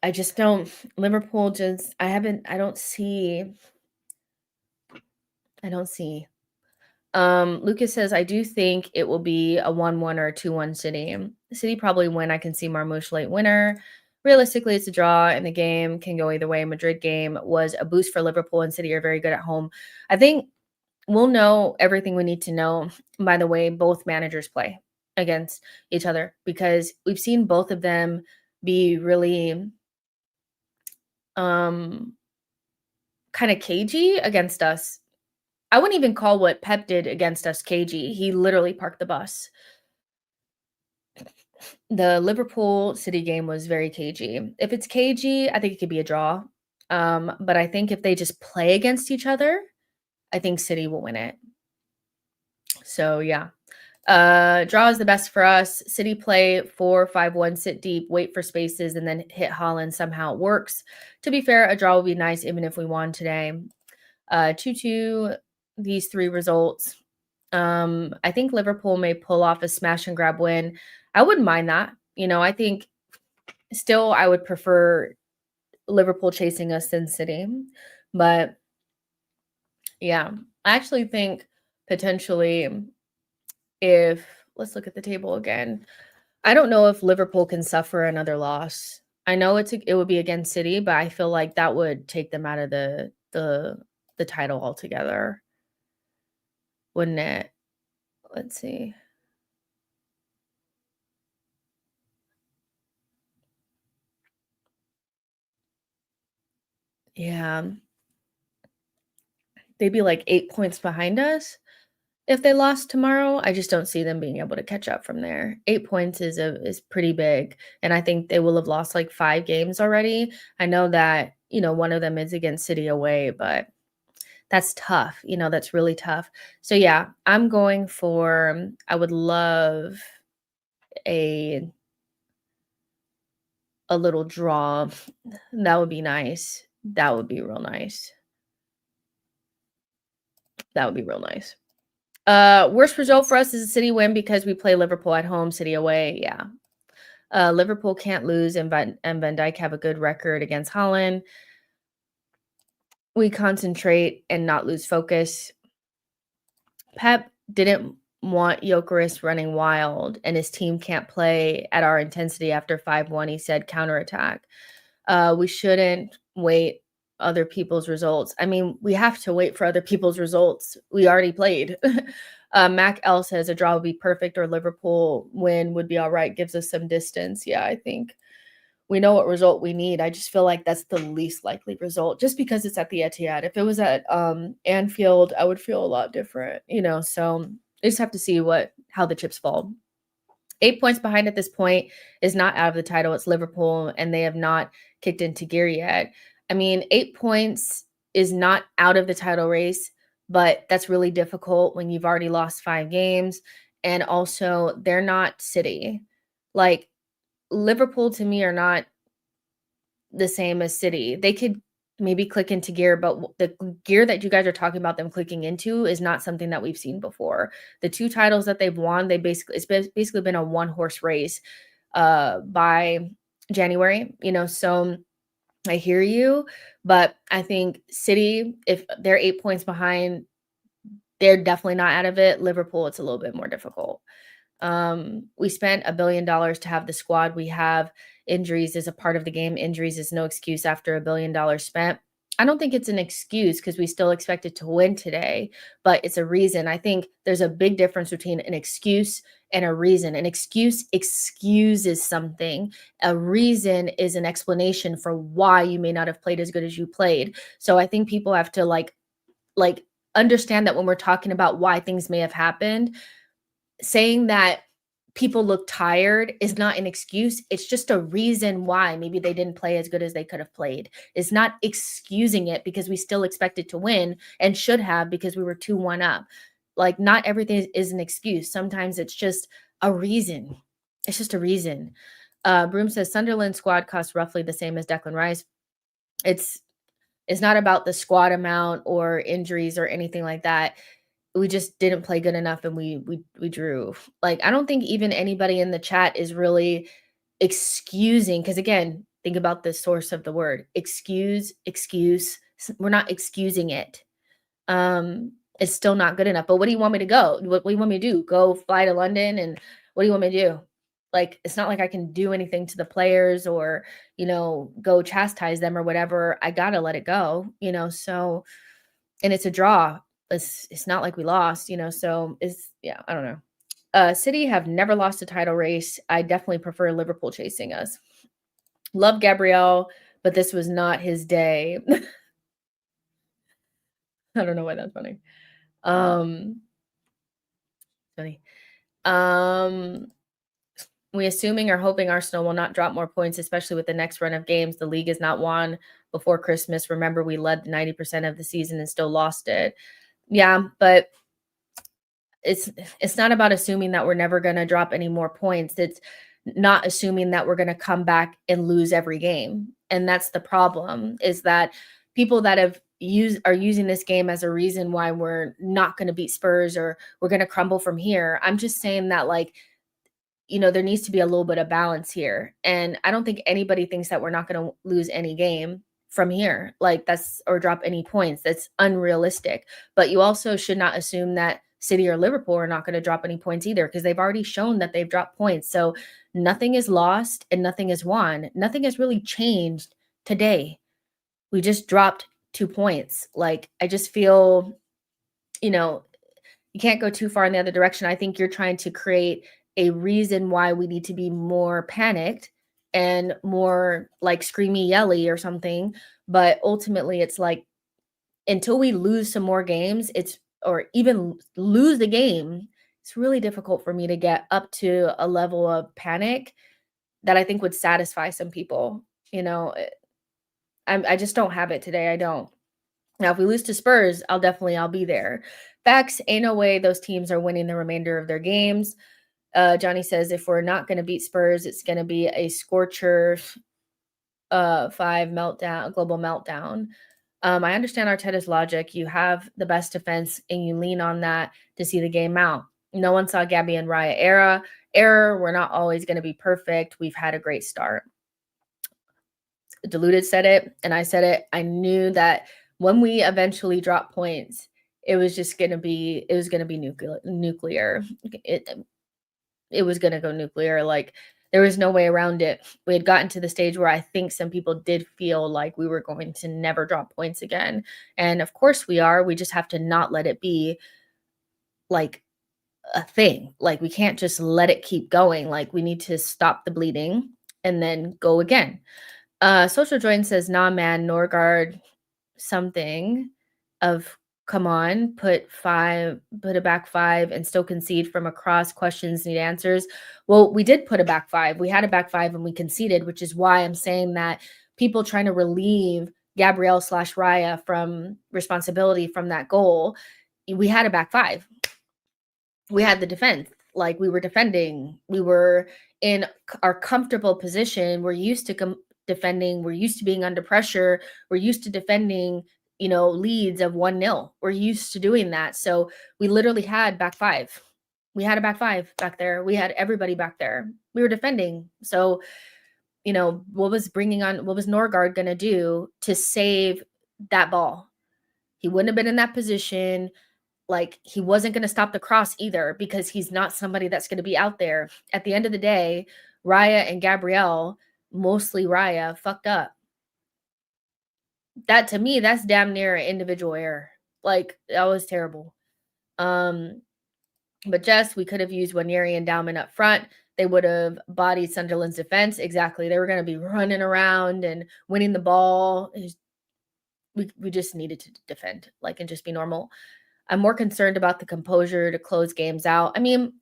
I just don't Liverpool just I don't see. Lucas says, I do think it will be a 1-1 or a 2-1 City. City probably win. I can see Marmoush late winner. Realistically, it's a draw, and the game can go either way. Madrid game was a boost for Liverpool, and City are very good at home. I think we'll know everything we need to know by the way both managers play against each other, because we've seen both of them be really kind of cagey against us. I wouldn't even call what Pep did against us cagey. He literally parked the bus. The Liverpool City game was very cagey. If it's cagey, I think it could be a draw. But I think if they just play against each other, I think City will win it. So, yeah. Draw is the best for us. City play 4-5-1, sit deep, wait for spaces, and then hit Haaland. Somehow it works. To be fair, a draw would be nice even if we won today. 2-2, these 3 results. I think Liverpool may pull off a smash and grab win. I wouldn't mind that. I think still I would prefer Liverpool chasing us than City. But yeah, I actually think potentially let's look at the table again. I don't know if Liverpool can suffer another loss. I know it would be against City, but I feel like that would take them out of the the title altogether, wouldn't it? Let's see. Yeah. They'd be like 8 points behind us if they lost tomorrow. I just don't see them being able to catch up from there. 8 points is pretty big, and I think they will have lost, like, 5 games already. I know that, one of them is against City away, but that's tough, that's really tough. So, yeah, I'm going for I would love a a little draw. That would be nice. That would be real nice. That would be real nice. Worst result for us is a City win because we play Liverpool at home, City away. Yeah. Liverpool can't lose, and Van Dijk have a good record against Holland. We concentrate and not lose focus. Pep didn't want Gyökeres running wild, and his team can't play at our intensity after 5-1. He said counterattack. We shouldn't wait other people's results. I mean, we have to wait for other people's results. We already played. Mac L says a draw would be perfect, or Liverpool win would be all right. Gives us some distance. Yeah, I think we know what result we need. I just feel like that's the least likely result, just because it's at the Etihad. If it was at Anfield, I would feel a lot different, So I just have to see how the chips fall. 8 points behind at this point is not out of the title. It's Liverpool, and they have not kicked into gear yet. I mean, 8 points is not out of the title race, but that's really difficult when you've already lost 5 games. And also, they're not City. Like, Liverpool to me are not the same as City. They could maybe click into gear, but the gear that you guys are talking about them clicking into is not something that we've seen before. The 2 titles that they've won, it's basically been a one-horse race by January, so I hear you, but I think City, if they're 8 points behind, they're definitely not out of it. Liverpool, it's a little bit more difficult. We spent $1 billion to have the squad we have. Injuries is a part of the game. Injuries is no excuse after $1 billion spent. I don't think it's an excuse because we still expected to win today, but it's a reason. I think there's a big difference between an excuse and a reason. An excuse excuses something. A reason is an explanation for why you may not have played as good as you played. So I think people have to like understand that when we're talking about why things may have happened, saying that people look tired is not an excuse. It's just a reason why maybe they didn't play as good as they could have played. It's not excusing it because we still expected to win and should have because we were 2-1 up. Like, not everything is an excuse. Sometimes it's just a reason. It's just a reason. Broom says Sunderland squad costs roughly the same as Declan Rice. It's not about the squad amount or injuries or anything like that. We just didn't play good enough, and we drew. Like, I don't think even anybody in the chat is really excusing, because again, think about the source of the word. Excuse. We're not excusing it. It's still not good enough. But what do you want me to go? What do you want me to do? Go fly to London? And what do you want me to do? Like, it's not like I can do anything to the players or, go chastise them or whatever. I got to let it go, so, and it's a draw. It's not like we lost, so I don't know. City have never lost a title race. I definitely prefer Liverpool chasing us. Love Gabriel, but this was not his day. I don't know why that's funny. Funny. We assuming or hoping Arsenal will not drop more points, especially with the next run of games. The league is not won before Christmas. Remember, we led 90% of the season and still lost it. Yeah, but it's not about assuming that we're never going to drop any more points. It's not assuming that we're going to come back and lose every game. And that's the problem, is that people that are using this game as a reason why we're not going to beat Spurs or we're going to crumble from here. I'm just saying that, there needs to be a little bit of balance here. And I don't think anybody thinks that we're not going to lose any game from here, or drop any points. That's unrealistic. But you also should not assume that City or Liverpool are not going to drop any points either, because they've already shown that they've dropped points. So nothing is lost and nothing is won. Nothing has really changed today. We just dropped 2 points. Like, I just feel, you know, you can't go too far in the other direction. I think you're trying to create a reason why we need to be more panicked and more like screamy yelly or something. But ultimately, it's like until we lose some more games, or even lose the game, it's really difficult for me to get up to a level of panic that I think would satisfy some people. You know, I just don't have it today. I don't. Now, if we lose to Spurs, I'll be there. Facts, ain't no way those teams are winning the remainder of their games. Johnny says if we're not going to beat Spurs, it's going to be a scorcher 5 meltdown, global meltdown. I understand Arteta's logic. You have the best defense and you lean on that to see the game out. No one saw Gabby and Raya error. We're not always going to be perfect. We've had a great start. Deluded said it, and I said it. I knew that when we eventually drop points, it was going to be nuclear. It was going to go nuclear. Like, there was no way around it. We had gotten to the stage where I think some people did feel like we were going to never drop points again. And of course we are. We just have to not let it be like a thing. Like, we can't just let it keep going. Like, we need to stop the bleeding and then go again. Social Join says, nah, man, Norgard something of come on, put a back 5 and still concede from across. Questions need answers. Well, we did put a back 5. We had a back 5 and we conceded, which is why I'm saying that people trying to relieve Gabrielle/Raya from responsibility from that goal, we had a back 5. We had the defense. Like, we were defending. We were in our comfortable position. We're used to defending. We're used to being under pressure. We're used to defending, leads of 1-0. We're used to doing that. So we literally had back 5. We had a back 5 back there. We had everybody back there. We were defending. So, what was Norgard going to do to save that ball? He wouldn't have been in that position. Like, he wasn't going to stop the cross either, because he's not somebody that's going to be out there. At the end of the day, Raya and Gabrielle, mostly Raya, fucked up. That, to me, that's damn near an individual error. Like, that was terrible. But Jess, we could have used Wanyeri and Dowman up front. They would have bodied Sunderland's defense. Exactly. They were going to be running around and winning the ball. We just needed to defend, like, and just be normal. I'm more concerned about the composure to close games out. I mean,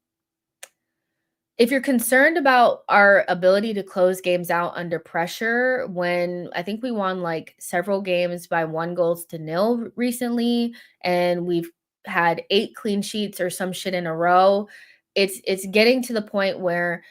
if you're concerned about our ability to close games out under pressure, when I think we won like several games by 1-0 recently, and we've had 8 clean sheets or some shit in a row, it's getting to the point where,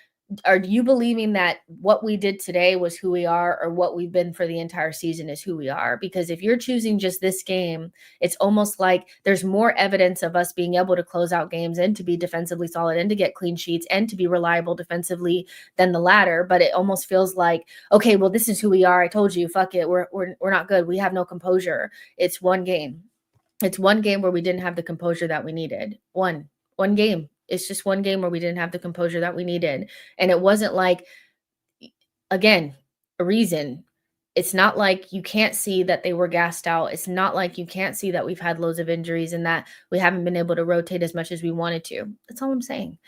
are you believing that what we did today was who we are, or what we've been for the entire season is who we are? Because if you're choosing just this game, it's almost like there's more evidence of us being able to close out games and to be defensively solid and to get clean sheets and to be reliable defensively than the latter. But it almost feels like, okay, well, this is who we are. I told you, fuck it. We're not good. We have no composure. It's one game. It's one game where we didn't have the composure that we needed. One game. It's just one game where we didn't have the composure that we needed. And it wasn't like, again, a reason. It's not like you can't see that they were gassed out. It's not like you can't see that we've had loads of injuries and that we haven't been able to rotate as much as we wanted to. That's all I'm saying.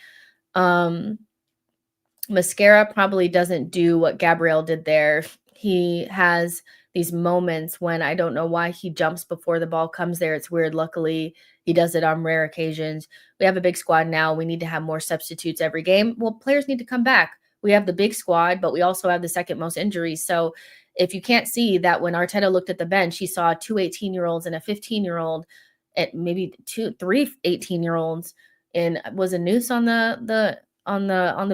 Mascara probably doesn't do what Gabriel did there. He has these moments when I don't know why he jumps before the ball comes there. It's weird. Luckily, he does it on rare occasions. We have a big squad now. We need to have more substitutes every game. Well, players need to come back. We have the big squad, but we also have the second most injuries. So if you can't see that, when Arteta looked at the bench, he saw 2 18-year-olds and a 15-year-old, and maybe 3 18-year-olds, and was a noose on the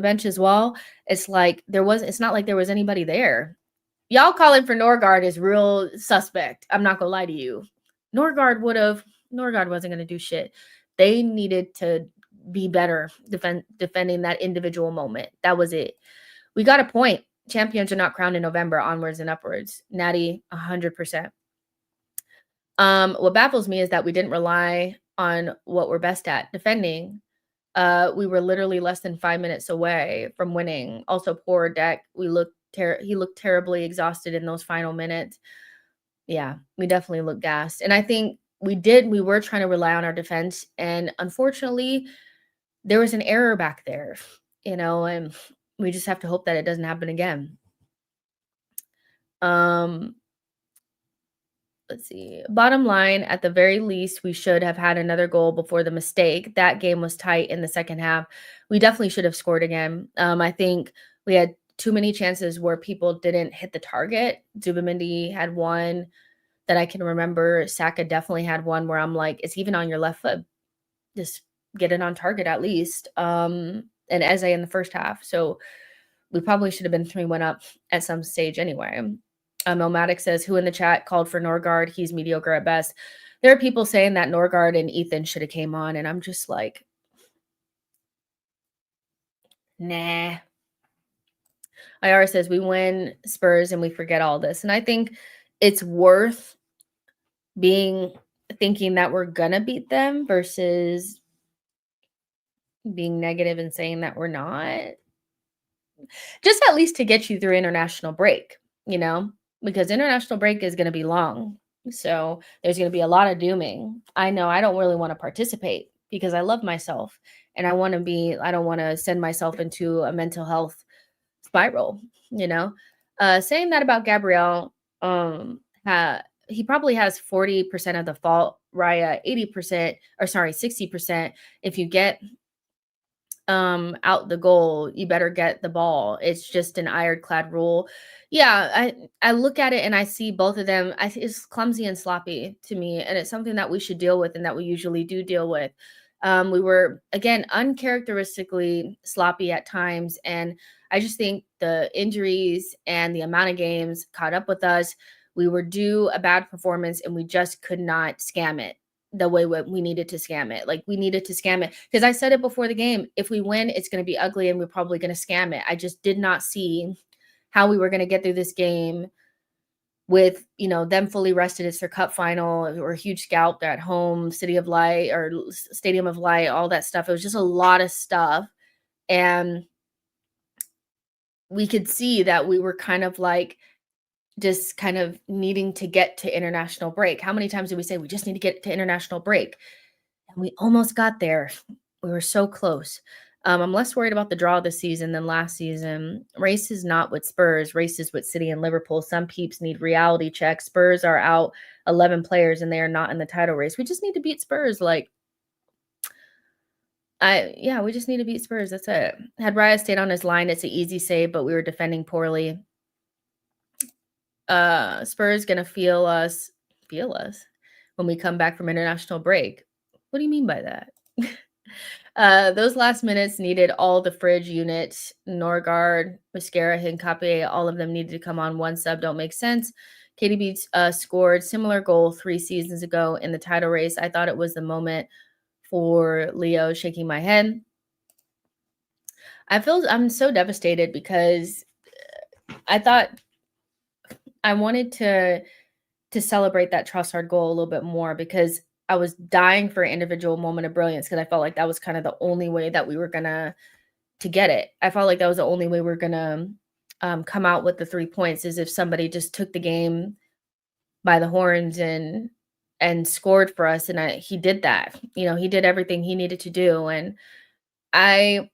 bench as well. It's like it's not like there was anybody there. Y'all calling for Norgard is real suspect. I'm not gonna lie to you. Norgard wasn't gonna do shit. They needed to be better defending that individual moment. That was it. We got a point. Champions are not crowned in November. Onwards and upwards. Natty, 100%. What baffles me is that we didn't rely on what we're best at, defending. We were literally less than 5 minutes away from winning. Also, poor Deck. He looked terribly exhausted in those final minutes. Yeah, we definitely looked gassed, and I think we were trying to rely on our defense, and unfortunately, there was an error back there, and we just have to hope that it doesn't happen again. Um, let's see. Bottom line, at the very least, we should have had another goal before the mistake. That game was tight in the second half. We definitely should have scored again. I think we had too many chances where people didn't hit the target. Zubamendi had one that I can remember. Saka definitely had one where I'm like, it's even on your left foot. Just get it on target at least. And Eze in the first half. So we probably should have been 3-1 up at some stage anyway. Elmatic says, who in the chat called for Norgard? He's mediocre at best. There are people saying that Norgard and Ethan should have came on, and I'm just like, nah. IR says, we win Spurs and we forget all this. And I think it's worth thinking that we're gonna beat them versus being negative and saying that we're not. Just at least to get you through international break, because international break is going to be long. So there's going to be a lot of dooming. I know I don't really want to participate because I love myself and I don't want to send myself into a mental health spiral, you know. Saying that about Gabriel, he probably has 40% of the fault, Raya 80%, or sorry, 60%. If you get out the goal, you better get the ball. It's just an ironclad rule. Yeah, I look at it and I see both of them. It's clumsy and sloppy to me, and it's something that we should deal with and that we usually do deal with. We were again uncharacteristically sloppy at times, and I just think the injuries and the amount of games caught up with us. We were due a bad performance, and we just could not scam it the way we needed to scam it. Like we needed to scam it because I said it before the game. If we win, it's going to be ugly and we're probably going to scam it. I just did not see how we were going to get through this game with, them fully rested. It's their cup final or a huge scalp at home, City of Light or Stadium of Light, all that stuff. It was just a lot of stuff. And we could see that we were kind of like, just kind of needing to get to international break. How many times did we say we just need to get to international break? And we almost got there. We were so close. I'm less worried about the draw this season than last season. Race is not with Spurs. Race is with City and Liverpool. Some peeps need reality checks. Spurs are out 11 players and they are not in the title race. We just need to beat Spurs. We just need to beat Spurs. That's it. Had Raya stayed on his line, it's an easy save, but we were defending poorly. Spurs gonna feel us when we come back from international break. What do you mean by that? Those last minutes needed all the fridge units, Norgard, Mascara, Hincapié, all of them needed to come on. One sub don't make sense. KDB scored similar goal 3 seasons ago in the title race. I thought it was the moment for Leo, shaking my head. I'm so devastated because I thought I wanted to celebrate that Trossard goal a little bit more because I was dying for an individual moment of brilliance because I felt like that was kind of the only way that we were gonna to get it. I felt like that was the only way we are gonna come out with the 3 points is if somebody just took the game by the horns and scored for us. And he did that. He did everything he needed to do. And I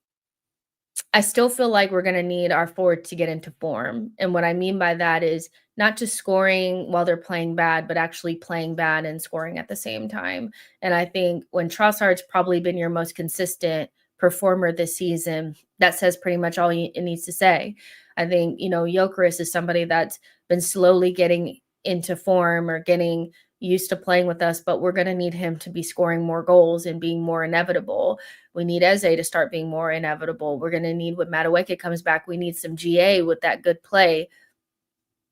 still feel like we're going to need our forward to get into form. And what I mean by that is not just scoring while they're playing bad, but actually playing bad and scoring at the same time. And I think when Trossard's probably been your most consistent performer this season, that says pretty much all it needs to say. I think, Gyökeres is somebody that's been slowly getting into form or getting used to playing with us, but we're going to need him to be scoring more goals and being more inevitable. We need Eze to start being more inevitable. We're going to need, when Madueke comes back, we need some GA with that good play.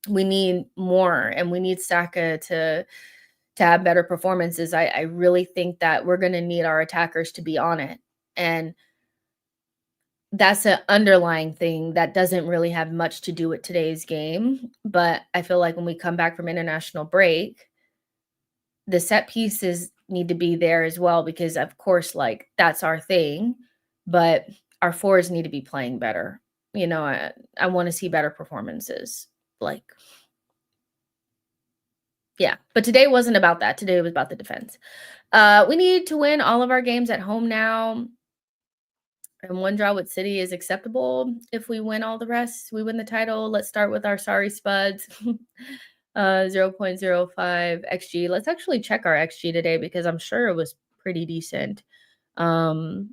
We need more, and we need Saka to have better performances. I really think that we're going to need our attackers to be on it. And that's an underlying thing that doesn't really have much to do with today's game. But I feel like when we come back from international break, the set pieces need to be there as well because, of course, that's our thing. But our forwards need to be playing better. I want to see better performances. Yeah, but today wasn't about that. Today was about the defense. We need to win all of our games at home now. And one draw with City is acceptable. If we win all the rest, we win the title. Let's start with our sorry spuds. 0.05 XG. Let's actually check our XG today because I'm sure it was pretty decent. And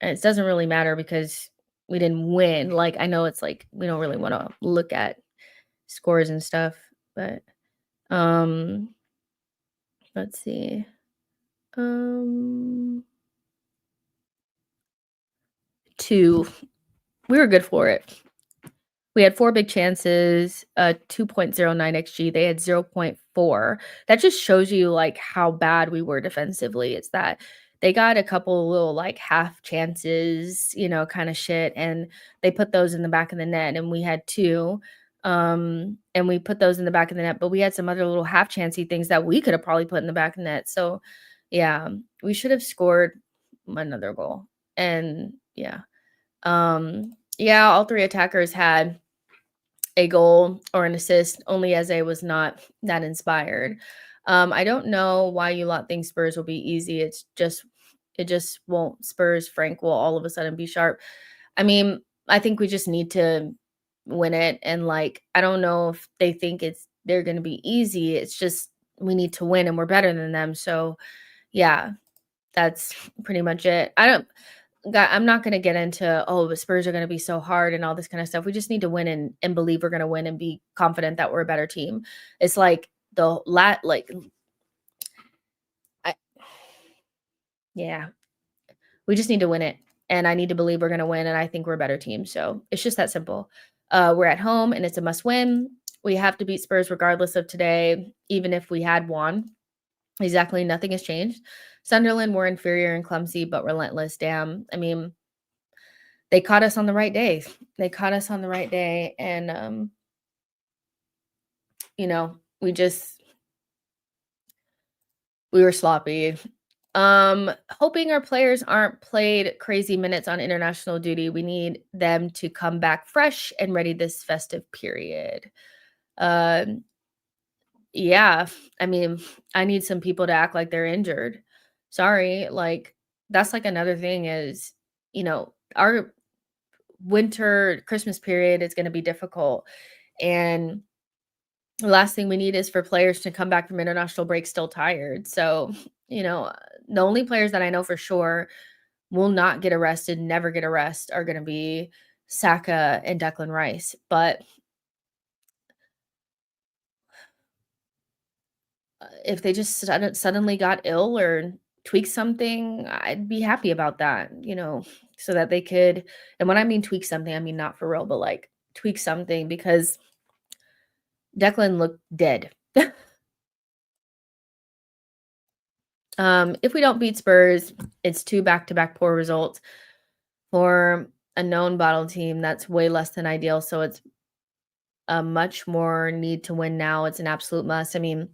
it doesn't really matter because we didn't win. Like, I know it's like we don't really want to look at scores and stuff, but let's see. 2. We were good for it. We had 4 big chances, 2.09 XG. They had 0.4. That just shows you, like, how bad we were defensively. It's that they got a couple little, like, half chances, kinda shit, and they put those in the back of the net, and we had 2, and we put those in the back of the net, but we had some other little half chancey things that we could have probably put in the back of the net. So, yeah, we should have scored another goal, and yeah, all 3 attackers had a goal or an assist. Only Eze was not that inspired. I don't know why you lot think Spurs will be easy. It just won't. Spurs, Frank will all of a sudden be sharp. I mean, I think we just need to win it. And like, I don't know if they think they're gonna be easy. It's just we need to win and we're better than them. So yeah, that's pretty much it. I'm not gonna get into, "Oh, the Spurs are gonna be so hard," and all this kinda stuff. We just need to win and believe we're gonna win and be confident that we're a better team. It's like I yeah, we just need to win it, and I need to believe we're gonna win, and I think we're a better team, so it's just that simple. We're at home, and it's a must win. We have to beat Spurs regardless of today, even if we had won. Exactly, nothing has changed. Sunderland were inferior and clumsy, but relentless. Damn. I mean, they caught us on the right day. They caught us on the right day, and, you know, we were sloppy. Hoping our players aren't played crazy minutes on international duty. We need them to come back fresh and ready this festive period. Um, yeah, I mean, I need some people to act like they're injured. Sorry, like, that's, like, another thing is, our winter Christmas period is gonna be difficult, and the last thing we need is for players to come back from international break still tired. So, you know, the only players that I know for sure will not get arrested, never get arrested, are gonna be Saka and Declan Rice. But, if they just suddenly got ill or tweaked something, I'd be happy about that, so that they could, and when I mean tweak something, I mean not for real, but, like, tweak something because Declan looked dead. If we don't beat Spurs, it's 2 back-to-back poor results. For a known bottle team, that's way less than ideal, so it's a much more need to win now. It's an absolute must. I mean,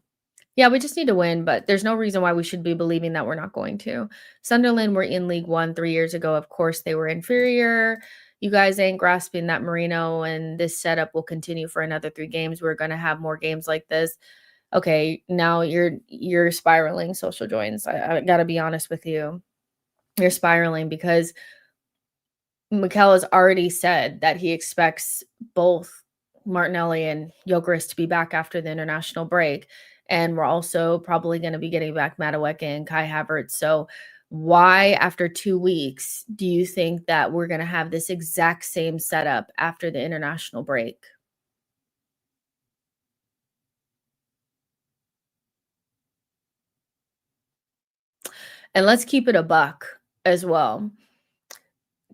yeah, we just need to win, but there's no reason why we should be believing that we're not going to. Sunderland were in League One 3 years ago. Of course, they were inferior. You guys ain't grasping that Marino, and this setup will continue for another 3 games. We're gonna have more games like this. Okay, now you're spiraling, Social Joins. I gotta be honest with you. You're spiraling because Mikel has already said that he expects both Martinelli and Gyökeres to be back after the international break, and we're also probably gonna be getting back Madueke and Kai Havertz. So why, after 2 weeks, do you think that we're gonna have this exact same setup after the international break? And let's keep it a buck as well.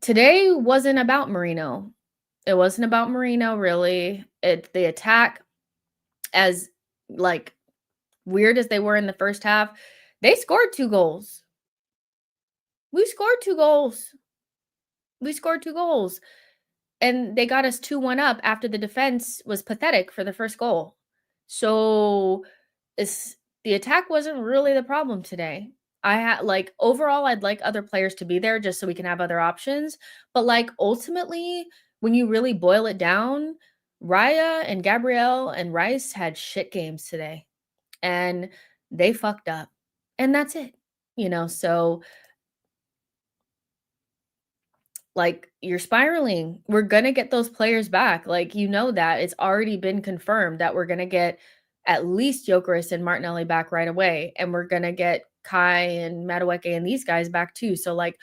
Today wasn't about Marino. It wasn't about Marino, really. The attack, as, like, weird as they were in the first half, they scored 2 goals. We scored 2 goals. We scored 2 goals, and they got us 2-1 up after the defense was pathetic for the first goal. So, it's the attack wasn't really the problem today. Overall, I'd like other players to be there just so we can have other options, but, like, ultimately, when you really boil it down, Raya and Gabrielle and Rice had shit games today, and they fucked up, and that's it, so, like, you're spiraling. We're gonna get those players back, like, that. It's already been confirmed that we're gonna get at least Gyökeres and Martinelli back right away, and we're gonna get Kai and Madueke and these guys back too, so, like,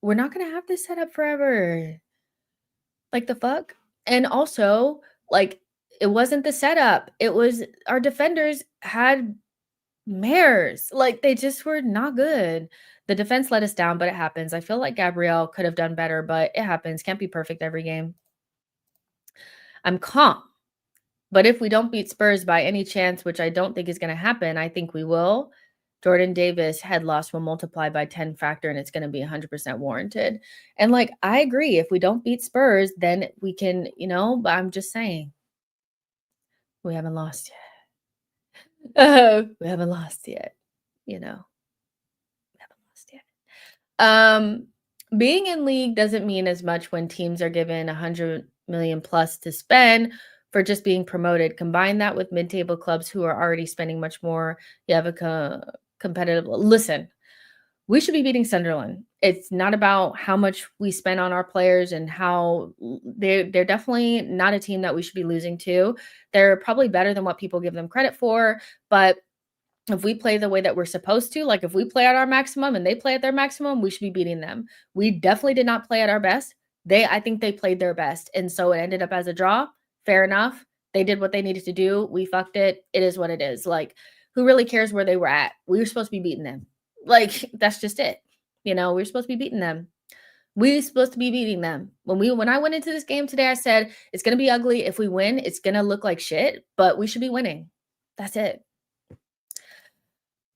we're not gonna have this set up forever. Like, the fuck? And also, like, it wasn't the setup, it was our defenders had mares, like, they just were not good. The defense let us down, but it happens. I feel like Gabrielle could have done better, but it happens, can't be perfect every game. I'm calm, but if we don't beat Spurs by any chance, which I don't think is gonna happen, I think we will, Jordan Davis head loss will multiply by 10 factor, and it's gonna be 100% warranted. And, like, I agree, if we don't beat Spurs, then we can, but I'm just saying, we haven't lost yet. We haven't lost yet, you know? We haven't lost yet. Being in league doesn't mean as much when teams are given 100 million plus to spend for just being promoted. Combine that with mid-table clubs who are already spending much more. You have a competitive. Listen, we should be beating Sunderland. It's not about how much we spend on our players and how they're definitely not a team that we should be losing to. They're probably better than what people give them credit for, but if we play the way that we're supposed to, like if we play at our maximum and they play at their maximum, we should be beating them. We definitely did not play at our best. I think they played their best. And so it ended up as a draw. Fair enough. They did what they needed to do. We fucked it. It is what it is. Like, who really cares where they were at? We were supposed to be beating them. Like, that's just it. We were supposed to be beating them. We were supposed to be beating them. When I went into this game today, I said, it's going to be ugly. If we win, it's going to look like shit, but we should be winning. That's it.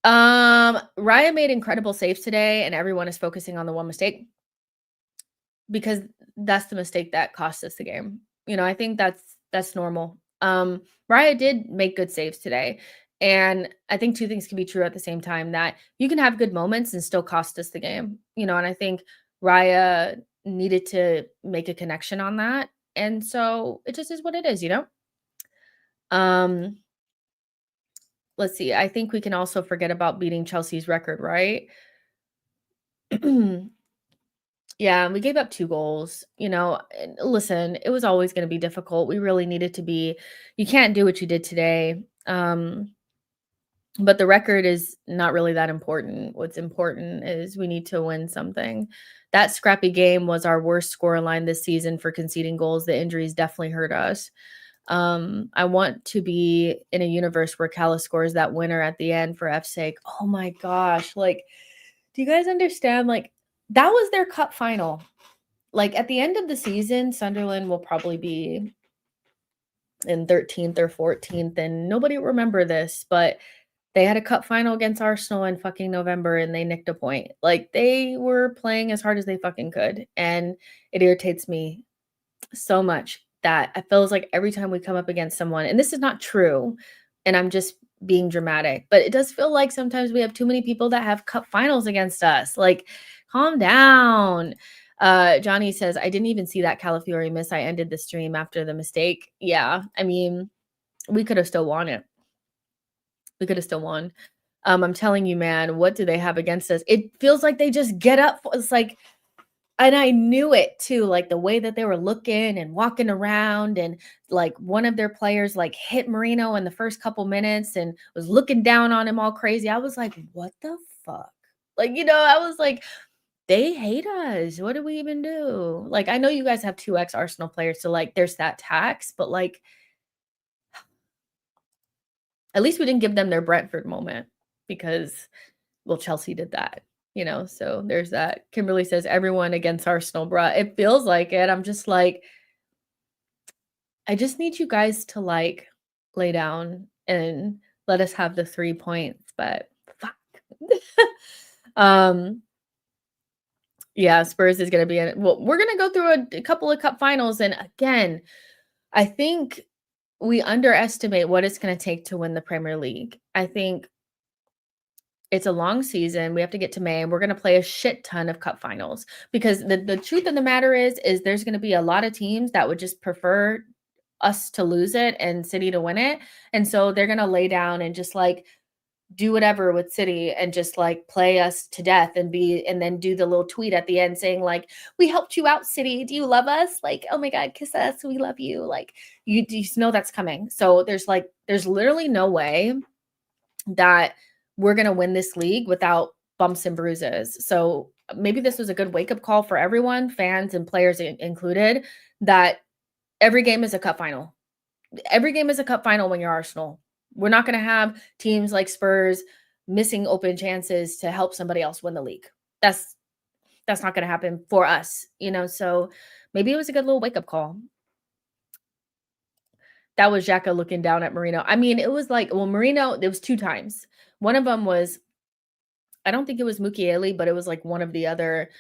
Raya made incredible saves today, and everyone is focusing on the one mistake because that's the mistake that cost us the game. I think that's normal. Raya did make good saves today, and I think two things can be true at the same time, that you can have good moments and still cost us the game. And I think Raya needed to make a connection on that, and so it just is what it is. Um, let's see. I think we can also forget about beating Chelsea's record, right? Yeah, we gave up 2 goals, and listen, it was always gonna be difficult. We really needed to be. You can't do what you did today, but the record is not really that important. What's important is we need to win something. That scrappy game was our worst scoreline this season for conceding goals. The injuries definitely hurt us. I want to be in a universe where Calla scores that winner at the end for F's sake. Oh my gosh, like, do you guys understand? Like, that was their cup final. Like, at the end of the season, Sunderland will probably be in 13th or 14th, and nobody will remember this, but they had a cup final against Arsenal in fucking November, and they nicked a point. Like, they were playing as hard as they fucking could, and it irritates me so much that it feels like every time we come up against someone, and this is not true, and I'm just being dramatic, but it does feel like sometimes we have too many people that have cup finals against us. Like, calm down. Johnny says, I didn't even see that Calafiori miss. I ended the stream after the mistake. Yeah, I mean, we could have still won it. We could have still won. I'm telling you, man, what do they have against us? It feels like they just get up. It's like, and I knew it too, like the way that they were looking and walking around, and like one of their players like hit Marino in the first couple minutes and was looking down on him all crazy. I was like, what the fuck? Like, I was like, they hate us. What do we even do? Like, I know you guys have 2 ex-Arsenal players, so like there's that tax, but like, at least we didn't give them their Brentford moment because, well, Chelsea did that. So there's that. Kimberly says, everyone against Arsenal, bruh. It feels like it. I'm just like, I just need you guys to like lay down and let us have the 3 points, but fuck. Yeah, Spurs is gonna be in it. Well, we're gonna go through a couple of cup finals, and again, I think we underestimate what it's gonna take to win the Premier League. I think It's a long season. We have to get to May, and we're gonna play a shit ton of cup finals because the truth of the matter is there's gonna be a lot of teams that would just prefer us to lose it and City to win it. And so they're gonna lay down and just like do whatever with City and just like play us to death and then do the little tweet at the end saying like, "We helped you out, City. Do you love us? Like, oh my God, kiss us. We love you." Like you just know that's coming. So there's literally no way that we're going to win this league without bumps and bruises. So maybe this was a good wake up call for everyone, fans and players included, that every game is a cup final. Every game is a cup final when you're Arsenal. We're not going to have teams like Spurs missing open chances to help somebody else win the league. That's not going to happen for us, so maybe it was a good little wake up call. That was Xhaka looking down at Marino. I mean, it was like, well, Marino, there was 2 times. One of them was, I don't think it was Mukiele, but it was like one of the other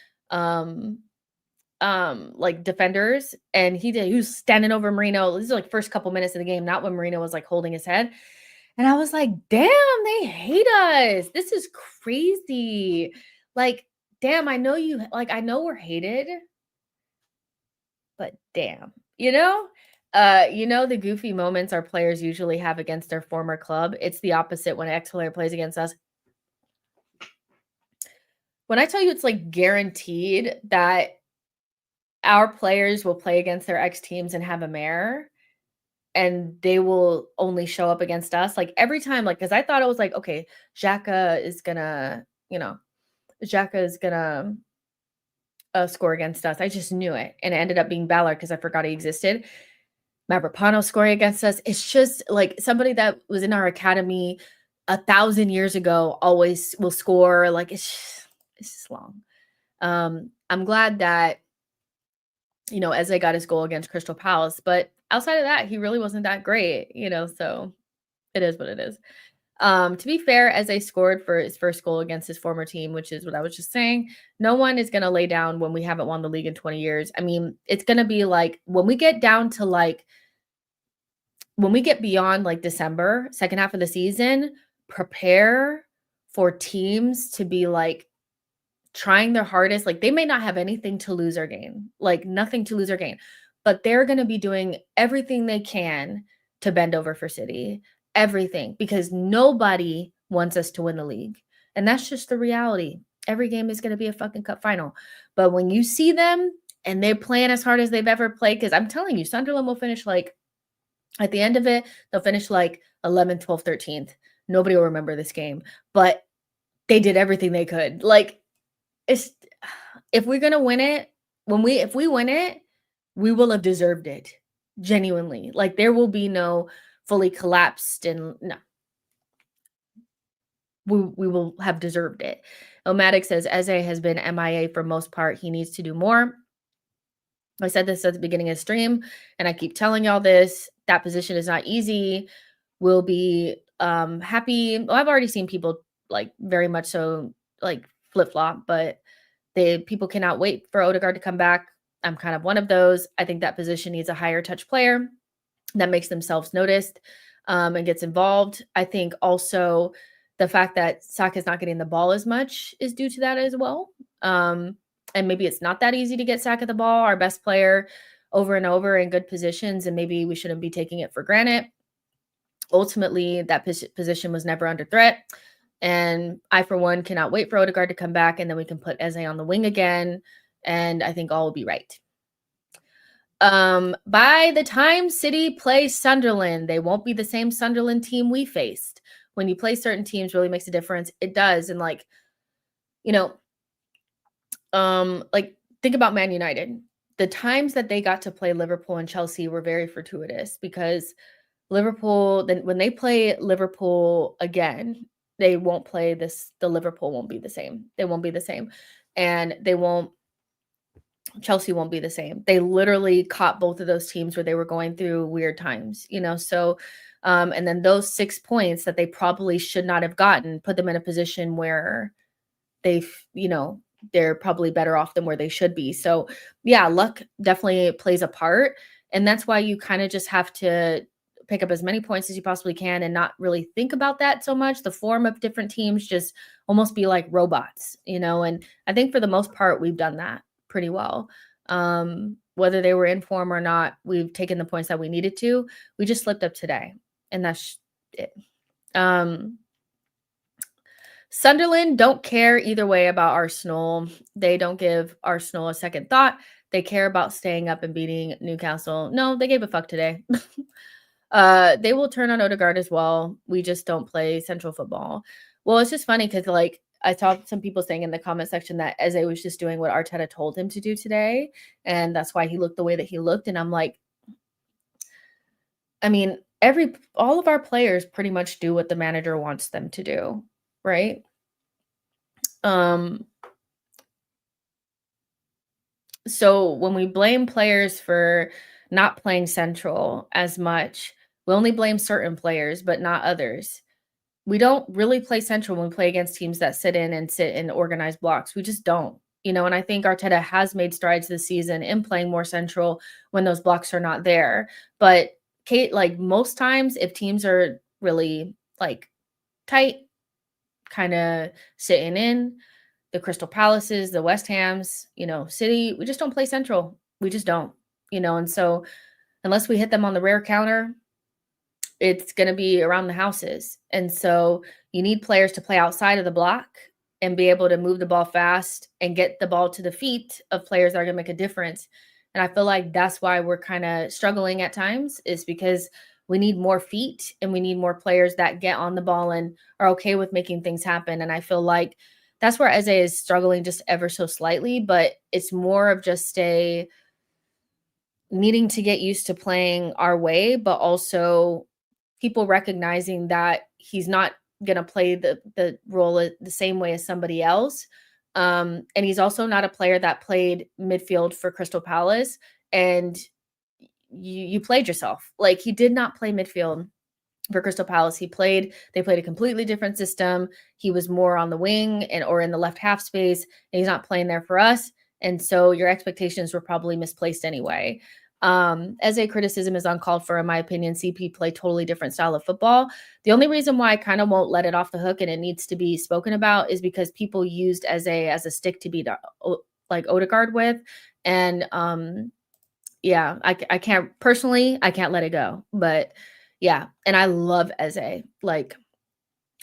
like defenders, and he was standing over Marino. This is like first couple minutes of the game, not when Marino was like holding his head. And I was like, damn, they hate us. This is crazy. Like, damn, I know we're hated, but damn, the goofy moments our players usually have against their former club. It's the opposite when an ex-player plays against us. When I tell you it's like guaranteed that our players will play against their ex teams and have a mare, and they will only show up against us. Like every time, like, because I thought it was like, okay, Xhaka is gonna score against us. I just knew it. And it ended up being Ballard because I forgot he existed. Mavropano scoring against us. It's just like somebody that was in our academy 1,000 years ago always will score. Like it's just long. I'm glad that Eze got his goal against Crystal Palace, but outside of that, he really wasn't that great, so it is what it is. To be fair, Eze scored for his first goal against his former team, which is what I was just saying. No one is going to lay down when we haven't won the league in 20 years. I mean, it's going to be like when we get down to when we get beyond like December, second half of the season, prepare for teams to be like trying their hardest. Like they may not have anything to lose or gain, like nothing to lose or gain, but they're going to be doing everything they can to bend over for City, everything, because nobody wants us to win the league. And that's just the reality. Every game is going to be a fucking cup final. But when you see them and they're playing as hard as they've ever played, because I'm telling you, Sunderland will finish like, at the end of it, they'll finish like 11th, 12th, 13th. Nobody will remember this game, but they did everything they could. Like, if we're gonna win it, if we win it, we will have deserved it. Genuinely. Like there will be no fully collapsed and no. We will have deserved it. Omatic says Eze has been MIA for most part. He needs to do more. I said this at the beginning of the stream, and I keep telling y'all this. That position is not easy. We'll be happy. Well, I've already seen people like very much so like flip-flop, but people cannot wait for Odegaard to come back. I'm kind of one of those. I think that position needs a higher touch player that makes themselves noticed and gets involved. I think also the fact that Saka is not getting the ball as much is due to that as well. And maybe it's not that easy to get Saka the ball, our best player, over and over in good positions, and maybe we shouldn't be taking it for granted. Ultimately, that position was never under threat. And I, for one, cannot wait for Odegaard to come back, and then we can put Eze on the wing again, and I think all will be right. By the time City plays Sunderland, they won't be the same Sunderland team we faced. When you play certain teams, really makes a difference. It does. And like think about Man United. The times that they got to play Liverpool and Chelsea were very fortuitous because Liverpool, then when they play Liverpool again, they won't play this. The Liverpool won't be the same. They won't be the same. And Chelsea won't be the same. They literally caught both of those teams where they were going through weird times, so, and then those 6 points that they probably should not have gotten, put them in a position where they're probably better off than where they should be. So yeah, luck definitely plays a part. And that's why you kind of just have to pick up as many points as you possibly can and not really think about that so much. The form of different teams just almost be like robots, and I think for the most part we've done that pretty well. Whether they were in form or not, we've taken the points that we needed to. We just slipped up today, and that's it. Sunderland don't care either way about Arsenal. They don't give Arsenal a second thought. They care about staying up and beating Newcastle. No, they gave a fuck today. They will turn on Odegaard as well. We just don't play central football. Well, it's just funny because, like, I saw some people saying in the comment section that Eze was just doing what Arteta told him to do today, and that's why he looked the way that he looked. And I'm like, I mean, all of our players pretty much do what the manager wants them to do, right? So when we blame players for not playing central as much, we only blame certain players, but not others. We don't really play central when we play against teams that sit in organized blocks. We just don't, and I think Arteta has made strides this season in playing more central when those blocks are not there. But Kate, like most times, if teams are really like tight, kind of sitting in, the Crystal Palaces, the West Hams, City, we just don't play central. We just don't, and so unless we hit them on the rare counter, it's going to be around the houses. And so you need players to play outside of the block and be able to move the ball fast and get the ball to the feet of players that are going to make a difference. And I feel like that's why we're kind of struggling at times, is because we need more feet and we need more players that get on the ball and are okay with making things happen. And I feel like that's where Eze is struggling just ever so slightly, but it's more of just needing to get used to playing our way, but also people recognizing that he's not going to play the role the same way as somebody else. And he's also not a player that played midfield for Crystal Palace, and you played yourself. Like, he did not play midfield for Crystal Palace. They played a completely different system. He was more on the wing or in the left half space, and he's not playing there for us. And so your expectations were probably misplaced anyway. As a criticism is uncalled for, in my opinion. CP play totally different style of football. The only reason why I kind of won't let it off the hook and it needs to be spoken about is because people used as a stick to beat like Odegaard with. And yeah, I can't personally, I can't let it go. But yeah, and I love Eze. Like,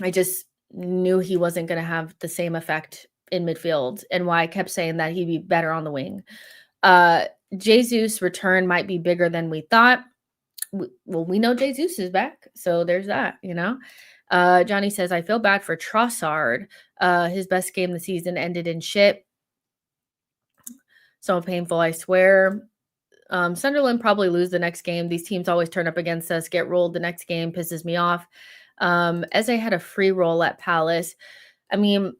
I just knew he wasn't going to have the same effect in midfield, and why I kept saying that he'd be better on the wing. Jesus' return might be bigger than we thought. We know Jesus is back, so there's that, Johnny says, I feel bad for Trossard. His best game of the season ended in shit. So painful, I swear. Sunderland probably lose the next game. These teams always turn up against us, get rolled the next game, pisses me off. Eze had a free roll at Palace. I mean,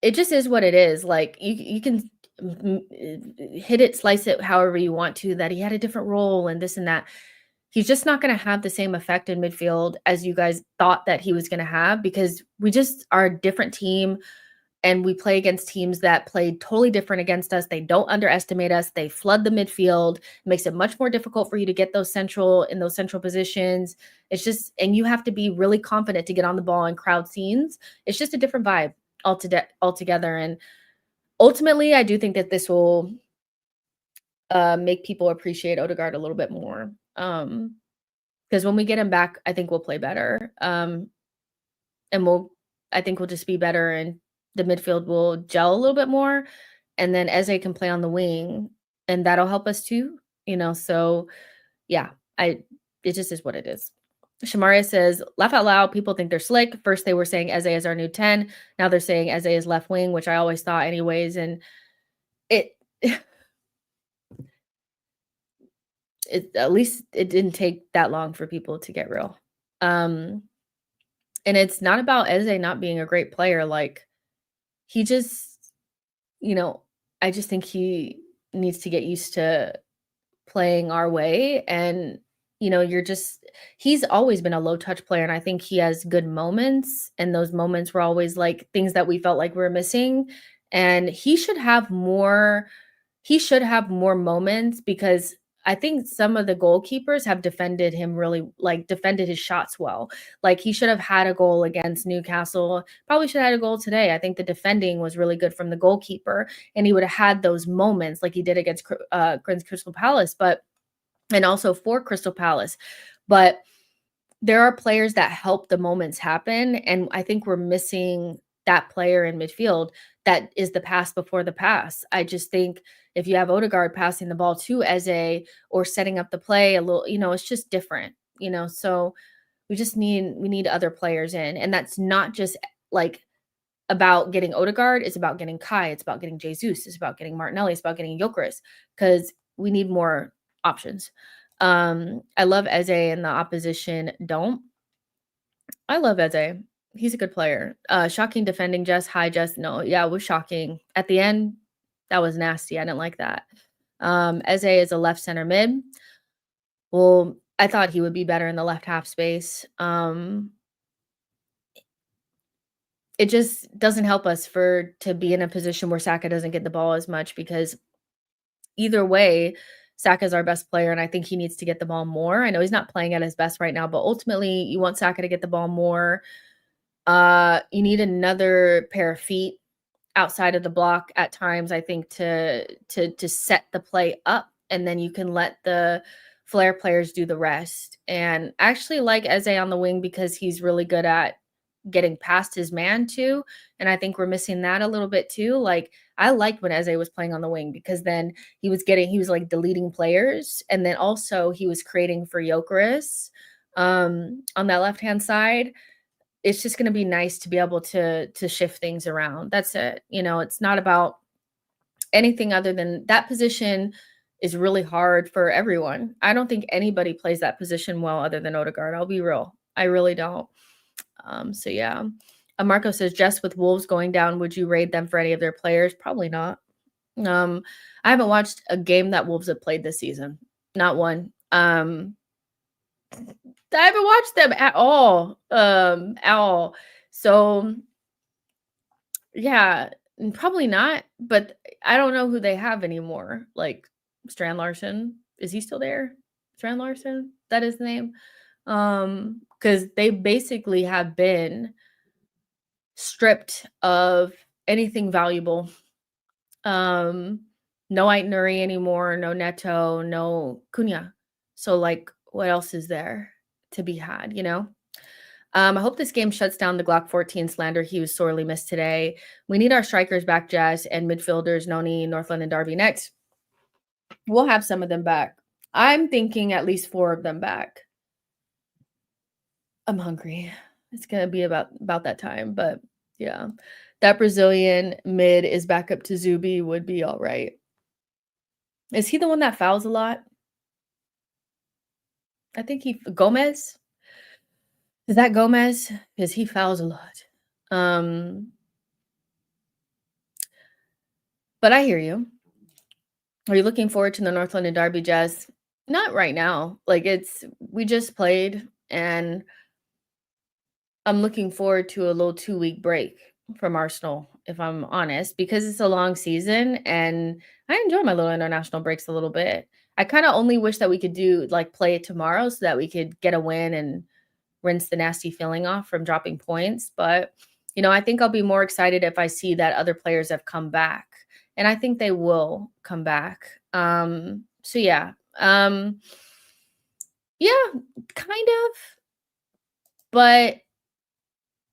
it just is what it is. Like, you can hit it, slice it however you want to, that he had a different role and this and that. He's just not going to have the same effect in midfield as you guys thought that he was going to have, because we just are a different team. And we play against teams that play totally different against us. They don't underestimate us. They flood the midfield. It makes it much more difficult for you to get those central positions. It's just, and you have to be really confident to get on the ball and crowd scenes. It's just a different vibe altogether. And ultimately, I do think that this will make people appreciate Odegaard a little bit more. Because when we get him back, I think we'll play better. And I think we'll just be better, and the midfield will gel a little bit more, and then Eze can play on the wing, and that'll help us too, so yeah, it just is what it is. Shamaria says, laugh out loud, people think they're slick. First they were saying Eze is our new 10, now they're saying Eze is left wing, which I always thought anyways, and it at least it didn't take that long for people to get real. And it's not about Eze not being a great player. Like, he just, I just think he needs to get used to playing our way. And, he's always been a low touch player. And I think he has good moments. And those moments were always like things that we felt like we were missing. And he should have more moments, because I think some of the goalkeepers have defended him really defended his shots well. Like, he should have had a goal against Newcastle, probably should have had a goal today. I think the defending was really good from the goalkeeper, and he would have had those moments like he did against Crystal Palace, and also for Crystal Palace. But there are players that help the moments happen, and I think we're missing that player in midfield that is the pass before the pass. I just think if you have Odegaard passing the ball to Eze or setting up the play a little, it's just different, so we need other players in, and that's not just like about getting Odegaard, it's about getting Kai, it's about getting Jesus, it's about getting Martinelli, it's about getting Gyökeres, because we need more options. I love Eze and the opposition don't. I love Eze. He's a good player. Shocking defending, Jess. Hi, Jess. No, yeah, it was shocking. At the end, that was nasty. I didn't like that. Eze is a left center mid. Well, I thought he would be better in the left half space. It just doesn't help us to be in a position where Saka doesn't get the ball as much, because either way, Saka's our best player, and I think he needs to get the ball more. I know he's not playing at his best right now, but ultimately, you want Saka to get the ball more. You need another pair of feet outside of the block at times, I think, to set the play up, and then you can let the flair players do the rest. And I actually like Eze on the wing because he's really good at getting past his man too, and I think we're missing that a little bit too. Like, I liked when Eze was playing on the wing, because then he was like deleting players, and then also he was creating for Gyökeres on that left-hand side. It's just going to be nice to be able to shift things around. That's it. It's not about anything other than that position is really hard for everyone. I don't think anybody plays that position well other than Odegaard. I'll be real. I really don't. So yeah. Marco says, Jess, with Wolves going down, would you raid them for any of their players? Probably not. I haven't watched a game that Wolves have played this season. Not one. I haven't watched them at all. So yeah, probably not. But I don't know who they have anymore. Like Strand Larson. Is he still there? Strand Larson? That is the name. Because they basically have been stripped of anything valuable. No Ait Nuri anymore, no Neto, no Cunha. So, like, what else is there to be had, I hope this game shuts down the Glock 14 slander. He was sorely missed today. We need our strikers back, Jess, and midfielders, Noni, Northland, and Darby next. We'll have some of them back. I'm thinking at least 4 of them back. I'm hungry. It's going to be about that time, but yeah. That Brazilian mid is back up to Zubi would be all right. Is he the one that fouls a lot? I think Gomez? Is that Gomez? Because he fouls a lot. But I hear you. Are you looking forward to the North London Derby, Jess? Not right now. Like, we just played, and I'm looking forward to a little 2-week break from Arsenal, if I'm honest, because it's a long season, and I enjoy my little international breaks a little bit. I kind of only wish that we could play it tomorrow so that we could get a win and rinse the nasty feeling off from dropping points. But, I think I'll be more excited if I see that other players have come back, and I think they will come back. So yeah. Yeah, kind of, but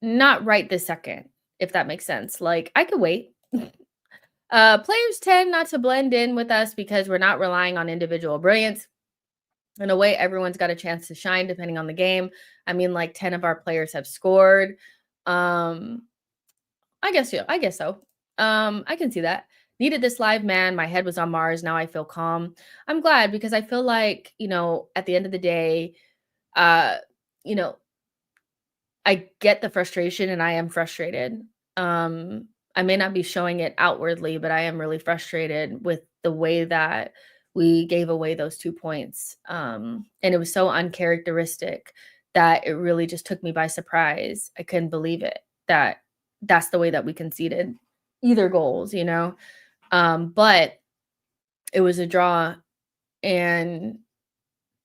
not right this second, if that makes sense. Like, I could wait. Players tend not to blend in with us because we're not relying on individual brilliance. In a way, everyone's got a chance to shine depending on the game. I mean, like 10 of our players have scored. I guess so. I can see that. Needed this live, man. My head was on Mars. Now I feel calm. I'm glad, because I feel like, at the end of the day, I get the frustration, and I am frustrated. I may not be showing it outwardly, but I am really frustrated with the way that we gave away those 2 points. And it was so uncharacteristic that it really just took me by surprise. I couldn't believe it, that's the way that we conceded either goals, But it was a draw and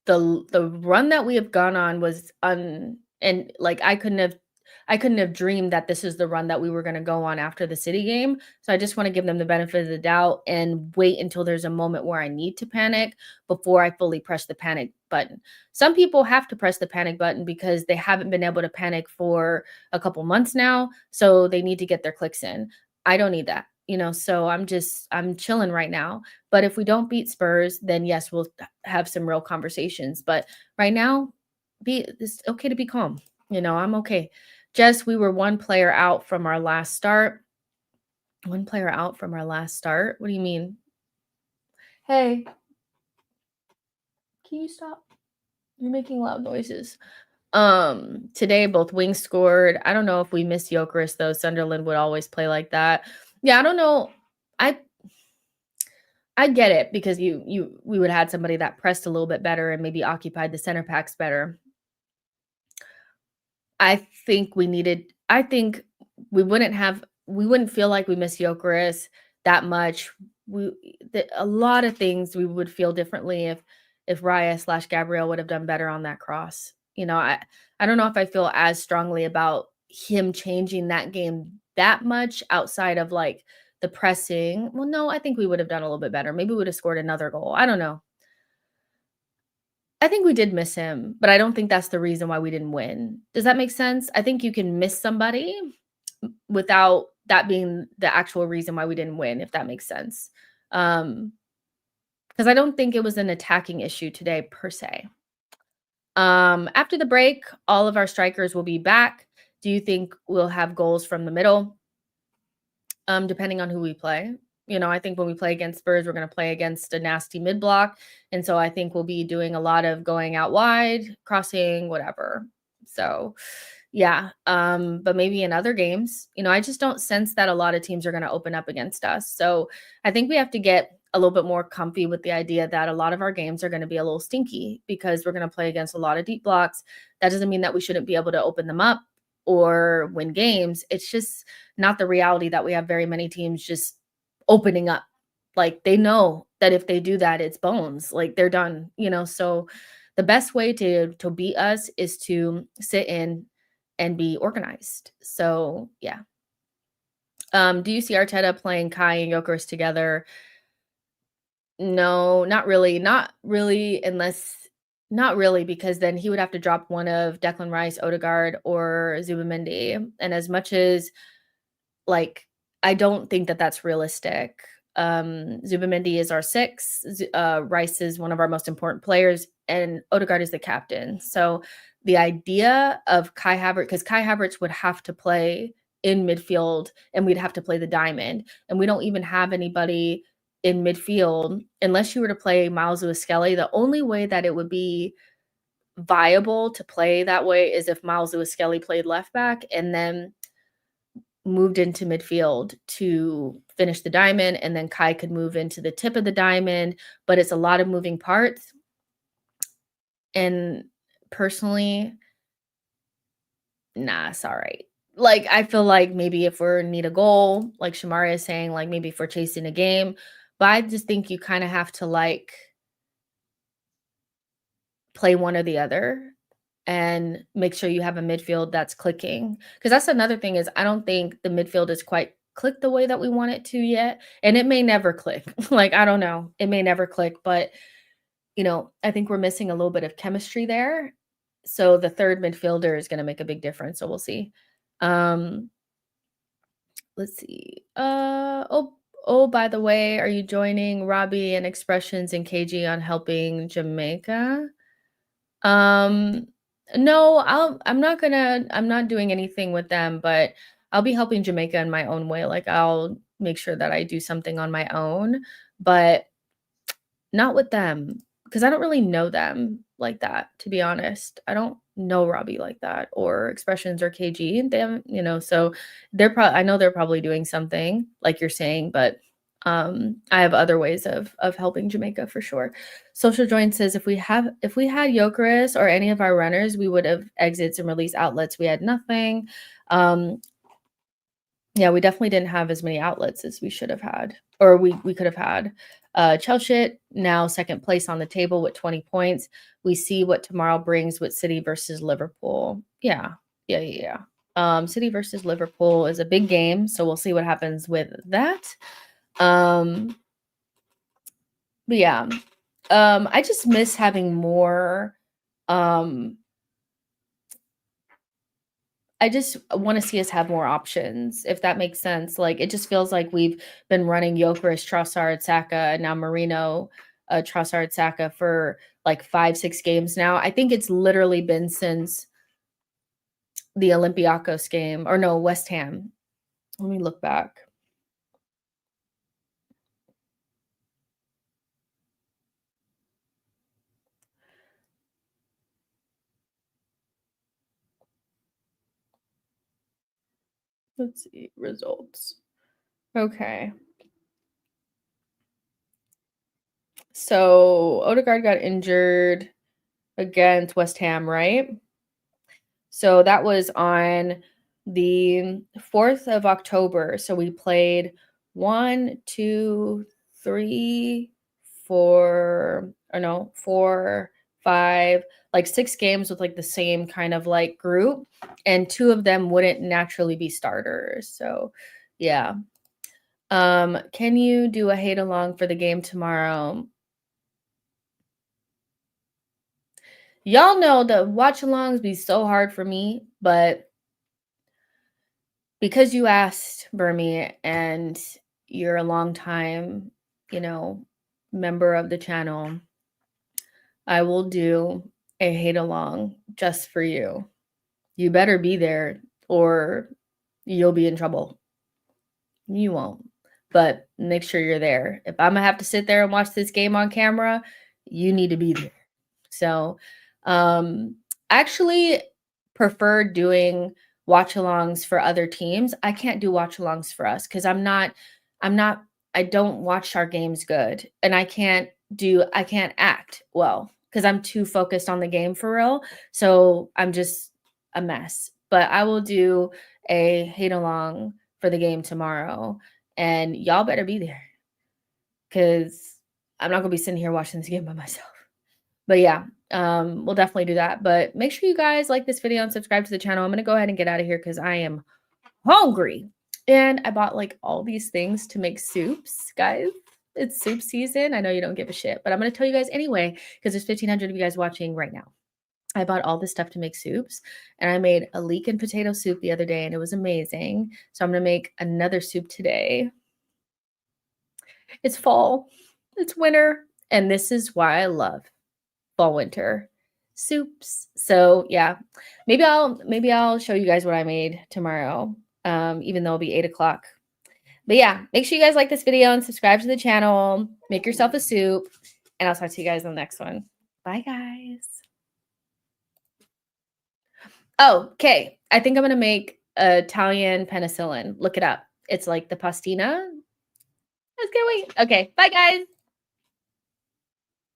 the run that we have gone on was and like I couldn't have dreamed that this is the run that we were gonna go on after the City game. So I just wanna give them the benefit of the doubt and wait until there's a moment where I need to panic before I fully press the panic button. Some people have to press the panic button because they haven't been able to panic for a couple months now, so they need to get their clicks in. I don't need that, so I'm chilling right now. But if we don't beat Spurs, then yes, we'll have some real conversations. But right now, it's okay to be calm. I'm okay. Jess, we were one player out from our last start. One player out from our last start? What do you mean? Hey, can you stop? You're making loud noises. Today both wings scored. I don't know if we missed Gyökeres though. Sunderland would always play like that. Yeah, I don't know. I I get it because we would have had somebody that pressed a little bit better and maybe occupied the center packs better. I think we wouldn't feel like we missed Gyökeres that much. A lot of things we would feel differently if Raya/Gabriel would have done better on that cross. I don't know if I feel as strongly about him changing that game that much outside of like the pressing. Well, no, I think we would have done a little bit better. Maybe we would have scored another goal. I don't know. I think we did miss him, but I don't think that's the reason why we didn't win. Does that make sense? I think you can miss somebody without that being the actual reason why we didn't win, if that makes sense. Because I don't think it was an attacking issue today per se. After the break, all of our strikers will be back. Do you think we'll have goals from the middle? Depending on who we play. I think when we play against Spurs, we're going to play against a nasty mid block. And so I think we'll be doing a lot of going out wide, crossing, whatever. So yeah. But maybe in other games, I just don't sense that a lot of teams are going to open up against us. So I think we have to get a little bit more comfy with the idea that a lot of our games are going to be a little stinky because we're going to play against a lot of deep blocks. That doesn't mean that we shouldn't be able to open them up or win games. It's just not the reality that we have very many teams just opening up. Like they know that if they do that, it's bones. Like they're done, So the best way to beat us is to sit in and be organized. So yeah. Do you see Arteta playing Kai and Gyökeres together? No, not really. Not really, because then he would have to drop one of Declan Rice, Odegaard, or Zubimendi. And as much as like, I don't think that that's realistic. Zubimendi is our 6. Rice is one of our most important players, and Odegaard is the captain. So the idea of Kai Havertz, because Kai Havertz would have to play in midfield, and we'd have to play the diamond, and we don't even have anybody in midfield unless you were to play Miles Lewis-Skelly. The only way that it would be viable to play that way is if Miles Lewis-Skelly played left back and then moved into midfield to finish the diamond, and then Kai could move into the tip of the diamond, but it's a lot of moving parts. And personally, nah, it's all right. Like, I feel like maybe if we need a goal, like Shamari is saying, like maybe if we're chasing a game, but I just think you kind of have to like play one or the other and make sure you have a midfield that's clicking. Because that's another thing is I don't think the midfield is quite clicked the way that we want it to yet. And it may never click. Like, I don't know. It may never click, but I think we're missing a little bit of chemistry there. So the third midfielder is going to make a big difference. So we'll see. Let's see. By the way, are you joining Robbie and Expressions and KG on helping Jamaica? No, I'm not doing anything with them, but I'll be helping Jamaica in my own way. Like I'll make sure that I do something on my own, but not with them because I don't really know them like that, to be honest. I don't know Robbie like that or Expressions or KG. They haven't, so I know they're probably doing something like you're saying, but I have other ways of helping Jamaica for sure. Social Join says if we had Gyökeres or any of our runners, we would have exits and release outlets. We had nothing. Yeah, we definitely didn't have as many outlets as we should have had, or we could have had. Chelsea now second place on the table with 20 points. We see what tomorrow brings with City versus Liverpool. Yeah. City versus Liverpool is a big game, so we'll see what happens with that. But yeah, I just miss having more. I just want to see us have more options, if that makes sense. Like, it just feels like we've been running Gyökeres, Trossard, Saka, and now Marino, Trossard, Saka for like 5-6 games now. I think it's literally been since the Olympiacos game, or no, West Ham. Let me look back. Let's see results. Okay. So Odegaard got injured against West Ham, right? So that was on the 4th of October. So we played 1, 2, 3, 4, or no, 4, 5, like 6 games with like the same kind of like group, and 2 of them wouldn't naturally be starters. So yeah. Can you do a hate along for the game tomorrow? Y'all know the watch alongs be so hard for me, but because you asked, Burmy, and you're a long time, member of the channel, I will do a hate along just for you. You better be there or you'll be in trouble. You won't, but make sure you're there. If I'm gonna have to sit there and watch this game on camera, you need to be there. So, I actually prefer doing watch alongs for other teams. I can't do watch alongs for us because I don't watch our games good, and I can't act well because I'm too focused on the game for real. So I'm just a mess. But I will do a hate along for the game tomorrow, and y'all better be there because I'm not gonna be sitting here watching this game by myself. But yeah, we'll definitely do that. But make sure you guys like this video and subscribe to the channel. I'm gonna go ahead and get out of here because I am hungry. And I bought like all these things to make soups, guys. It's soup season. I know you don't give a shit, but I'm gonna tell you guys anyway because there's 1,500 of you guys watching right now. I bought all this stuff to make soups, and I made a leek and potato soup the other day, and it was amazing. So I'm gonna make another soup today. It's fall, it's winter, and this is why I love fall winter soups. So yeah, maybe I'll show you guys what I made tomorrow, even though it'll be 8 o'clock. But yeah, make sure you guys like this video and subscribe to the channel. Make yourself a soup, and I'll talk to you guys in the next one. Bye, guys. Oh, okay. I think I'm gonna make Italian penicillin. Look it up. It's like the pastina. Let's get away. Okay, bye, guys.